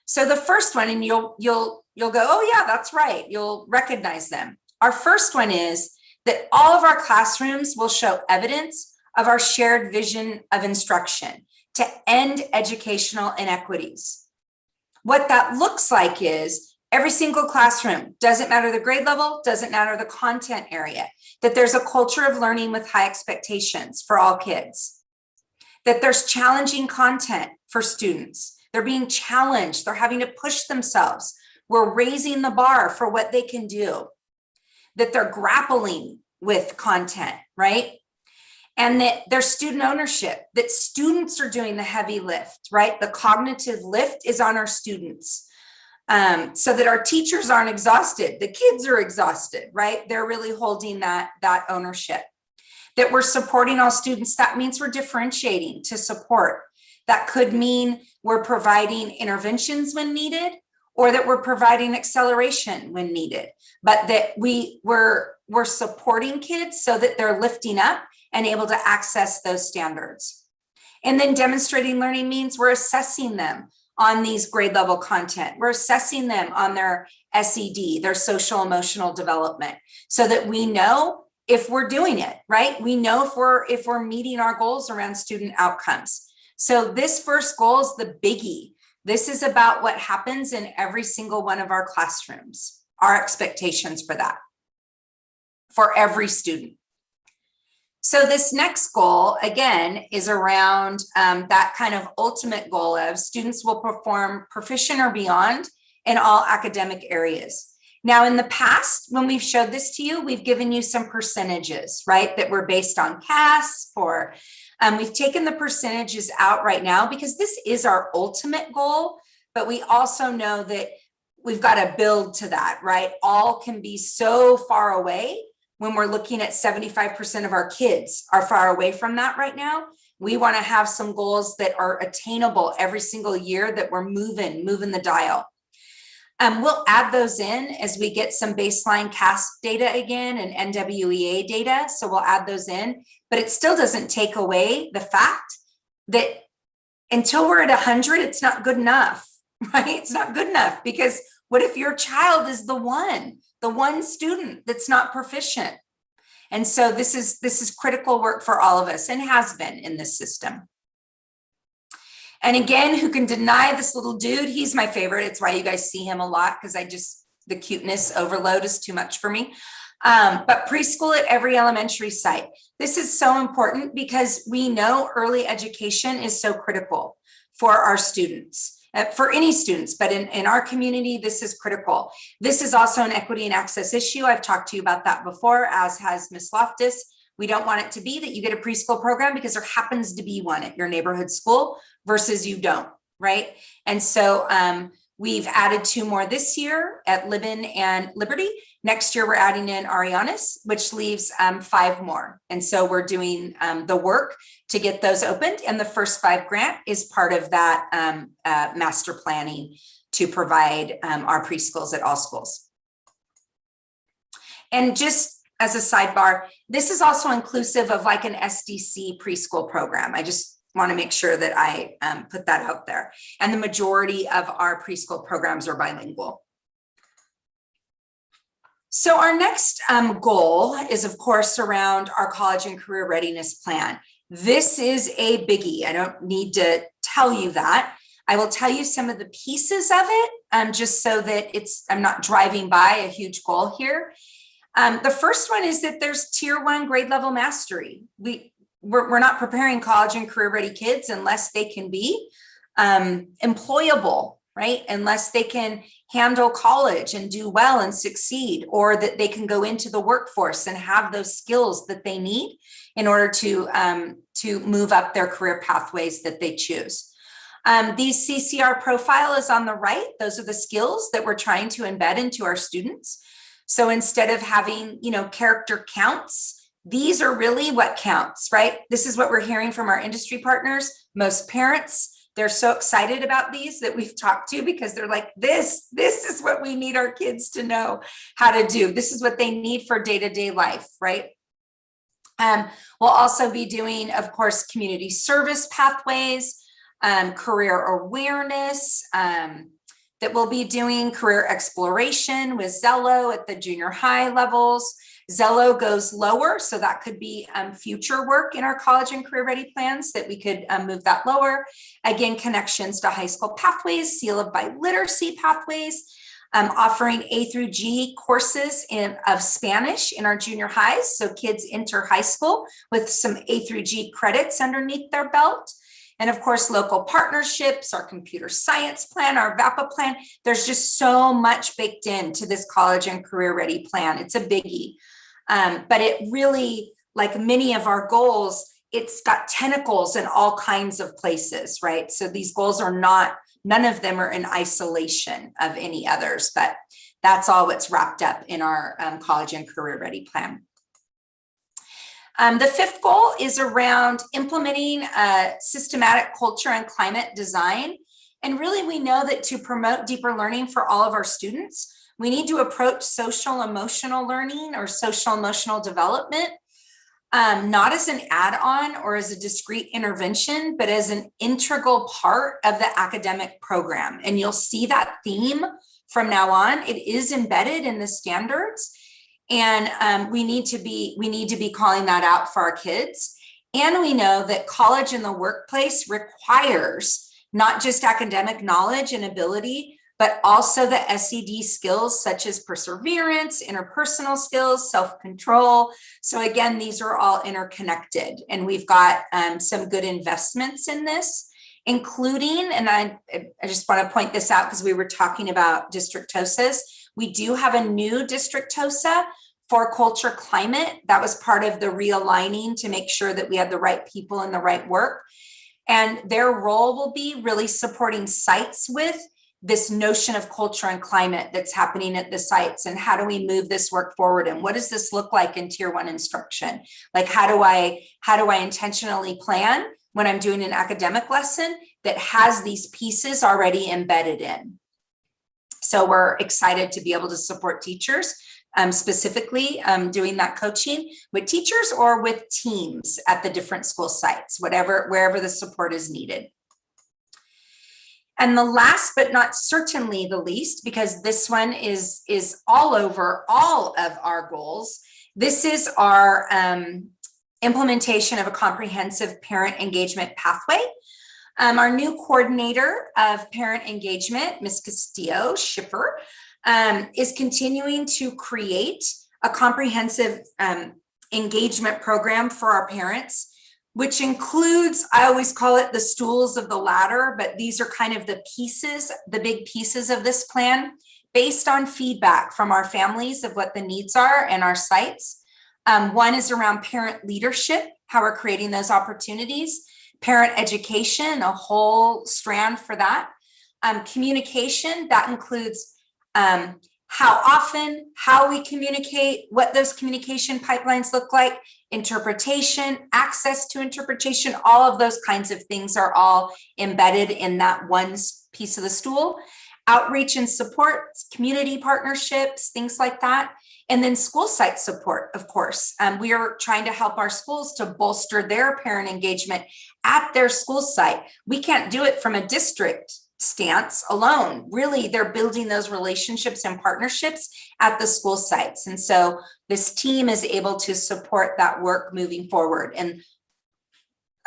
So the first one, and you'll go, oh yeah, that's right. You'll recognize them. Our first one is that all of our classrooms will show evidence of our shared vision of instruction to end educational inequities. What that looks like is every single classroom, doesn't matter the grade level, doesn't matter the content area, that there's a culture of learning with high expectations for all kids, that there's challenging content for students. They're being challenged. They're having to push themselves. We're raising the bar for what they can do, that they're grappling with content, right? And that there's student ownership, that students are doing the heavy lift, right? The cognitive lift is on our students. So that our teachers aren't exhausted, the kids are exhausted, right? They're really holding that ownership. That we're supporting all students, that means we're differentiating to support. That could mean we're providing interventions when needed, or that we're providing acceleration when needed, but that we're supporting kids so that they're lifting up and able to access those standards. And then demonstrating learning means we're assessing them on these grade level content. We're assessing them on their SED, their social emotional development, so that we know if we're doing it, right? We know if we're meeting our goals around student outcomes. So this first goal is the biggie. This is about what happens in every single one of our classrooms, our expectations for that, for every student. So this next goal, again, is around that kind of ultimate goal of students will perform proficient or beyond in all academic areas. Now, in the past, when we've showed this to you, we've given you some percentages, right, that were based on CAS or we've taken the percentages out right now because this is our ultimate goal, but we also know that we've got to build to that, right? All can be so far away. When we're looking at 75% of our kids are far away from that right now, we want to have some goals that are attainable every single year, that we're moving the dial. We'll add those in as we get some baseline CAS data again and NWEA data. So we'll add those in, but it still doesn't take away the fact that until we're at 100, it's not good enough, right? It's not good enough, because what if your child is the one student that's not proficient? And so this is critical work for all of us, and has been in this system. And again, who can deny this little dude? He's my favorite. It's why you guys see him a lot, because the cuteness overload is too much for me. But preschool at every elementary site. This is so important because we know early education is so critical for our students. For any students, but in our community, this is critical. This is also an equity and access issue. I've talked to you about that before, as has Ms. Loftus. We don't want it to be that you get a preschool program because there happens to be one at your neighborhood school versus you don't, right? And so we've added 2 more this year at Libin and Liberty. Next year, we're adding in Arianas, which leaves 5 more. And so we're doing the work to get those opened. And the first 5 grant is part of that master planning to provide our preschools at all schools. And just as a sidebar, this is also inclusive of like an SDC preschool program. I just want to make sure that I put that out there. And the majority of our preschool programs are bilingual. So our next goal is, of course, around our college and career readiness plan. This is a biggie. I don't need to tell you that. I will tell you some of the pieces of it, just so that I'm not driving by a huge goal here. The first one is that there's tier 1 grade level mastery. We're not preparing college and career ready kids unless they can be employable, right? Unless they can handle college and do well and succeed, or that they can go into the workforce and have those skills that they need in order to move up their career pathways that they choose. These CCR profile is on the right. Those are the skills that we're trying to embed into our students. So instead of having, character counts, these are really what counts, right? This is what we're hearing from our industry partners. Most parents, they're so excited about these that we've talked to, because they're like, this is what we need our kids to know how to do. This is what they need for day-to-day life, right? We'll also be doing, of course, community service pathways, career awareness, that we'll be doing career exploration with Zello at the junior high levels. Zello goes lower, so that could be future work in our college and career ready plans, that we could move that lower. Again, connections to high school pathways, seal of biliteracy pathways. offering A through G courses of Spanish in our junior highs. So kids enter high school with some A through G credits underneath their belt. And of course, local partnerships, our computer science plan, our VAPA plan. There's just so much baked into this college and career ready plan. It's a biggie. But it really, like many of our goals, it's got tentacles in all kinds of places, right? So these goals are not, none of them are in isolation of any others, but that's all what's wrapped up in our college and career ready plan. The fifth goal is around implementing systematic culture and climate design. And really, we know that to promote deeper learning for all of our students, we need to approach social emotional learning or social emotional development, not as an add-on or as a discrete intervention, but as an integral part of the academic program. And you'll see that theme from now on. It is embedded in the standards. And we need to be calling that out for our kids. And we know that college and the workplace requires not just academic knowledge and ability, but also the SED skills such as perseverance, interpersonal skills, self-control. So again, these are all interconnected, and we've got some good investments in this, including, and I just want to point this out because we were talking about district TOSAs. We do have a new district TOSA for culture climate. That was part of the realigning to make sure that we had the right people and the right work. And their role will be really supporting sites with this notion of culture and climate that's happening at the sites, and how do we move this work forward, and what does this look like in tier 1 instruction? Like, how do I intentionally plan when I'm doing an academic lesson that has these pieces already embedded in? So we're excited to be able to support teachers, specifically doing that coaching with teachers or with teams at the different school sites, wherever the support is needed. And the last but not certainly the least, because this one is all over all of our goals, this is our implementation of a comprehensive parent engagement pathway. Our new coordinator of parent engagement, Ms. Castillo Schiffer, is continuing to create a comprehensive engagement program for our parents, which includes, I always call it the stools of the ladder, but these are kind of the pieces, the big pieces of this plan based on feedback from our families of what the needs are and our sites. One is around parent leadership, how we're creating those opportunities, parent education, a whole strand for that. Communication, that includes how often, how we communicate, what those communication pipelines look like, interpretation, access to interpretation, all of those kinds of things are all embedded in that one piece of the stool. Outreach and support, community partnerships, things like that. And then school site support, of course. We are trying to help our schools to bolster their parent engagement at their school site. We can't do it from a district stance alone. Really, they're building those relationships and partnerships at the school sites. And so this team is able to support that work moving forward, and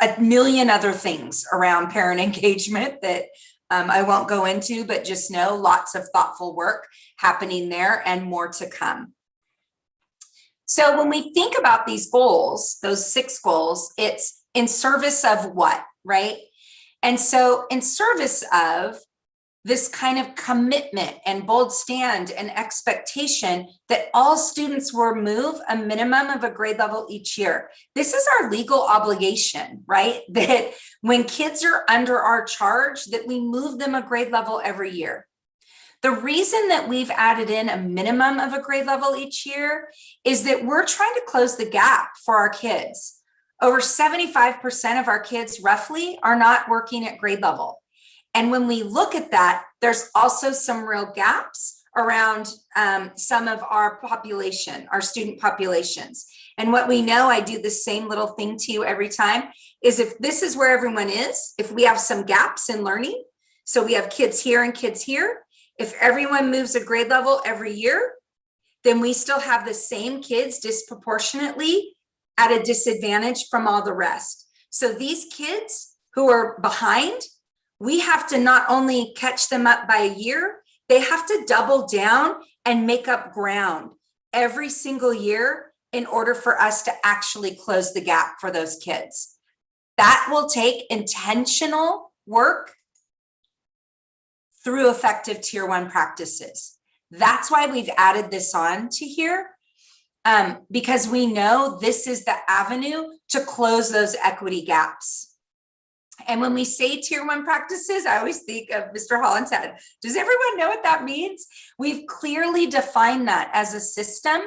a million other things around parent engagement that I won't go into, but just know lots of thoughtful work happening there and more to come. So when we think about these goals, those 6 goals, it's in service of what, right? And so in service of this kind of commitment and bold stand and expectation that all students will move a minimum of a grade level each year. This is our legal obligation, right? That when kids are under our charge, that we move them a grade level every year. The reason that we've added in a minimum of a grade level each year is that we're trying to close the gap for our kids. Over 75% of our kids roughly are not working at grade level. And when we look at that, there's also some real gaps around some of our population, our student populations. And what we know, I do the same little thing to you every time, is if this is where everyone is, if we have some gaps in learning, so we have kids here and kids here, if everyone moves a grade level every year, then we still have the same kids disproportionately at a disadvantage from all the rest. So these kids who are behind, we have to not only catch them up by a year, They have to double down and make up ground every single year in order for us to actually close the gap for those kids. That will take intentional work through effective tier 1 practices. That's why we've added this on to here, because we know this is the avenue to close those equity gaps. And when we say tier 1 practices, I always think of Mr. Hollinshead. Does everyone know what that means? We've clearly defined that as a system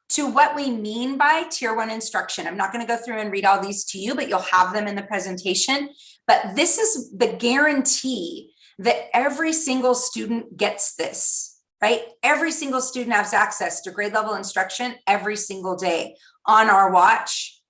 to what we mean by tier 1 instruction. I'm not going to go through and read all these to you, but you'll have them in the presentation. But this is the guarantee that every single student gets this, right? Every single student has access to grade level instruction every single day on our watch.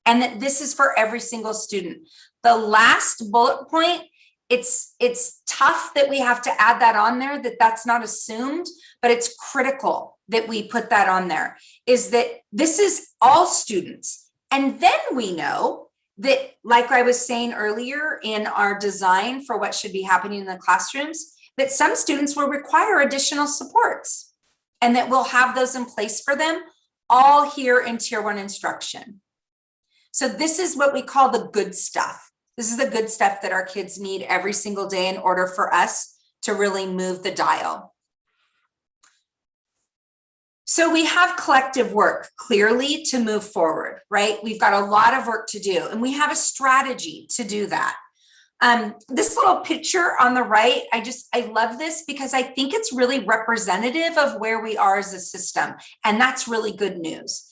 And that this is for every single student. The last bullet point, it's tough that we have to add that on there, that's not assumed, but it's critical that we put that on there, is that this is all students. And then we know that, like I was saying earlier in our design for what should be happening in the classrooms, that some students will require additional supports and that we'll have those in place for them all here in tier 1 instruction. So this is what we call the good stuff. This is the good stuff that our kids need every single day in order for us to really move the dial. So we have collective work clearly to move forward, right? We've got a lot of work to do and we have a strategy to do that. This little picture on the right, I love this because I think it's really representative of where we are as a system. And that's really good news.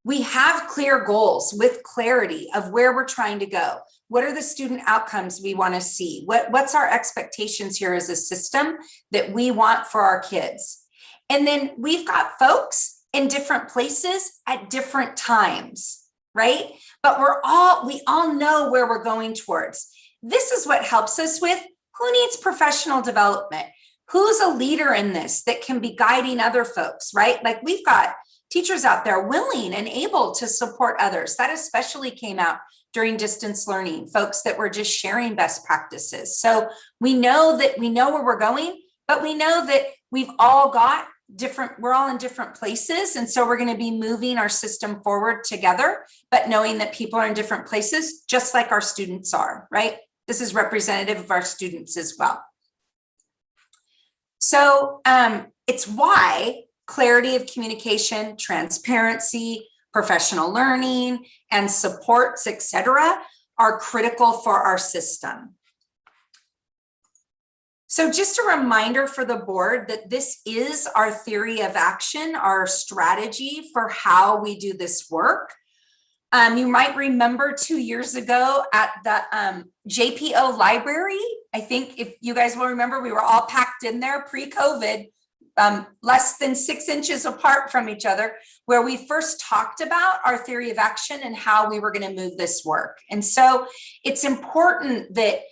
We have clear goals with clarity of where we're trying to go. What are the student outcomes we want to see? What's our expectations here as a system that we want for our kids? And then we've got folks in different places at different times, right? But we all know where we're going towards. This is what helps us with who needs professional development, who's a leader in this that can be guiding other folks, right? Like we've got teachers out there willing and able to support others. That especially came out during distance learning, folks that were just sharing best practices. So we know where we're going, but we know that we're all in different places. And so we're going to be moving our system forward together, but knowing that people are in different places, just like our students are, right? This is representative of our students as well. So it's why clarity of communication, transparency, professional learning, and supports, etc., are critical for our system. So just a reminder for the board that this is our theory of action, our strategy for how we do this work. You might remember 2 years ago at the JPO library, I think if you guys will remember, we were all packed in there pre-COVID, less than 6 inches apart from each other, where we first talked about our theory of action and how we were going to move this work. And so it's important that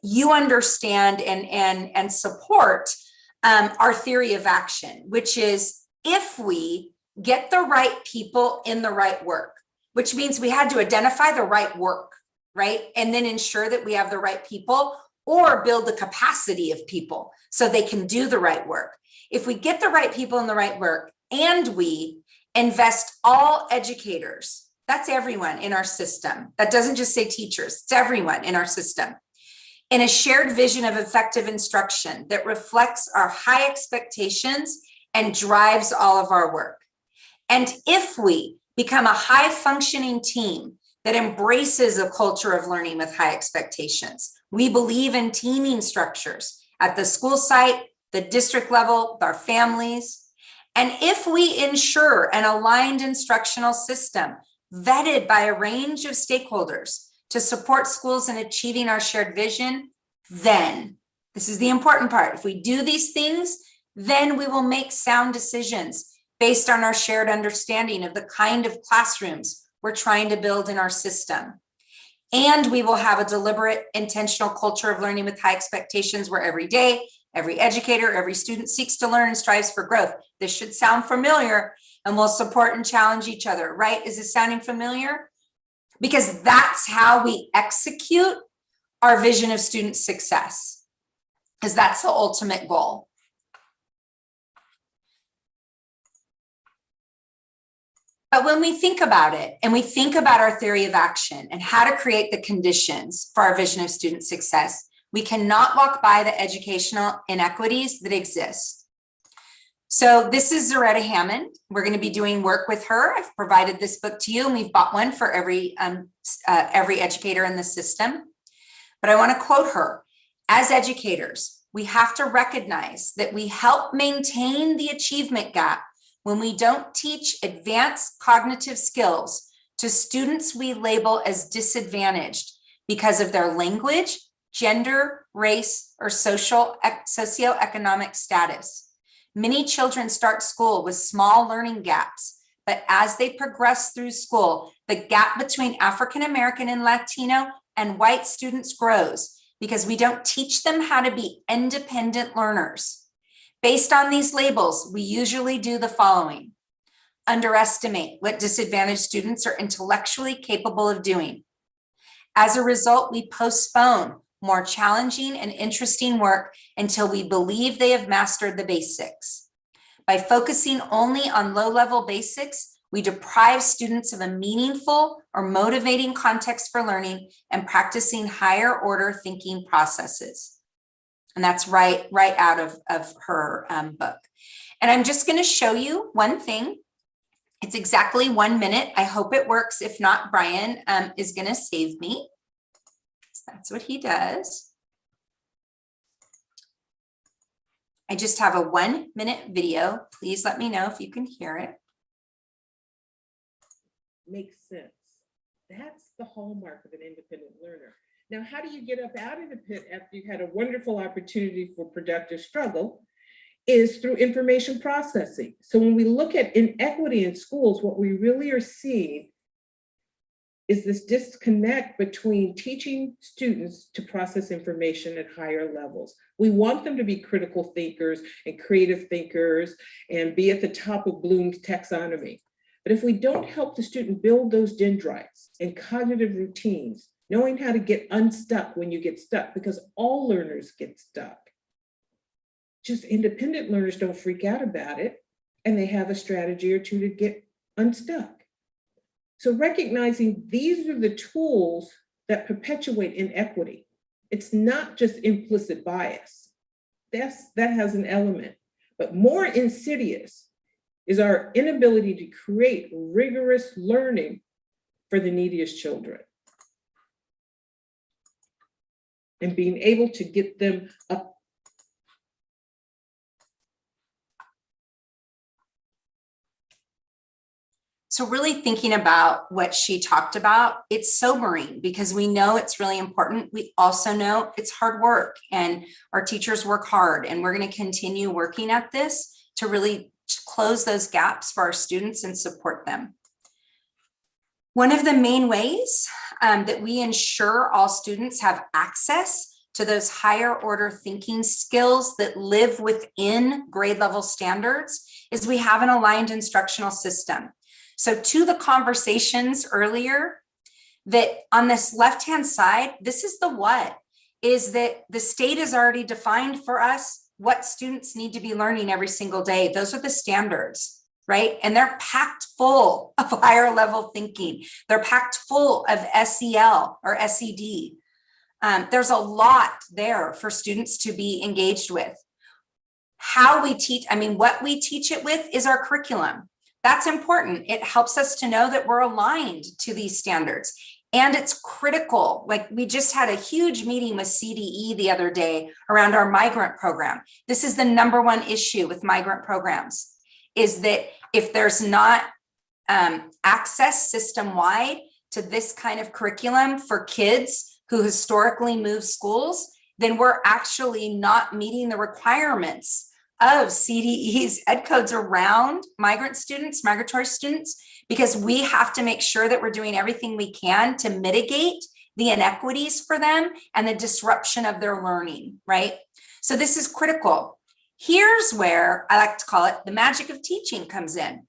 you understand and support our theory of action, which is if we get the right people in the right work, which means we had to identify the right work, right? And then ensure that we have the right people or build the capacity of people so they can do the right work. If we get the right people in the right work and we invest all educators, that's everyone in our system. That doesn't just say teachers, it's everyone in our system, in a shared vision of effective instruction that reflects our high expectations and drives all of our work. And if we become a high functioning team that embraces a culture of learning with high expectations, we believe in teaming structures at the school site, the district level, our families. And if we ensure an aligned instructional system vetted by a range of stakeholders to support schools in achieving our shared vision, then, this is the important part, if we do these things, then we will make sound decisions based on our shared understanding of the kind of classrooms we're trying to build in our system. And we will have a deliberate, intentional culture of learning with high expectations where every day, every educator, every student seeks to learn and strives for growth. This should sound familiar, and we'll support and challenge each other, right? Is this sounding familiar? Because that's how we execute our vision of student success. because that's the ultimate goal. But when we think about it and we think about our theory of action and how to create the conditions for our vision of student success, we cannot walk by the educational inequities that exist. So this is Zaretta Hammond. We're going to be doing work with her. I've provided this book to you, and we've bought one for every educator in the system. But I want to quote her. As educators, we have to recognize that we help maintain the achievement gap when we don't teach advanced cognitive skills to students we label as disadvantaged because of their language, gender, race, or socioeconomic status. Many children start school with small learning gaps, but as they progress through school, the gap between African American and Latino and white students grows because we don't teach them how to be independent learners. Based on these labels, we usually do the following: underestimate what disadvantaged students are intellectually capable of doing. As a result, we postpone more challenging and interesting work until we believe they have mastered the basics. By focusing only on low-level basics, we deprive students of a meaningful or motivating context for learning and practicing higher order thinking processes. And that's right out of her book. And I'm just going to show you one thing. It's exactly 1 minute. I hope it works. If not, Brian is going to save me. So that's what he does. I just have a 1 minute video. Please let me know if you can hear it. Makes sense. That's the hallmark of an independent learner. Now, how do you get up out of the pit after you had a wonderful opportunity for productive struggle? Is through information processing. So when we look at inequity in schools, what we really are seeing is this disconnect between teaching students to process information at higher levels. We want them to be critical thinkers and creative thinkers and be at the top of Bloom's taxonomy. But if we don't help the student build those dendrites and cognitive routines, knowing how to get unstuck when you get stuck, because all learners get stuck. Just independent learners don't freak out about it, and they have a strategy or two to get unstuck. So recognizing these are the tools that perpetuate inequity. It's not just implicit bias. That has an element, but more insidious is our inability to create rigorous learning for the neediest children. And being able to get them up. So really thinking about what she talked about, it's sobering because we know it's really important. We also know it's hard work and our teachers work hard, and we're going to continue working at this to really close those gaps for our students and support them. One of the main ways that we ensure all students have access to those higher order thinking skills that live within grade level standards is we have an aligned instructional system. So to the conversations earlier, that on this left-hand side, this is the what, is that the state has already defined for us what students need to be learning every single day. Those are the standards, right? And they're packed full of higher level thinking. They're packed full of SEL or SED. There's a lot there for students to be engaged with. How we teach, what we teach it with is our curriculum. That's important. It helps us to know that we're aligned to these standards. And it's critical. Like we just had a huge meeting with CDE the other day around our migrant program. This is the #1 issue with migrant programs, is that if there's not access system-wide to this kind of curriculum for kids who historically move schools, then we're actually not meeting the requirements of CDE's ed codes around migrant students, migratory students, because we have to make sure that we're doing everything we can to mitigate the inequities for them and the disruption of their learning, right? So this is critical. Here's where I like to call it the magic of teaching comes in,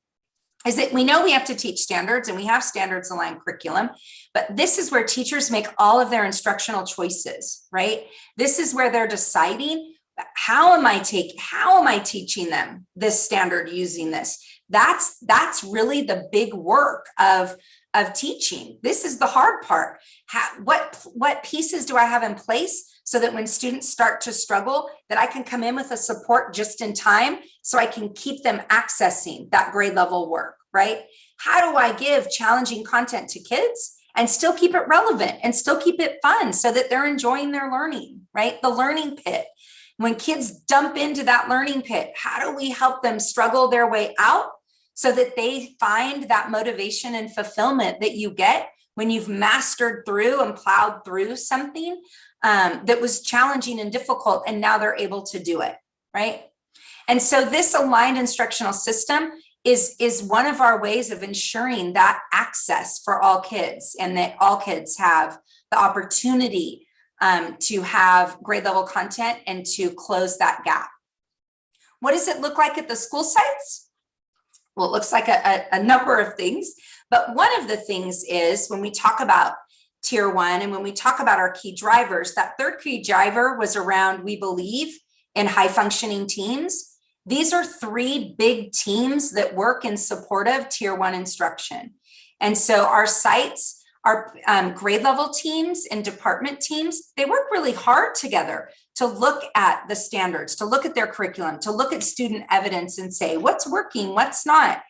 is that we know we have to teach standards and we have standards aligned curriculum, but this is where teachers make all of their instructional choices, right? This is where they're deciding How am I teaching them this standard using this? That's really the big work of teaching. This is the hard part. What pieces do I have in place so that when students start to struggle, that I can come in with a support just in time so I can keep them accessing that grade level work, right? How do I give challenging content to kids and still keep it relevant and still keep it fun so that they're enjoying their learning, right? The learning pit. When kids dump into that learning pit, how do we help them struggle their way out so that they find that motivation and fulfillment that you get when you've mastered through and plowed through something that was challenging and difficult, and now they're able to do it, right? And so this aligned instructional system is one of our ways of ensuring that access for all kids, and that all kids have the opportunity to have grade level content and to close that gap. What does it look like at the school sites? Well, it looks like a number of things, but one of the things is when we talk about tier 1 and when we talk about our key drivers, that third key driver was around, we believe, in high functioning teams. These are 3 big teams that work in support of tier 1 instruction. And so our sites, our grade level teams and department teams, they work really hard together to look at the standards, to look at their curriculum, to look at student evidence and say, what's working, what's not.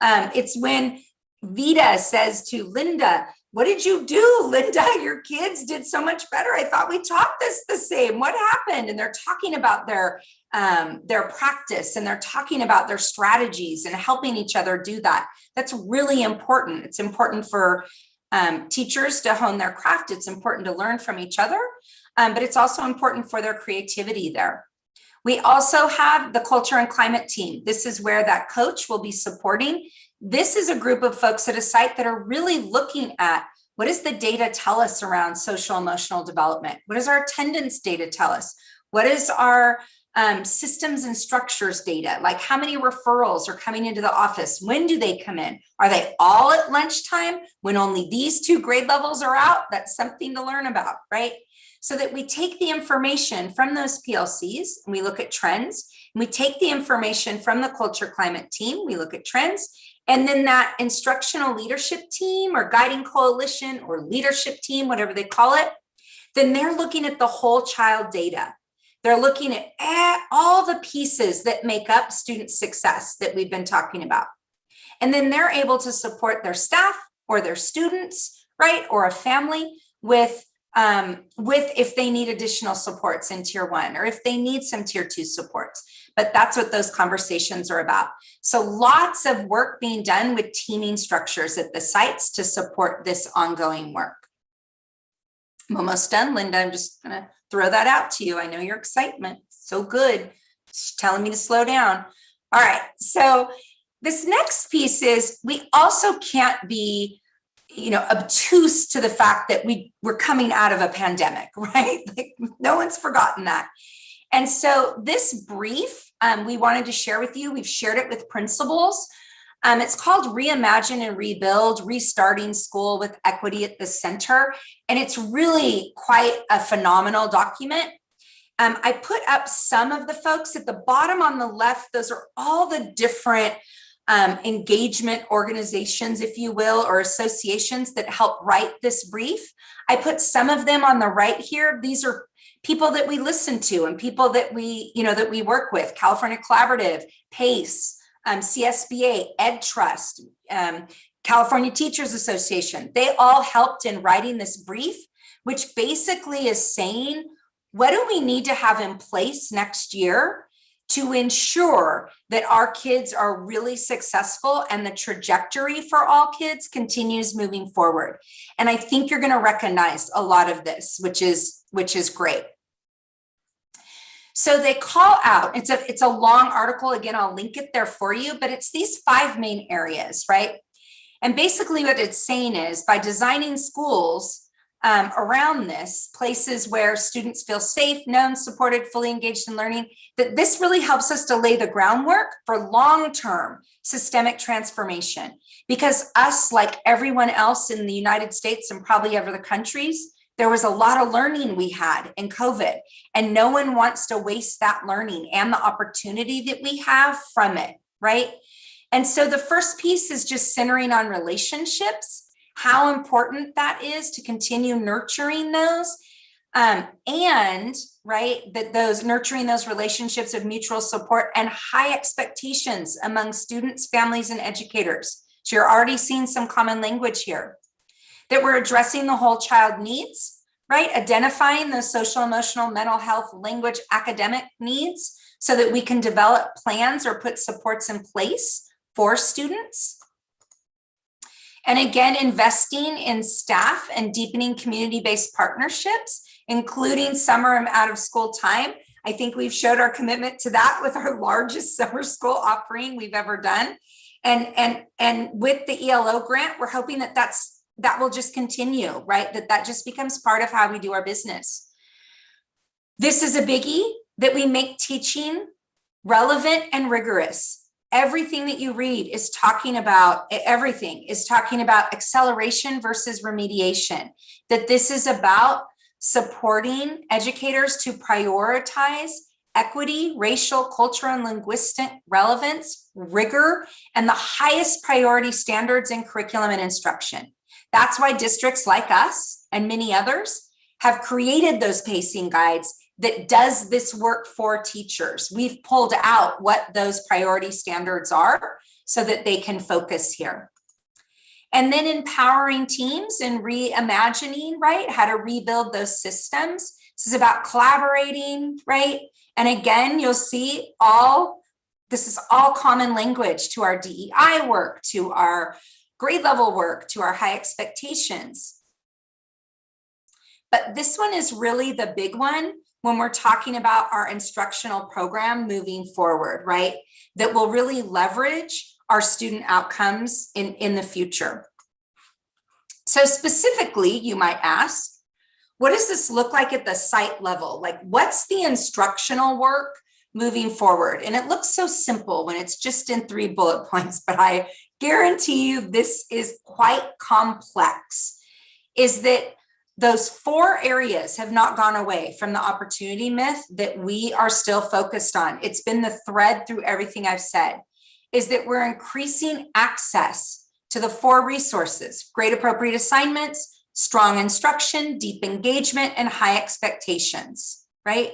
It's when Vita says to Linda, what did you do, Linda? Your kids did so much better. I thought we taught this the same. What happened? And they're talking about their practice, and they're talking about their strategies and helping each other do that. That's really important. It's important for teachers to hone their craft. It's important to learn from each other, but it's also important for their creativity there. We also have the culture and climate team. This is where that coach will be supporting. This is a group of folks at a site that are really looking at what does the data tell us around social emotional development? What does our attendance data tell us? What is our systems and structures data? Like how many referrals are coming into the office? When do they come in? Are they all at lunchtime when only these 2 grade levels are out? That's something to learn about, right? So that we take the information from those PLCs and we look at trends, and we take the information from the culture climate team, we look at trends, and then that instructional leadership team or guiding coalition or leadership team, whatever they call it, then they're looking at the whole child data. They're looking at all the pieces that make up student success that we've been talking about. And then they're able to support their staff or their students, right? Or a family with if they need additional supports in tier 1 or if they need some tier 2 supports. But that's what those conversations are about. So lots of work being done with teaming structures at the sites to support this ongoing work. I'm almost done, Linda. I'm just going to throw that out to you. I know your excitement. So good. She's telling me to slow down. All right. So this next piece is we also can't be, obtuse to the fact that we're coming out of a pandemic, right? Like no one's forgotten that. And so this brief we wanted to share with you. We've shared it with principals. It's called Reimagine and Rebuild, Restarting School with Equity at the Center. And it's really quite a phenomenal document. I put up some of the folks at the bottom on the left. Those are all the different engagement organizations, if you will, or associations that help write this brief. I put some of them on the right here. These are people that we listen to and people that we work with: California Collaborative, PACE, CSBA, Ed Trust, California Teachers Association. They all helped in writing this brief, which basically is saying, what do we need to have in place next year to ensure that our kids are really successful and the trajectory for all kids continues moving forward? And I think you're going to recognize a lot of this, which is great. So they call out, it's a long article. Again, I'll link it there for you, but it's these 5 main areas, right? And basically what it's saying is by designing schools around this, places where students feel safe, known, supported, fully engaged in learning, that this really helps us to lay the groundwork for long-term systemic transformation. Because us, like everyone else in the United States and probably other countries, There was a lot of learning we had in COVID, and no one wants to waste that learning and the opportunity that we have from it, right? And so the first piece is just centering on relationships, how important that is to continue nurturing those. And right, that those nurturing those relationships of mutual support and high expectations among students, families, and educators. So you're already seeing some common language here. That we're addressing the whole child needs, right? Identifying those social, emotional, mental health, language, academic needs so that we can develop plans or put supports in place for students. And again, investing in staff and deepening community-based partnerships, including summer and out of school time. I think we've showed our commitment to that with our largest summer school offering we've ever done. And with the ELO grant, we're hoping that that will just continue, right? That just becomes part of how we do our business. This is a biggie, that we make teaching relevant and rigorous. Everything that you read is talking about, everything is talking about acceleration versus remediation, that this is about supporting educators to prioritize equity, racial, cultural, and linguistic relevance, rigor, and the highest priority standards in curriculum and instruction. That's why districts like us and many others have created those pacing guides that does this work for teachers. We've pulled out what those priority standards are so that they can focus here. And then empowering teams and reimagining, right? How to rebuild those systems. This is about collaborating, right? And again, you'll see this is all common language to our DEI work, to our grade level work, to our high expectations. But this one is really the big one when we're talking about our instructional program moving forward, right? That will really leverage our student outcomes in the future. So specifically, you might ask, what does this look like at the site level? Like, what's the instructional work moving forward? And it looks so simple when it's just in 3 bullet points, but I guarantee you this is quite complex. Is that those 4 areas have not gone away from the opportunity myth that we are still focused on. It's been the thread through everything I've said, is that we're increasing access to the 4 resources: grade appropriate assignments, strong instruction, deep engagement, and high expectations, right?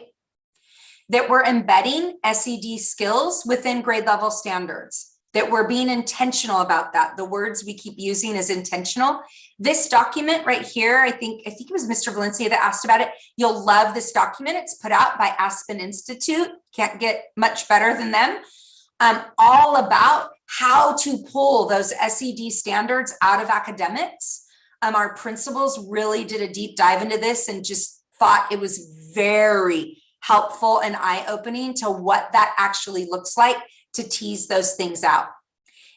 That we're embedding SED skills within grade level standards, that we're being intentional about that. The words we keep using is intentional. This document right here, I think it was Mr. Valencia that asked about it. You'll love this document. It's put out by Aspen Institute. Can't get much better than them. All about how to pull those SED standards out of academics. Our principals really did a deep dive into this and just thought it was very helpful and eye-opening to what that actually looks like to tease those things out.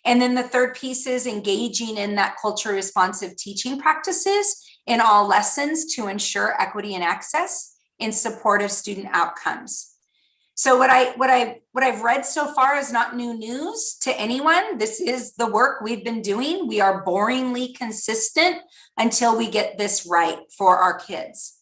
And then the third piece is engaging in that culture responsive teaching practices in all lessons to ensure equity and access in support of student outcomes. So what I've read so far is not new news to anyone. This is the work we've been doing. We are boringly consistent until we get this right for our kids.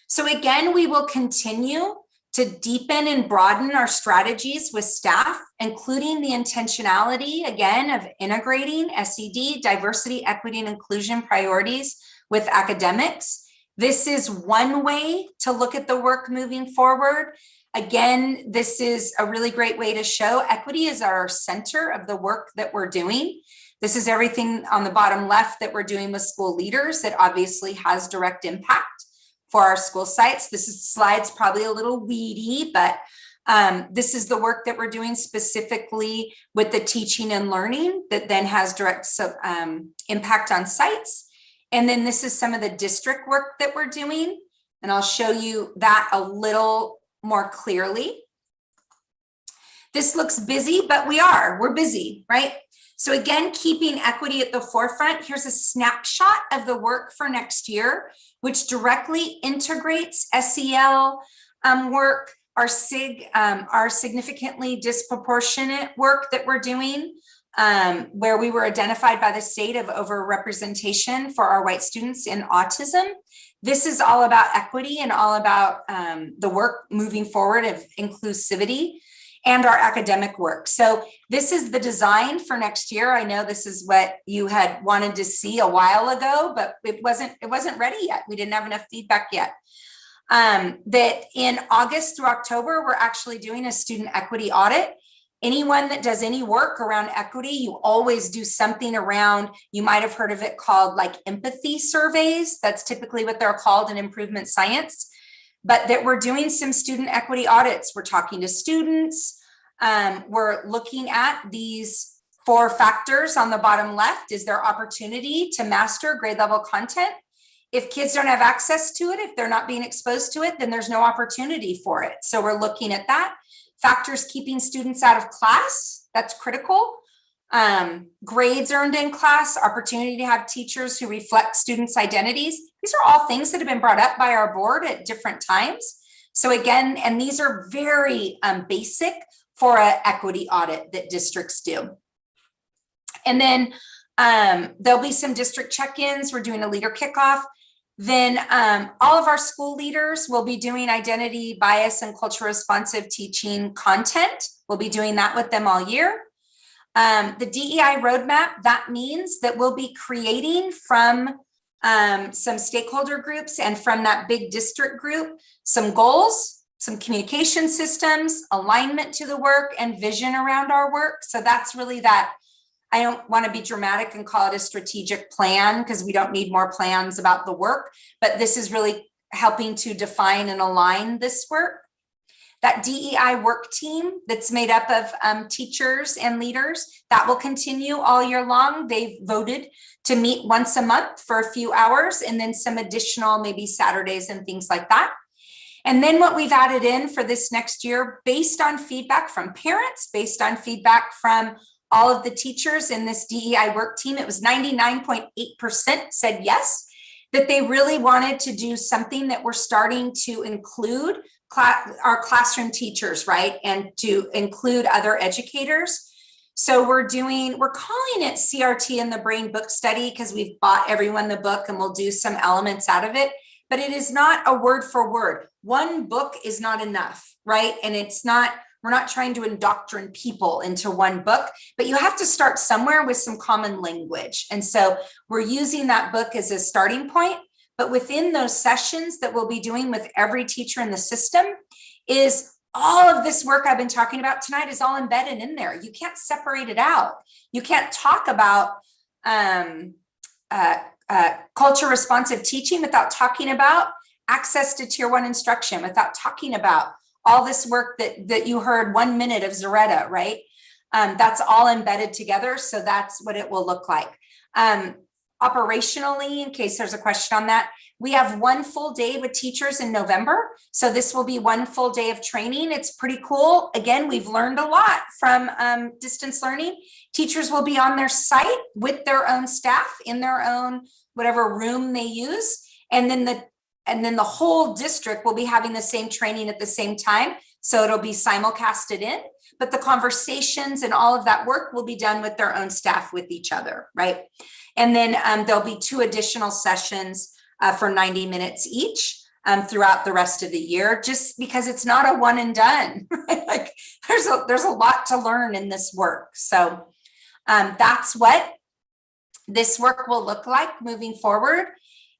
So again, we will continue to deepen and broaden our strategies with staff, including the intentionality, again, of integrating SED, diversity, equity, and inclusion priorities with academics. This is one way to look at the work moving forward. Again, this is a really great way to show equity is our center of the work that we're doing. This is everything on the bottom left that we're doing with school leaders that obviously has direct impact for our school sites. This slide's probably a little weedy, but this is the work that we're doing specifically with the teaching and learning that then has direct impact on sites. And then this is some of the district work that we're doing. And I'll show you that a little more clearly. This looks busy, but we're busy, right? So again, keeping equity at the forefront. Here's a snapshot of the work for next year, which directly integrates SEL work, our significantly disproportionate work that we're doing, where we were identified by the state of overrepresentation for our white students in autism. This is all about equity and all about the work moving forward of inclusivity and our academic work. So this is the design for next year. I know this is what you had wanted to see a while ago, but it wasn't ready yet. We didn't have enough feedback yet. That in August through October, we're actually doing a student equity audit. Anyone that does any work around equity, you always do something around, you might have heard of it called like empathy surveys. That's typically what they're called in improvement science. But that we're doing some student equity audits. We're talking to students. We're looking at these 4 factors on the bottom left. Is there opportunity to master grade level content? If kids don't have access to it, if they're not being exposed to it, then there's no opportunity for it. So we're looking at that. Factors keeping students out of class, that's critical. Grades earned in class, opportunity to have teachers who reflect students' identities. These are all things that have been brought up by our board at different times. So again, and these are very basic for an equity audit that districts do. And then there'll be some district check-ins. We're doing a leader kickoff. Then all of our school leaders will be doing identity, bias, and culture responsive teaching content. We'll be doing that with them all year. The DEI roadmap, that means that we'll be creating from some stakeholder groups and from that big district group, some goals, some communication systems, alignment to the work, and vision around our work. So that's really that. I don't want to be dramatic and call it a strategic plan because we don't need more plans about the work, but this is really helping to define and align this work. That DEI work team that's made up of teachers and leaders, that will continue all year long. They've voted to meet once a month for a few hours and then some additional maybe Saturdays and things like that. And then what we've added in for this next year, based on feedback from parents, based on feedback from all of the teachers in this DEI work team, it was 99.8% said yes, that they really wanted to do something that we're starting to include our classroom teachers, right? And to include other educators. So we're calling it CRT in the Brain book study because we've bought everyone the book and we'll do some elements out of it, but it is not a word for word. One book is not enough, right? And we're not trying to indoctrinate people into one book, but you have to start somewhere with some common language. And so we're using that book as a starting point, but within those sessions that we'll be doing with every teacher in the system is all of this work I've been talking about tonight is all embedded in there. You can't separate it out. You can't talk about culture responsive teaching without talking about access to tier 1 instruction, without talking about all this work that you heard 1 minute of Zaretta, right? That's all embedded together. So that's what it will look like. Operationally, in case there's a question on that, we have 1 full day with teachers in November. So this will be 1 full day of training. It's pretty cool. Again, we've learned a lot from distance learning. Teachers will be on their site with their own staff in their own, whatever room they use. And then the whole district will be having the same training at the same time. So it'll be simulcasted in, but the conversations and all of that work will be done with their own staff with each other, right? And then there'll be 2 additional sessions for 90 minutes each throughout the rest of the year, just because it's not a one and done, right? Like there's a lot to learn in this work. So that's what this work will look like moving forward.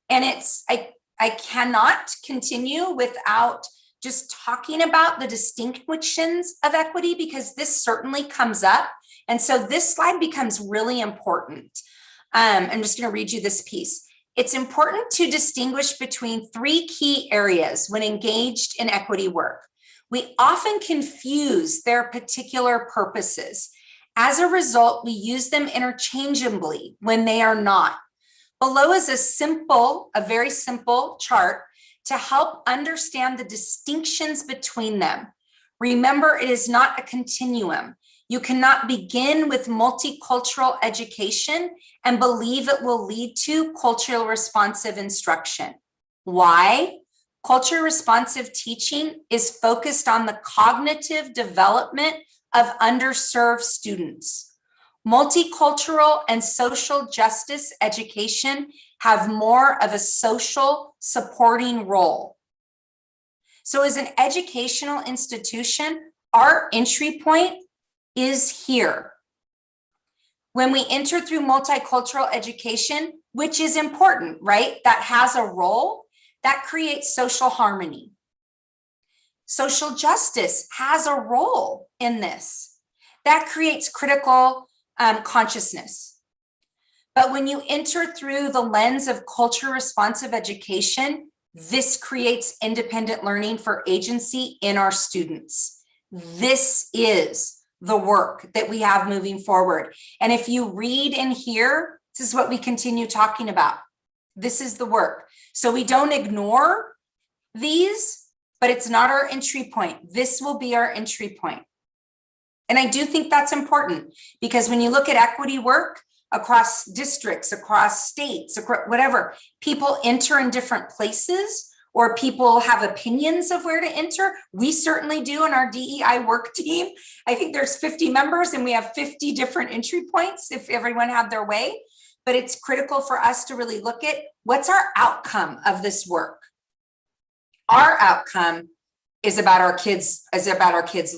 And I cannot continue without just talking about the distinctions of equity, because this certainly comes up. And so this slide becomes really important. I'm just going to read you this piece. It's important to distinguish between 3 key areas when engaged in equity work. We often confuse their particular purposes. As a result, we use them interchangeably when they are not. Below is a very simple chart to help understand the distinctions between them. Remember, it is not a continuum. You cannot begin with multicultural education and believe it will lead to culturally responsive instruction. Why? Culture responsive teaching is focused on the cognitive development of underserved students. Multicultural and social justice education have more of a social supporting role. So as an educational institution, our entry point is here. When we enter through multicultural education, which is important, right? That has a role that creates social harmony. Social justice has a role in this. That creates critical consciousness. But when you enter through the lens of culture responsive education, this creates independent learning for agency in our students. This is the work that we have moving forward. And if you read in here, this is what we continue talking about. This is the work. So we don't ignore these, but it's not our entry point. This will be our entry point. And I do think that's important because when you look at equity work across districts, across states, across whatever, people enter in different places or people have opinions of where to enter. We certainly do in our DEI work team. I think there's 50 members and we have 50 different entry points if everyone had their way. But it's critical for us to really look at what's our outcome of this work. Our outcome is about our kids,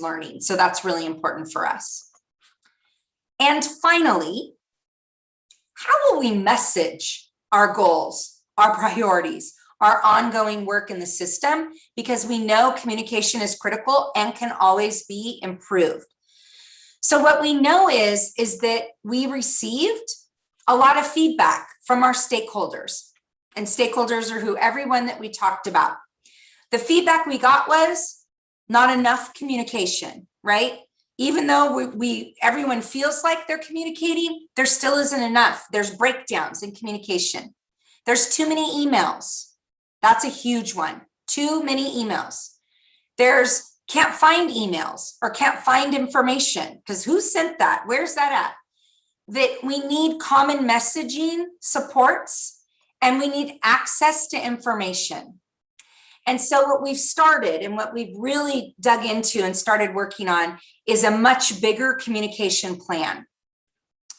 learning. So that's really important for us. And finally, how will we message our goals, our priorities, our ongoing work in the system? Because we know communication is critical and can always be improved. So what we know is that we received a lot of feedback from our stakeholders, and stakeholders are everyone that we talked about. The feedback we got was not enough communication, right? Even though everyone feels like they're communicating, there still isn't enough. There's breakdowns in communication. There's too many emails. That's a huge one. Too many emails. There's can't find emails or can't find information because who sent that? Where's that at? That we need common messaging supports and we need access to information. And so what we've started and what we've really dug into and started working on is a much bigger communication plan,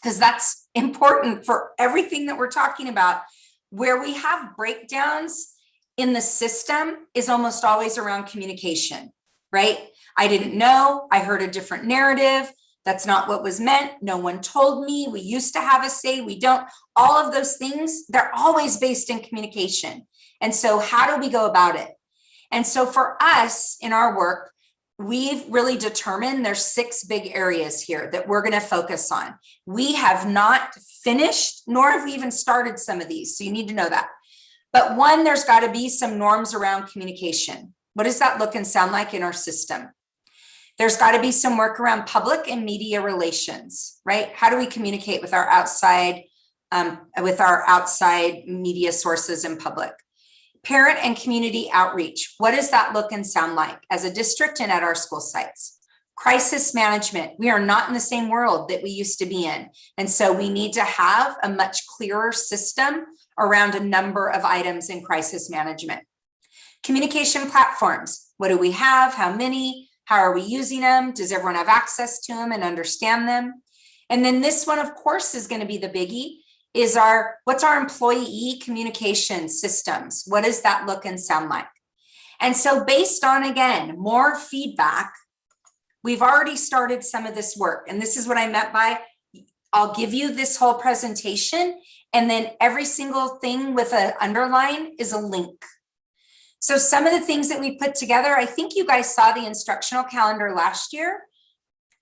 because that's important for everything that we're talking about. Where we have breakdowns in the system is almost always around communication, right? I didn't know, I heard a different narrative. That's not what was meant. No one told me. We used to have a say, we don't. All of those things, they're always based in communication. And so how do we go about it? And so for us in our work, we've really determined there's 6 big areas here that we're going to focus on. We have not finished, nor have we even started some of these. So you need to know that. But one, there's got to be some norms around communication. What does that look and sound like in our system? There's got to be some work around public and media relations, right? How do we communicate with our outside media sources in public? Parent and community outreach. What does that look and sound like as a district and at our school sites? Crisis management. We are not in the same world that we used to be in. And so we need to have a much clearer system around a number of items in crisis management. Communication platforms. What do we have? How many? How are we using them? Does everyone have access to them and understand them? And then this one, of course, is going to be the biggie. What's our employee communication systems? What does that look and sound like? And so based on, again, more feedback, we've already started some of this work. And this is what I meant by, I'll give you this whole presentation, and then every single thing with an underline is a link. So some of the things that we put together, I think you guys saw the instructional calendar last year.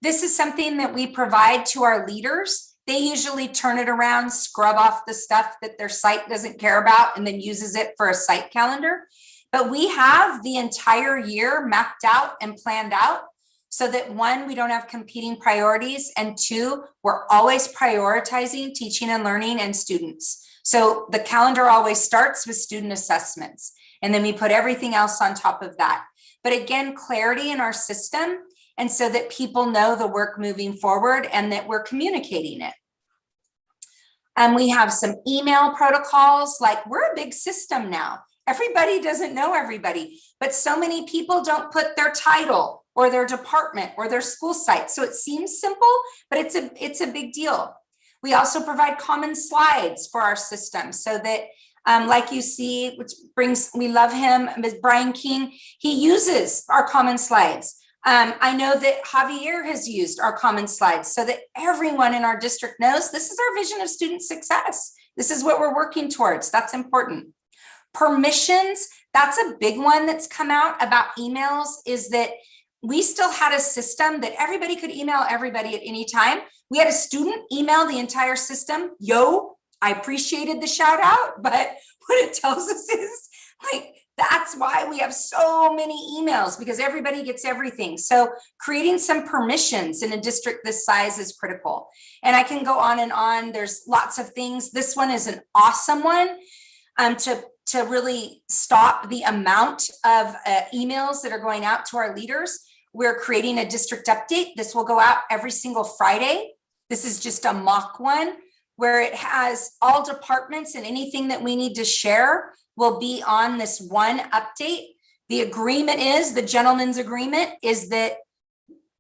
This is something that we provide to our leaders. They usually turn it around, scrub off the stuff that their site doesn't care about, and then uses it for a site calendar. But we have the entire year mapped out and planned out so that 1, we don't have competing priorities, and 2, we're always prioritizing teaching and learning and students. So the calendar always starts with student assessments, and then we put everything else on top of that. But again, clarity in our system, and so that people know the work moving forward and that we're communicating it. And we have some email protocols, like we're a big system now. Everybody doesn't know everybody, but so many people don't put their title or their department or their school site. So it seems simple, but it's a big deal. We also provide common slides for our system so that like you see, which brings, we love him, Ms. Brian King, he uses our common slides. I know that Javier has used our common slides so that everyone in our district knows this is our vision of student success. This is what we're working towards. That's important. Permissions, that's a big one that's come out about emails, is that we still had a system that everybody could email everybody at any time. We had a student email the entire system. Yo, I appreciated the shout out, but what it tells us is like, that's why we have so many emails, because everybody gets everything. So creating some permissions in a district this size is critical. And I can go on and on. There's lots of things. This one is an awesome one to really stop the amount of emails that are going out to our leaders. We're creating a district update. This will go out every single Friday. This is just a mock one where it has all departments and anything that we need to share will be on this one update. The agreement is, the gentleman's agreement is that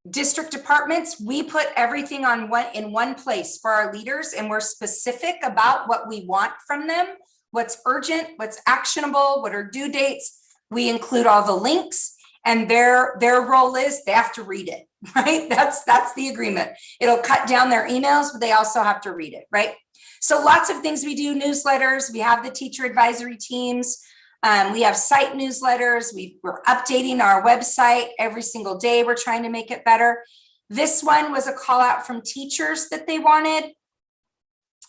district departments, we put everything on in one place for our leaders, and we're specific about what we want from them, what's urgent, what's actionable, what are due dates. We include all the links, and their role is they have to read it, right? That's the agreement. It'll cut down their emails, but they also have to read it, right? So lots of things we do, newsletters, we have the teacher advisory teams, we have site newsletters, we're updating our website every single day, we're trying to make it better. This one was a call out from teachers that they wanted.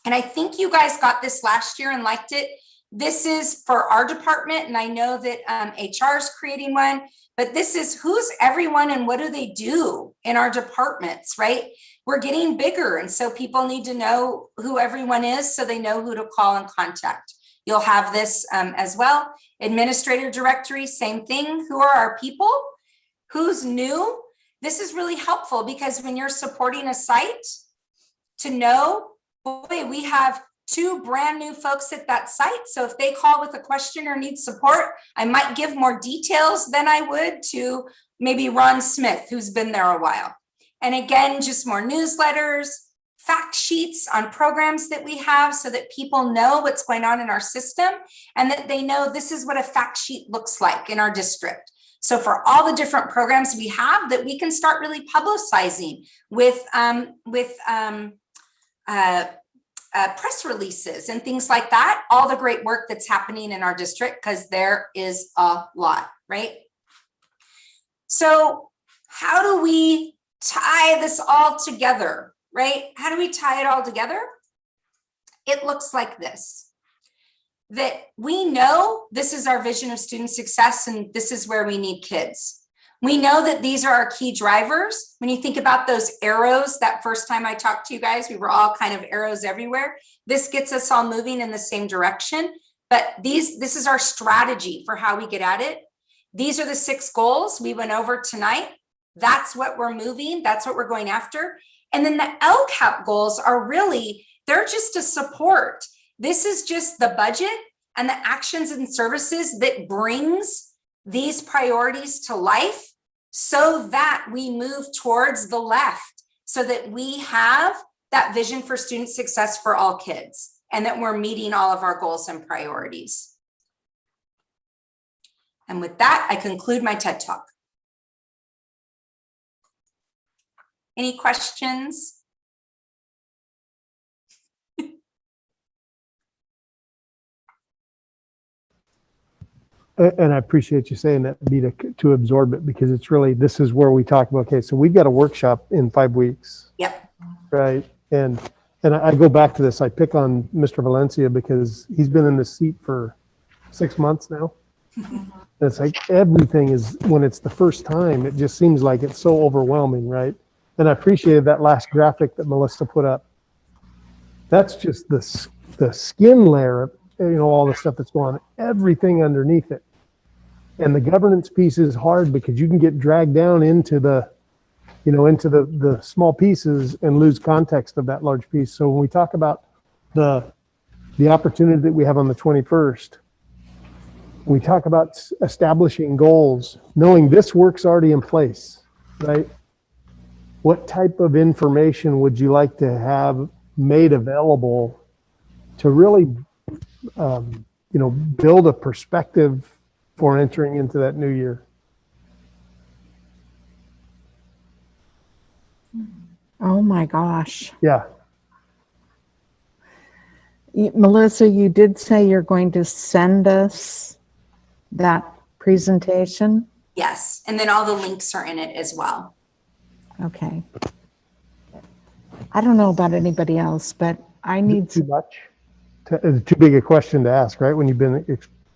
And I think you guys got this last year and liked it. This is for our department, and I know that HR is creating one, but this is who's everyone and what do they do in our departments, right? We're getting bigger, and so people need to know who everyone is so they know who to call and contact. You'll have this as well. Administrator directory, same thing. Who are our people? Who's new? This is really helpful because when you're supporting a site, to know, boy, we have 2 brand new folks at that site. So if they call with a question or need support, I might give more details than I would to maybe Ron Smith, who's been there a while. And again, just more newsletters, fact sheets on programs that we have so that people know what's going on in our system and that they know this is what a fact sheet looks like in our district. So for all the different programs we have that we can start really publicizing with press releases and things like that, all the great work that's happening in our district, because there is a lot, right? So how do we tie this all together, right? How do we tie it all together? It looks like this, that we know this is our vision of student success and this is where we need kids. We know that these are our key drivers. When you think about those arrows, that first time I talked to you guys, we were all kind of arrows everywhere. This gets us all moving in the same direction, but this is our strategy for how we get at it. These are the 6 goals we went over tonight. That's what we're moving. That's what we're going after. And then the LCAP goals are really, they're just a support. This is just the budget and the actions and services that brings these priorities to life so that we move towards the left, so that we have that vision for student success for all kids and that we're meeting all of our goals and priorities. And with that, I conclude my TED Talk. Any questions? And I appreciate you saying that, Beta, to absorb it, because it's really, this is where we talk about, okay, so we've got a workshop in 5 weeks. Yep. Right. And I go back to this, I pick on Mr. Valencia because he's been in this seat for 6 months now. It's like everything is, when it's the first time, it just seems like it's so overwhelming, right? And I appreciated that last graphic that Melissa put up. That's just the skin layer of, all the stuff that's going on, everything underneath it. And the governance piece is hard because you can get dragged down into the small pieces and lose context of that large piece. So when we talk about the opportunity that we have on the 21st, we talk about establishing goals, knowing this work's already in place. right? What type of information would you like to have made available to really, build a perspective for entering into that new year? Oh my gosh. Yeah. Melissa, you did say you're going to send us that presentation? Yes, and then all the links are in it as well. Okay. I don't know about anybody else, but I need too much. It's too big a question to ask, right? When you've been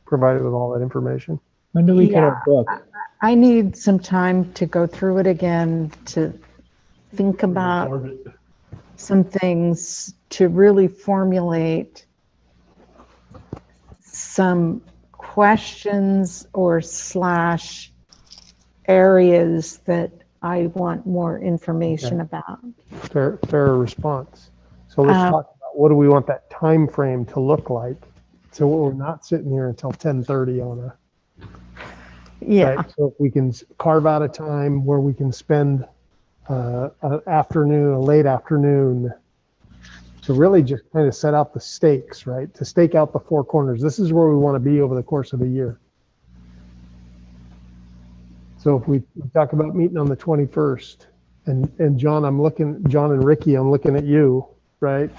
provided with all that information. When do we get our book? I need some time to go through it again, to think about some things, to really formulate some questions or slash areas that I want more information about. Fair response. So let's talk about what do we want that time frame to look like, so we're not sitting here until 10:30 on a. Yeah. Right? So if we can carve out a time where we can spend an afternoon, a late afternoon, to really just kind of set out the stakes, right? To stake out the four corners. This is where we want to be over the course of the year. So if we talk about meeting on the 21st, and John and Ricky, I'm looking at you, right?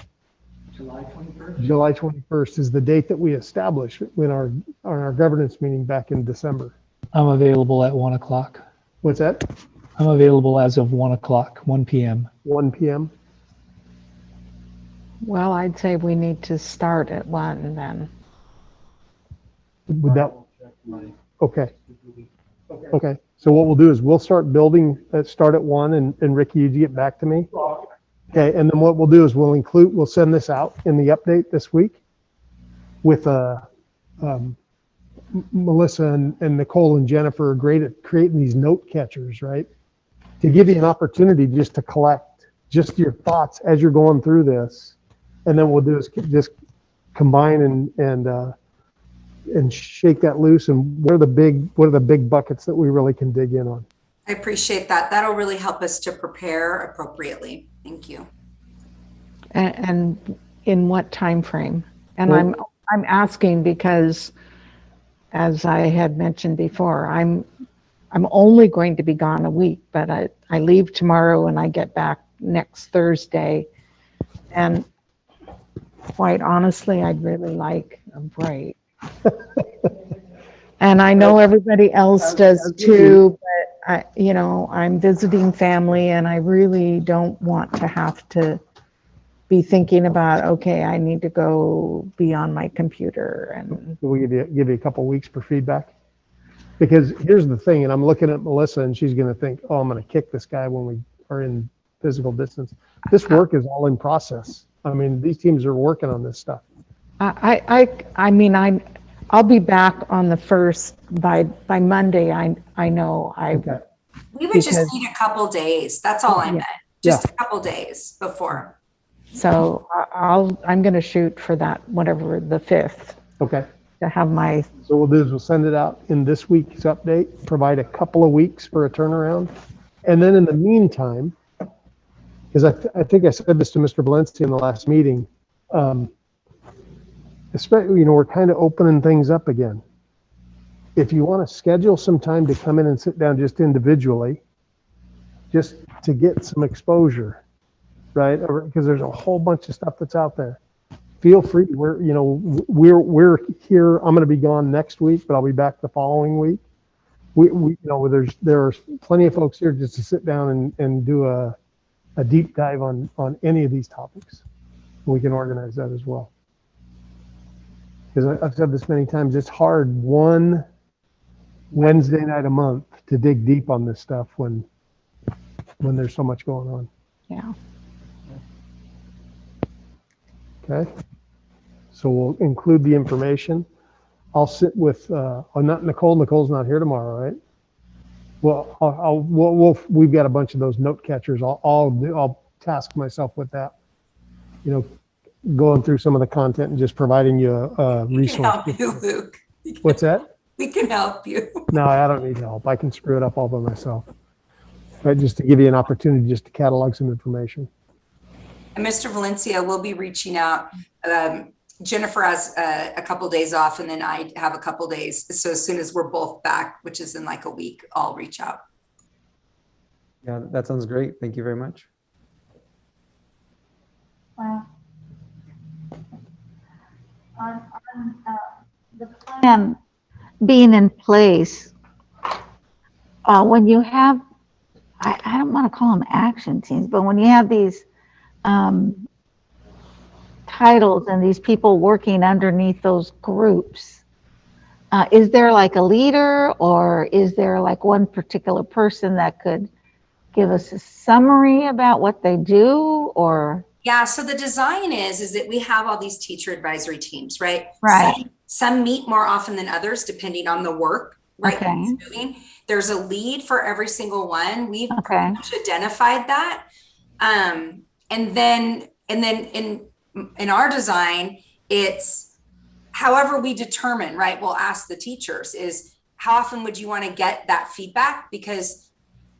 July 21st? July 21st is the date that we established in our governance meeting back in December. I'm available at 1 o'clock. What's that? I'm available as of 1 o'clock, 1 p.m. 1 p.m. Well, I'd say we need to start at 1 then. Would that? Okay. Okay. So what we'll do is we'll start building, start at 1, and Ricky, you get back to me. Okay. And then what we'll do is we'll send this out in the update this week with Melissa and Nicole and Jennifer are great at creating these note catchers, right? To give you an opportunity just to collect just your thoughts as you're going through this. And then what we'll do is just combine and shake that loose. And what are the big buckets that we really can dig in on? I appreciate that. That'll really help us to prepare appropriately. Thank you. And in what time frame? And well, I'm asking because, as I had mentioned before, I'm only going to be gone a week, but I leave tomorrow and I get back next Thursday. And quite honestly, I'd really like a break. And I know everybody else does too, but I'm visiting family and I really don't want to have to be thinking about, okay, I need to go be on my computer. And we give you a couple weeks for feedback. Because here's the thing, and I'm looking at Melissa and she's going to think, oh, I'm going to kick this guy when we are in physical distance. This work is all in process. I mean, these teams are working on this stuff. I'll be back on the 1st by Monday. I know. Okay. We would just need a couple days. That's all I meant. Just a couple days before. So I'm going to shoot for that, whatever, the 5th. Okay. To have my. So what we'll do is we'll send it out in this week's update, provide a couple of weeks for a turnaround. And then in the meantime, because I think I said this to Mr. Valencia in the last meeting, especially, we're kind of opening things up again. If you want to schedule some time to come in and sit down just individually, just to get some exposure, right? Because there's a whole bunch of stuff that's out there. Feel free. We're here. I'm going to be gone next week, but I'll be back the following week. There's plenty of folks here just to sit down and do a deep dive on any of these topics. We can organize that as well. Because I've said this many times, it's hard one Wednesday night a month to dig deep on this stuff when there's so much going on. Yeah. Okay. So we'll include the information. I'll sit with, not Nicole. Nicole's not here tomorrow, right? Well, we've got a bunch of those note catchers. I'll task myself with that. Going through some of the content and just providing you a resource. We can help you, Luke. What's that? We can help you. No, I don't need help. I can screw it up all by myself. right, just to give you an opportunity just to catalog some information. And Mr. Valencia will be reaching out. Jennifer has a couple days off, and then I have a couple days. So as soon as we're both back, which is in like a week, I'll reach out. Yeah, that sounds great. Thank you very much. Wow. On the plan being in place, when you have, I don't want to call them action teams, but when you have these titles and these people working underneath those groups, is there like a leader, or is there like one particular person that could give us a summary about what they do? Or Yeah, so the design is that we have all these teacher advisory teams, right? Right. Some meet more often than others, depending on the work, right? Okay. Doing. There's a lead for every single one. We've Okay. pretty much identified that. And then in our design, it's however we determine, right? We'll ask the teachers is how often would you want to get that feedback? Because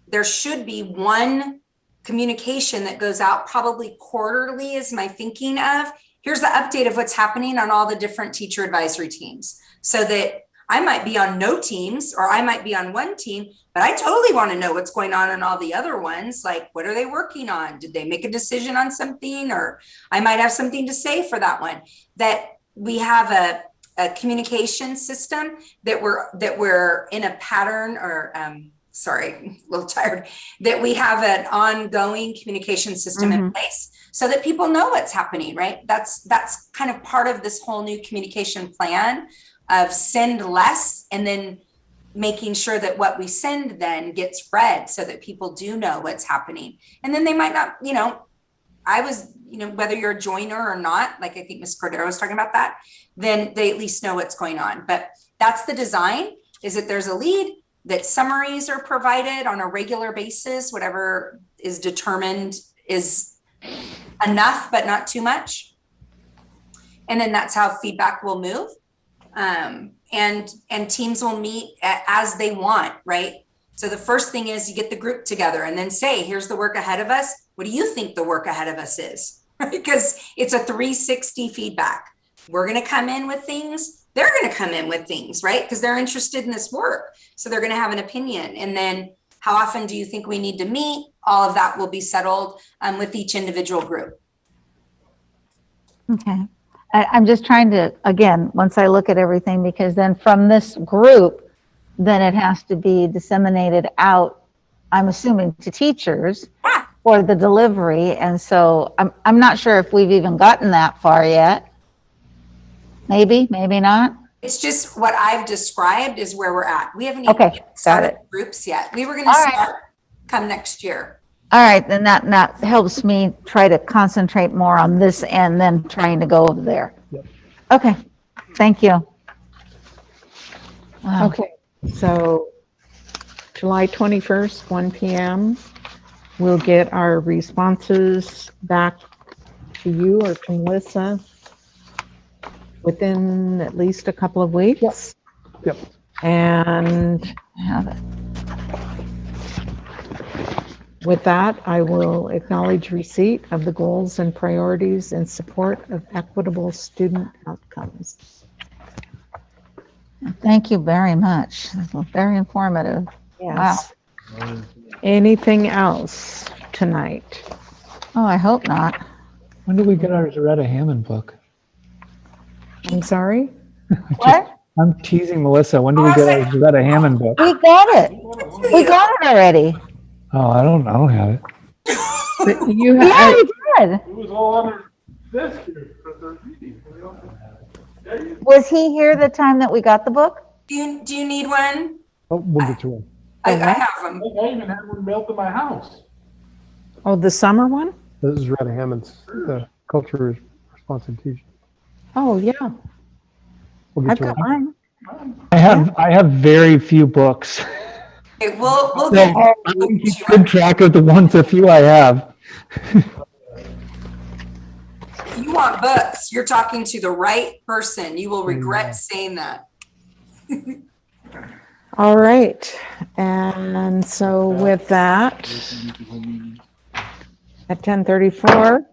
there should be one communication that goes out probably quarterly is my thinking of. Here's the update of what's happening on all the different teacher advisory teams, so that I might be on no teams or I might be on one team, but I totally want to know what's going on all the other ones. Like, what are they working on? Did they make a decision on something? Or I might have something to say for that one. That we have a communication system that we're in a pattern, or sorry, a little tired, that we have an ongoing communication system in place so that people know what's happening, right? That's kind of part of this whole new communication plan of send less and then making sure that what we send then gets read so that people do know what's happening. And then they might not, whether you're a joiner or not, like I think Ms. Cordero was talking about that, then they at least know what's going on. But that's the design, is that there's a lead, that summaries are provided on a regular basis, whatever is determined is enough, but not too much. And then that's how feedback will move. And teams will meet as they want, right? So the first thing is you get the group together and then say, here's the work ahead of us. What do you think the work ahead of us is? Because it's a 360 feedback. We're going to come in with things. They're going to come in with things, right? Because they're interested in this work. So they're going to have an opinion. And then how often do you think we need to meet? All of that will be settled with each individual group. Okay. I'm just trying to, again, once I look at everything, because then from this group, then it has to be disseminated out, I'm assuming, to teachers for the delivery. And so I'm not sure if we've even gotten that far yet. Maybe, maybe not. It's just what I've described is where we're at. We haven't even started groups yet. We were going to start come next year. All right, then that helps me try to concentrate more on this end than trying to go over there. Yep. Okay, thank you. Wow. Okay, so July 21st, 1 p.m. We'll get our responses back to you or to Melissa within at least a couple of weeks. Yep. And with that, I will acknowledge receipt of the goals and priorities in support of equitable student outcomes. Thank you very much. Very informative. Yes. Wow. Anything else tonight? Oh, I hope not. When did we get our Zaretta Hammond book? I'm sorry? What? I'm teasing Melissa. When do we get our Zaretta Hammond book? We got it. We got it already. Oh, I don't have it. But you Yeah, we did. It was all under this here for the reading. Was he here the time that we got the book? Do you need one? Oh, we'll get to him. I have them. I even had one mailed to my house. Oh, the summer one? This is Retta Hammond's culture responsive teaching. Oh, yeah. We'll get I've to got him. mine. I have very few books. Okay, we'll So get I can keep good track of the few I have. If you want books, you're talking to the right person. You will regret saying that. All right, and so with that, at 10:34,